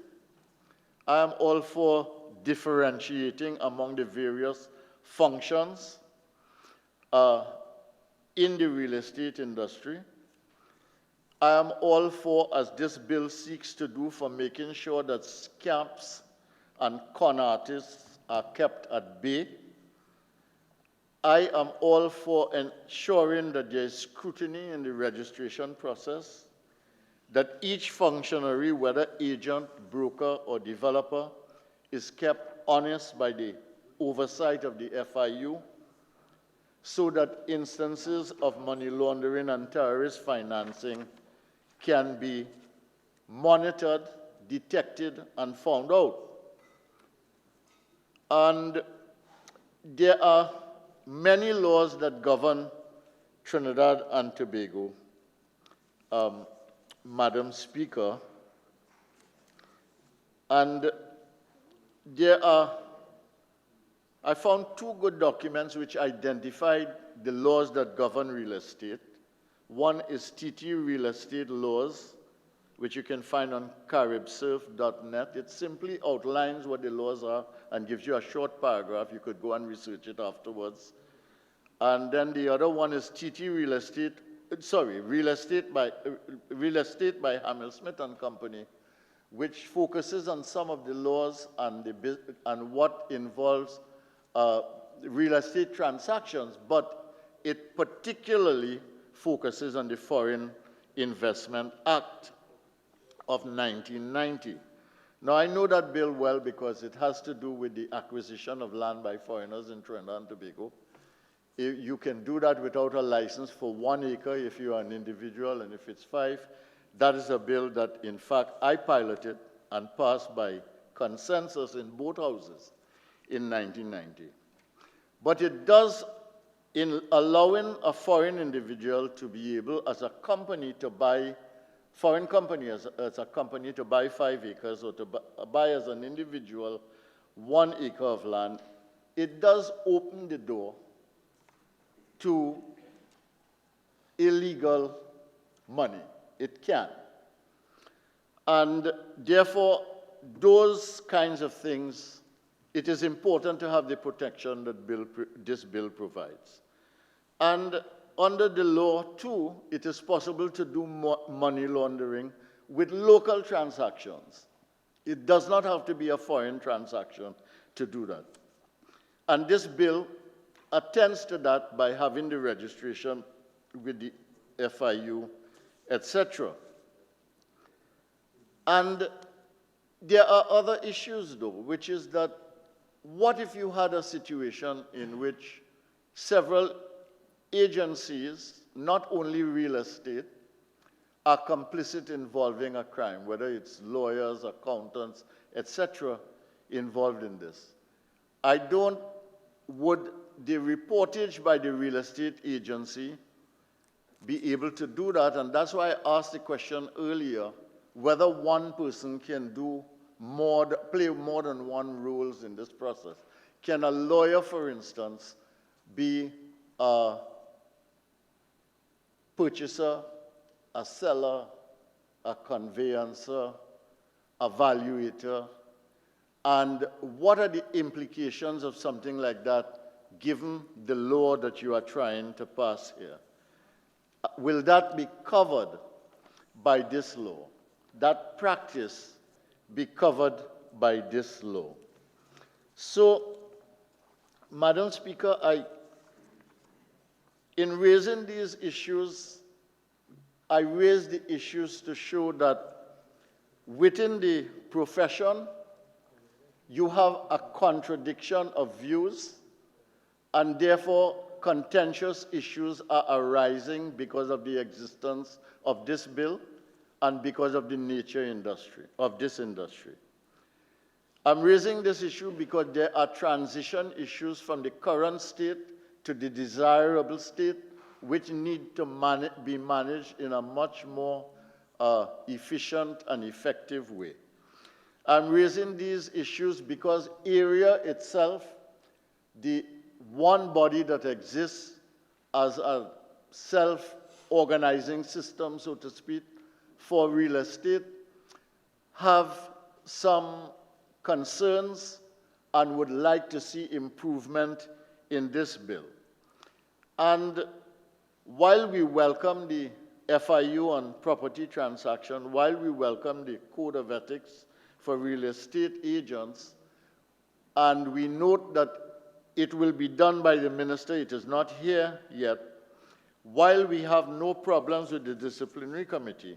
I am all for differentiating among the various functions in the real estate industry. I am all for, as this bill seeks to do, for making sure that scamps and con artists are kept at bay. I am all for ensuring that there is scrutiny in the registration process, that each functionary, whether agent, broker, or developer, is kept honest by the oversight of the FIU, so that instances of money laundering and terrorist financing can be monitored, detected, and found out. And there are many laws that govern Trinidad and Tobago, Madam Speaker, and I found two good documents which identified the laws that govern real estate. One is TT Real Estate Laws, which you can find on caribsurf.net. It simply outlines what the laws are and gives you a short paragraph. You could go and research it afterwards. And then the other one is Real Estate by Hamilsmith and Company, which focuses on some of the laws and what involves real estate transactions, but it particularly focuses on the Foreign Investment Act of 1990. Now, I know that bill well because it has to do with the acquisition of land by foreigners in Trinidad and Tobago. You can do that without a license for 1 acre if you are an individual, and if it's 5. That is a bill that, in fact, I piloted and passed by consensus in both houses in 1990. But it does, in allowing a foreign individual to be able, as a company, to buy, foreign company as a company to buy 5 acres, or to buy as an individual 1 acre of land, it does open the door to illegal money. It can. And therefore, those kinds of things, it is important to have the protection that this bill provides. And under the law, too, it is possible to do money laundering with local transactions. It does not have to be a foreign transaction to do that. And this bill attends to that by having the registration with the FIU, etc. And there are other issues, though, which is that what if you had a situation in which several agencies, not only real estate, are complicit involving a crime, whether it's lawyers, accountants, etc., involved in this? Would the reportage by the real estate agency be able to do that? And that's why I asked the question earlier, whether one person can play more than one roles in this process. Can a lawyer, for instance, be a purchaser, a seller, a conveyancer, a valuator? And what are the implications of something like that, given the law that you are trying to pass here? Will that be covered by this law? That practice be covered by this law? So, Madam Speaker, in raising these issues, I raised the issues to show that within the profession, you have a contradiction of views, and therefore contentious issues are arising because of the existence of this bill and because of the nature of this industry. I'm raising this issue because there are transition issues from the current state to the desirable state, which need to be managed in a much more efficient and effective way. I'm raising these issues because area itself, the one body that exists as a self-organizing system, so to speak, for real estate, have some concerns and would like to see improvement in this bill. And while we welcome the FIU on property transaction, while we welcome the Code of Ethics for real estate agents, and we note that it will be done by the minister, it is not here yet, while we have no problems with the disciplinary committee,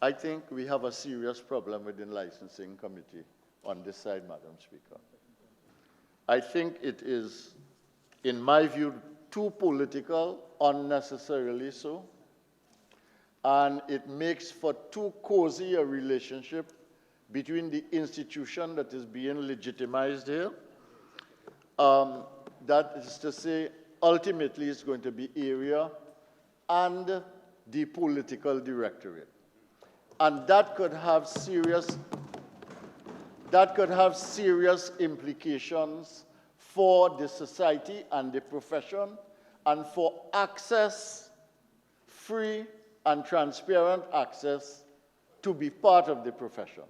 I think we have a serious problem with the licensing committee on this side, Madam Speaker. I think it is, in my view, too political, unnecessarily so, and it makes for too cozy a relationship between the institution that is being legitimized here. That is to say, ultimately it's going to be area and the political directorate. And that could have serious implications for the society and the profession, and for access, free and transparent access to be part of the profession.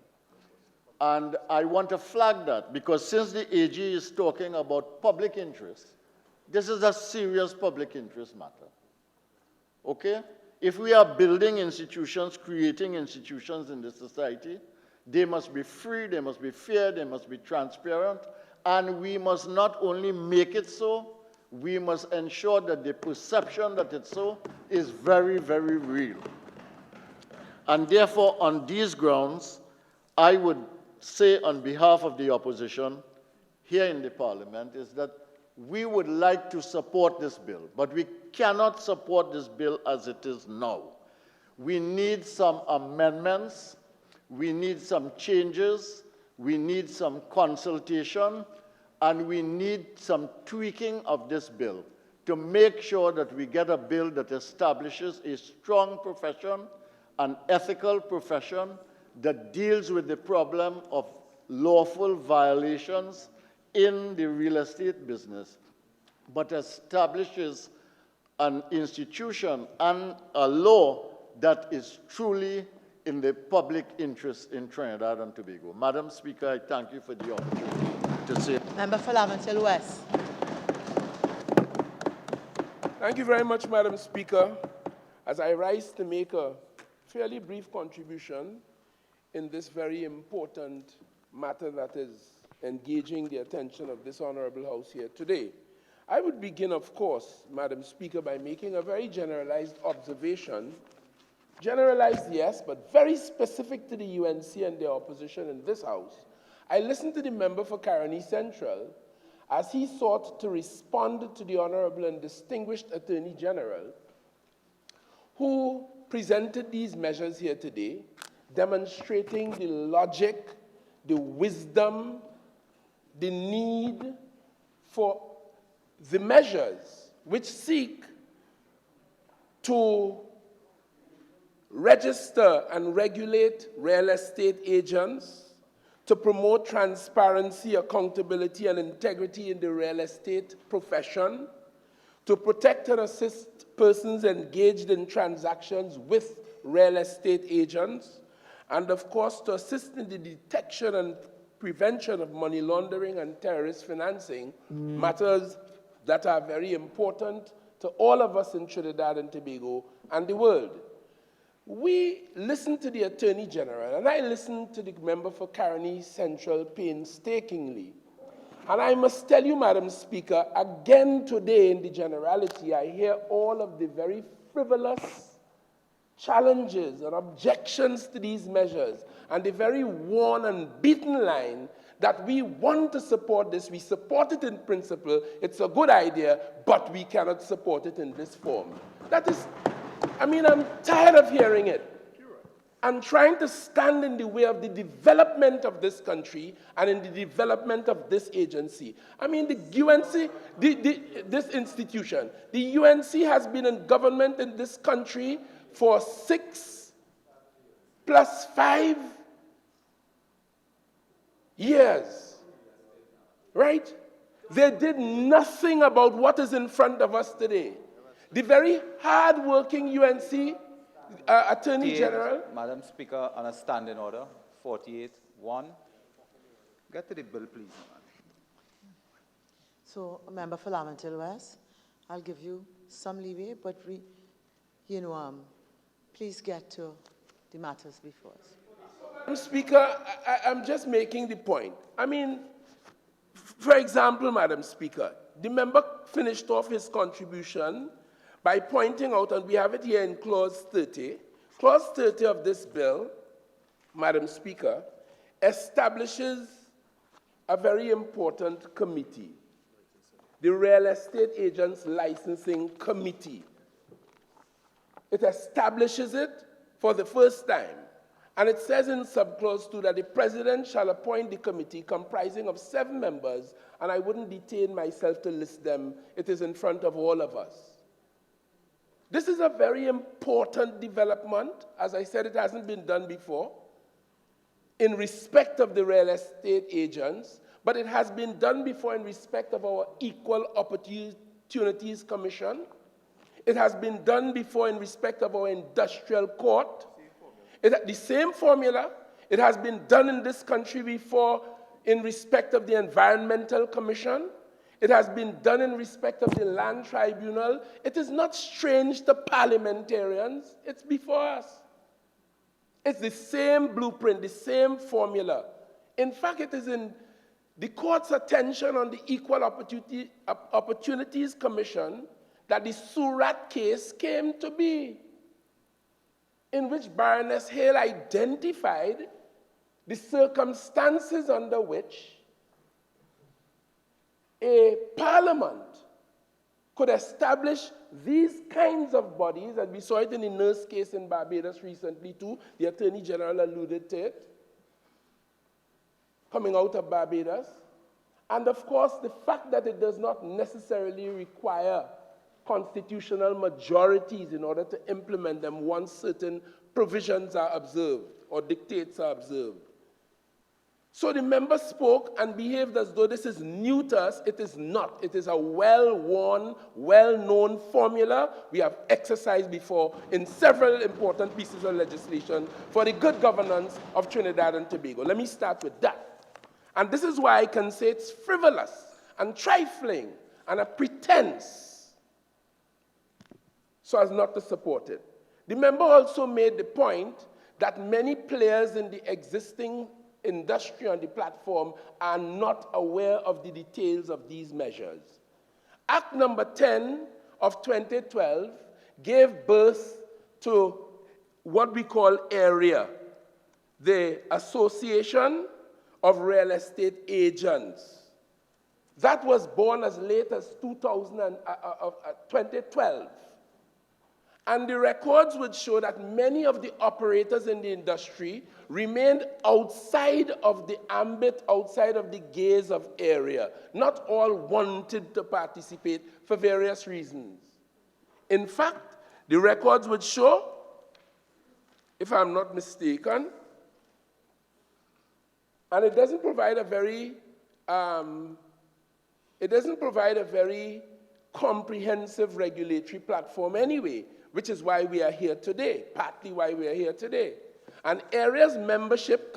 And I want to flag that, because since the AG is talking about public interest, this is a serious public interest matter. Okay? If we are building institutions, creating institutions in the society, they must be free, they must be fair, they must be transparent, and we must not only make it so, we must ensure that the perception that it's so is very, very real. And therefore, on these grounds, I would say on behalf of the opposition here in the Parliament is that we would like to support this bill, but we cannot support this bill as it is now. We need some amendments, we need some changes, we need some consultation, and we need some tweaking of this bill to make sure that we get a bill that establishes a strong profession, an ethical profession that deals with the problem of lawful violations in the real estate business, but establishes an institution and a law that is truly in the public interest in Trinidad and Tobago. Madam Speaker, I thank you for the opportunity to say. Member for Laventille West. Thank you very much, Madam Speaker. As I rise to make a fairly brief contribution in this very important matter that is engaging the attention of this Honorable House here today, I would begin, of course, Madam Speaker, by making a very generalized observation. Generalized, yes, but very specific to the UNC and their opposition in this House. I listened to the member for Caroni Central as he sought to respond to the Honorable and Distinguished Attorney General, who presented these measures here today, demonstrating the logic, the wisdom, the need for the measures which seek to register and regulate real estate agents, to promote transparency, accountability, and integrity in the real estate profession, to protect and assist persons engaged in transactions with real estate agents, and of course to assist in the detection and prevention of money laundering and terrorist financing, matters that are very important to all of us in Trinidad and Tobago and the world. We listened to the Attorney General, and I listened to the member for Caroni Central painstakingly. And I must tell you, Madam Speaker, again today in the generality, I hear all of the very frivolous challenges and objections to these measures, and the very worn and beaten line that we want to support this, we support it in principle, it's a good idea, but we cannot support it in this form. That is, I mean, I'm tired of hearing it. I'm trying to stand in the way of the development of this country and in the development of this agency. I mean, the UNC, this institution, the UNC has been in government in this country for 6 + 5 years, right? They did nothing about what is in front of us today. The very hard-working UNC Attorney General. Madam Speaker, on a standing order, 48-1. Get to the bill, please. So, member for Laventille West, I'll give you some leeway, but please get to the matters before us. Madam Speaker, I'm just making the point. I mean, for example, Madam Speaker, the member finished off his contribution by pointing out, and we have it here in Clause 30. Clause 30 of this bill, Madam Speaker, establishes a very important committee, the Real Estate Agents Licensing Committee. It establishes it for the first time. And it says in subclause 2 that the president shall appoint the committee comprising of 7 members, and I wouldn't detain myself to list them. It is in front of all of us. This is a very important development. As I said, it hasn't been done before in respect of the real estate agents, but it has been done before in respect of our Equal Opportunities Commission. It has been done before in respect of our Industrial Court. The same formula. It has been done in this country before in respect of the Environmental Commission. It has been done in respect of the Land Tribunal. It is not strange to parliamentarians. It's before us. It's the same blueprint, the same formula. In fact, it is in the court's attention on the Equal Opportunities Commission that the Surat case came to be, in which Baroness Hale identified the circumstances under which a parliament could establish these kinds of bodies, and we saw it in the nurse case in Barbados recently too. The Attorney General alluded to it, coming out of Barbados. And of course, the fact that it does not necessarily require constitutional majorities in order to implement them once certain provisions are observed or dictates are observed. So the member spoke and behaved as though this is new to us. It is not. It is a well-worn, well-known formula we have exercised before in several important pieces of legislation for the good governance of Trinidad and Tobago. Let me start with that. And this is why I can say it's frivolous and trifling and a pretense so as not to support it. The member also made the point that many players in the existing industry on the platform are not aware of the details of these measures. Act number 10 of 2012 gave birth to what we call AREA, the Association of Real Estate Agents. That was born as late as 2012. And the records would show that many of the operators in the industry remained outside of the ambit, outside of the gaze of AREA. Not all wanted to participate for various reasons. In fact, the records would show, if I'm not mistaken, and it doesn't provide a very comprehensive regulatory platform anyway, which is why we are here today, partly why we are here today. And AREA's membership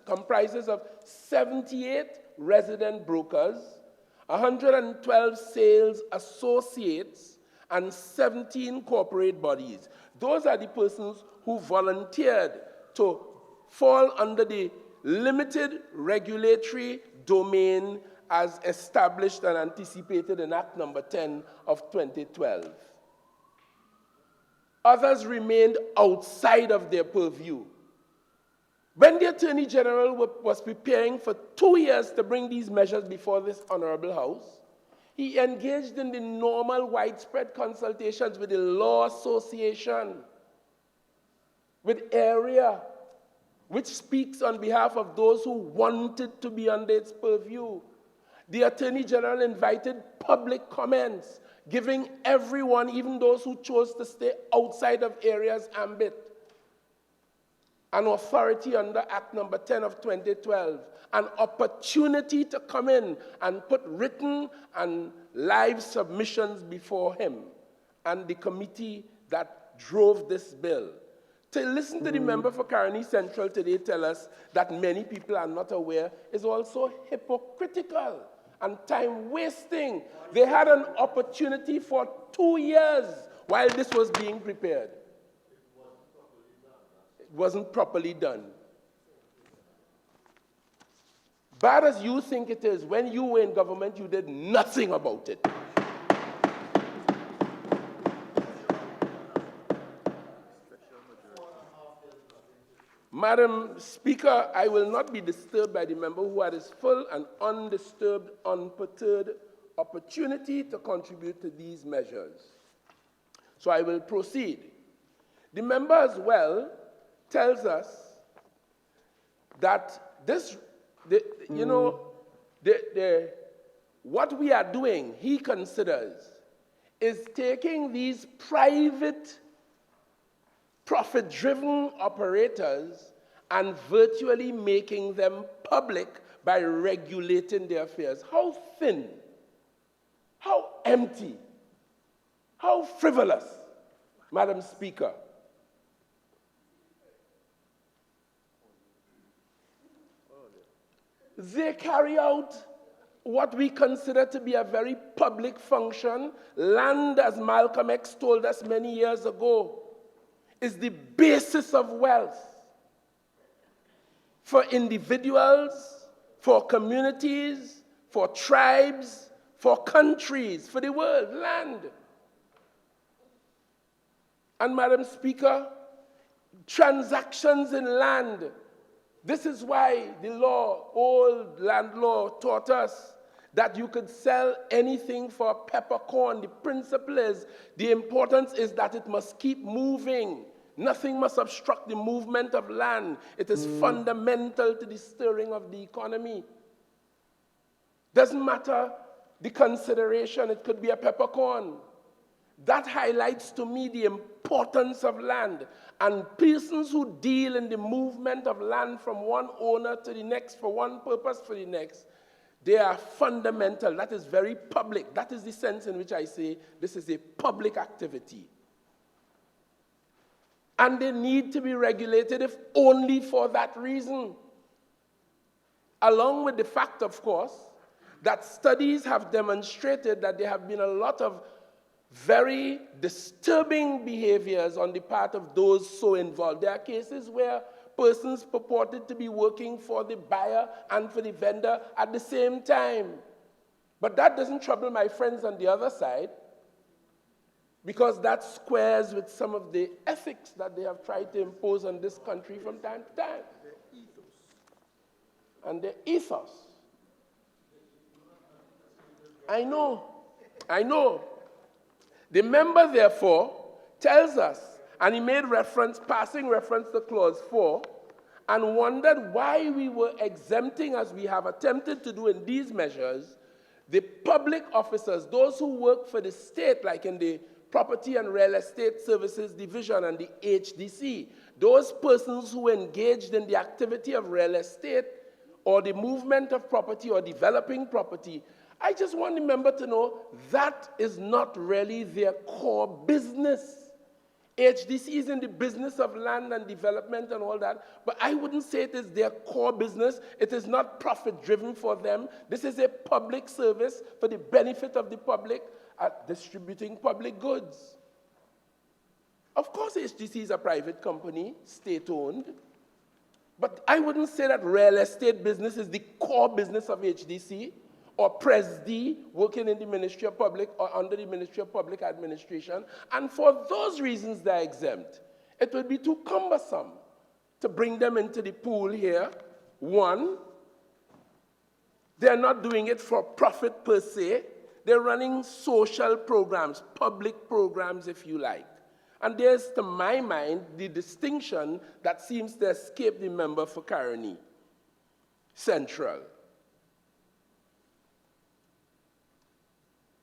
comprises of 78 resident brokers, 112 sales associates, and 17 corporate bodies. Those are the persons who volunteered to fall under the limited regulatory domain as established and anticipated in Act number 10 of 2012. Others remained outside of their purview. When the Attorney General was preparing for 2 years to bring these measures before this Honorable House, he engaged in the normal widespread consultations with the Law Association, with AREA, which speaks on behalf of those who wanted to be under its purview. The Attorney General invited public comments, giving everyone, even those who chose to stay outside of AREA's ambit, an authority under Act number 10 of 2012, an opportunity to come in and put written and live submissions before him and the committee that drove this bill. To listen to the member for Caroni Central today tell us that many people are not aware is also hypocritical and time-wasting. They had an opportunity for 2 years while this was being prepared. wasn't properly done. Bad as you think it is, when you were in government, you did nothing about it. Madam Speaker, I will not be disturbed by the member who had his full and undisturbed, unperturbed opportunity to contribute to these measures. So I will proceed. The member as well tells us that this, what we are doing, he considers, is taking these private, profit-driven operators and virtually making them public by regulating their affairs. How thin, how empty, how frivolous, Madam Speaker. They carry out what we consider to be a very public function. Land, as Malcolm X told us many years ago, is the basis of wealth for individuals, for communities, for tribes, for countries, for the world, land. And Madam Speaker, transactions in land. This is why the law, old land law, taught us that you could sell anything for peppercorn. The principle is, the importance is that it must keep moving. Nothing must obstruct the movement of land. It is fundamental to the stirring of the economy. Doesn't matter the consideration, it could be a peppercorn. That highlights to me the importance of land. And persons who deal in the movement of land from one owner to the next, for one purpose for the next, they are fundamental. That is very public. That is the sense in which I say this is a public activity. And they need to be regulated if only for that reason. Along with the fact, of course, that studies have demonstrated that there have been a lot of very disturbing behaviors on the part of those so involved. There are cases where persons purported to be working for the buyer and for the vendor at the same time. But that doesn't trouble my friends on the other side, because that squares with some of the ethics that they have tried to impose on this country from time to time. And their ethos. I know. The member, therefore, tells us, and he made reference, passing reference to Clause 4, and wondered why we were exempting, as we have attempted to do in these measures, the public officers, those who work for the state, like in the Property and Real Estate Services Division and the HDC, those persons who engaged in the activity of real estate or the movement of property or developing property. I just want the member to know that is not really their core business. HDC is in the business of land and development and all that, but I wouldn't say it is their core business. It is not profit-driven for them. This is a public service for the benefit of the public at distributing public goods. Of course, HDC is a private company, state-owned, but I wouldn't say that real estate business is the core business of HDC, or Presd, working in the Ministry of Public or under the Ministry of Public Administration, and for those reasons they're exempt. It would be too cumbersome to bring them into the pool here. One, they're not doing it for profit per se. They're running social programs, public programs, if you like. And there's, to my mind, the distinction that seems to escape the member for Caroni Central.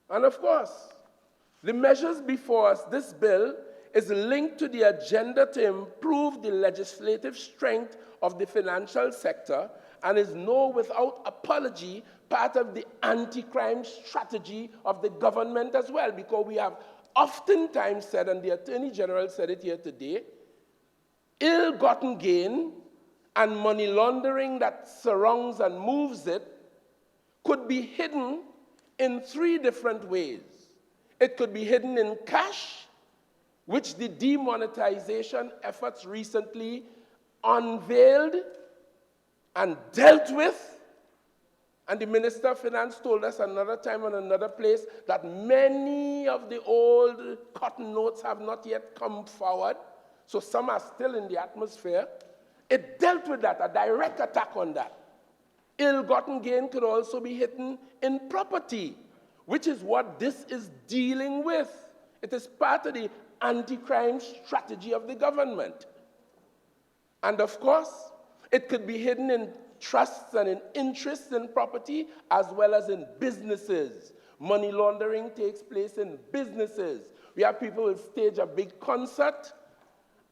And of course, the measures before us, this bill, is linked to the agenda to improve the legislative strength of the financial sector and is without apology, part of the anti-crime strategy of the government as well, because we have oftentimes said, and the Attorney General said it here today, ill-gotten gain and money laundering that surrounds and moves it could be hidden in three different ways. It could be hidden in cash, which the demonetization efforts recently unveiled and dealt with. And the Minister of Finance told us another time on another place that many of the old cotton notes have not yet come forward, so some are still in the atmosphere. It dealt with that, a direct attack on that. Ill-gotten gain could also be hidden in property, which is what this is dealing with. It is part of the anti-crime strategy of the government. And of course, it could be hidden in trusts and in interests in property as well as in businesses. Money laundering takes place in businesses. We have people who stage a big concert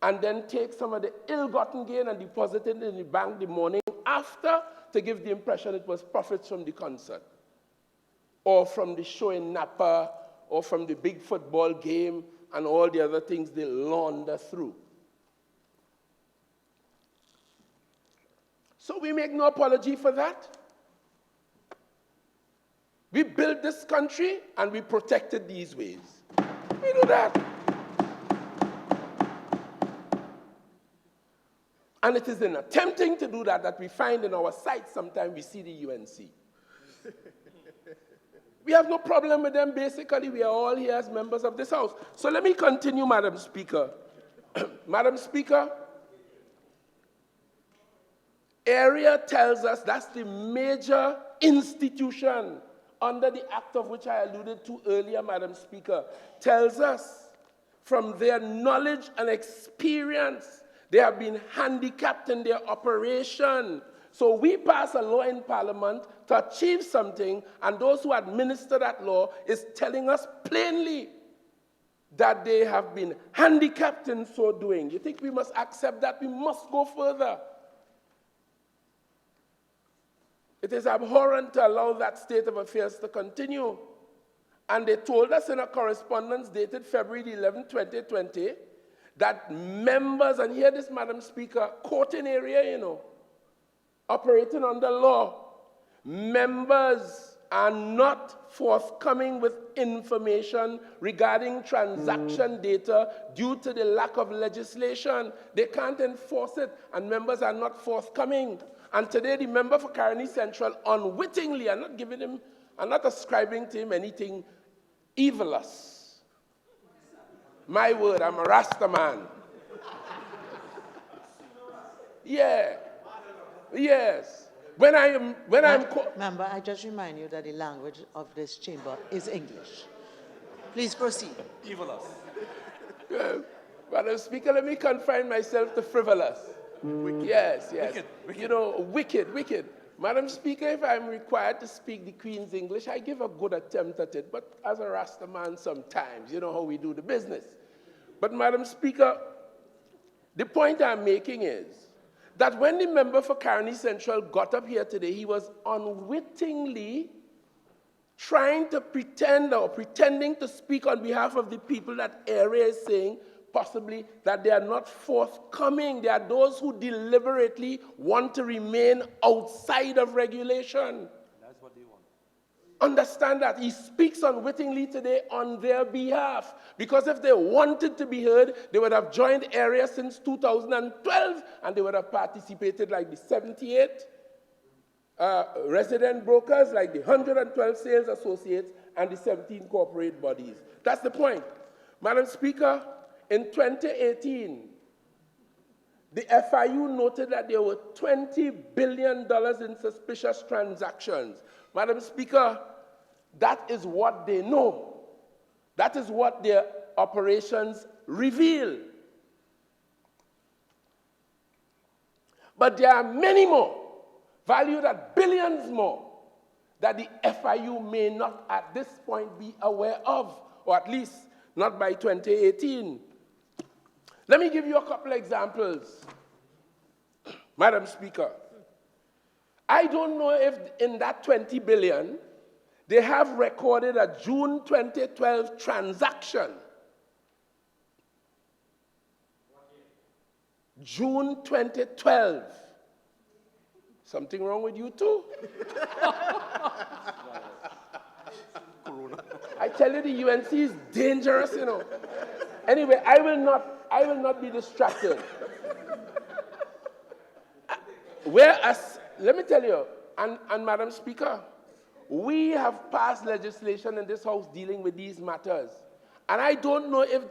and then take some of the ill-gotten gain and deposit it in the bank the morning after to give the impression it was profits from the concert or from the show in Napa or from the big football game and all the other things they launder through. So we make no apology for that. We built this country and we protected these ways. We do that. And it is in attempting to do that that we find in our sights sometimes we see the UNC. We have no problem with them. Basically, we are all here as members of this House. So let me continue, Madam Speaker. Madam Speaker, area tells us that's the major institution under the act of which I alluded to earlier, Madam Speaker, tells us from their knowledge and experience, they have been handicapped in their operation. So we pass a law in Parliament to achieve something, and those who administer that law is telling us plainly that they have been handicapped in so doing. You think we must accept that? We must go further. It is abhorrent to allow that state of affairs to continue. And they told us in a correspondence dated February 11, 2020, that members, and hear this, Madam Speaker, courting area, operating under law, members are not forthcoming with information regarding transaction data due to the lack of legislation. They can't enforce it, and members are not forthcoming. And today, the member for Caroni Central, unwittingly, I'm not ascribing to him anything evilous. My word, I'm a Rasta man. Yeah. Yes. Member, I just remind you that the language of this chamber is English. Please proceed. Evilous. Madam Speaker, let me confine myself to frivolous. Wicked. Yes. Wicked. Wicked. Madam Speaker, if I'm required to speak the Queen's English, I give a good attempt at it, but as a Rasta man sometimes, you know how we do the business. But Madam Speaker, the point I'm making is that when the member for Caroni Central got up here today, he was unwittingly trying to pretending to speak on behalf of the people that area is saying, possibly that they are not forthcoming. There are those who deliberately want to remain outside of regulation. That's what they want. Understand that. He speaks unwittingly today on their behalf. Because if they wanted to be heard, they would have joined area since 2012 and they would have participated like the 78 resident brokers, like the 112 sales associates and the 17 corporate bodies. That's the point. Madam Speaker, in 2018, the FIU noted that there were $20 billion in suspicious transactions. Madam Speaker, that is what they know. That is what their operations reveal. But there are many more, valued at billions more, that the FIU may not at this point be aware of, or at least not by 2018. Let me give you a couple of examples, Madam Speaker. I don't know if in that 20 billion, they have recorded a June 2012 transaction. June 2012. Something wrong with you too? I tell you, the UNC is dangerous, Anyway, I will not be distracted. Whereas, let me tell you, and Madam Speaker, we have passed legislation in this House dealing with these matters. And I don't know if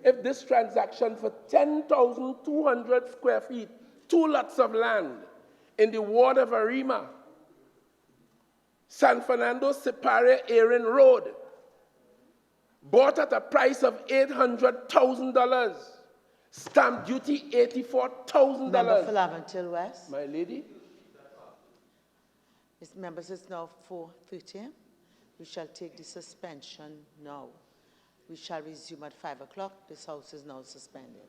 if this transaction for 10,200 square feet, 2 lots of land in the ward of Arima, San Fernando Sipare Erin Road, bought at a price of $800,000, stamp duty $84,000. Member for Laventille West. My lady. Mr. Members, it's now 4:30. We shall take the suspension now. We shall resume at 5 o'clock. This House is now suspended.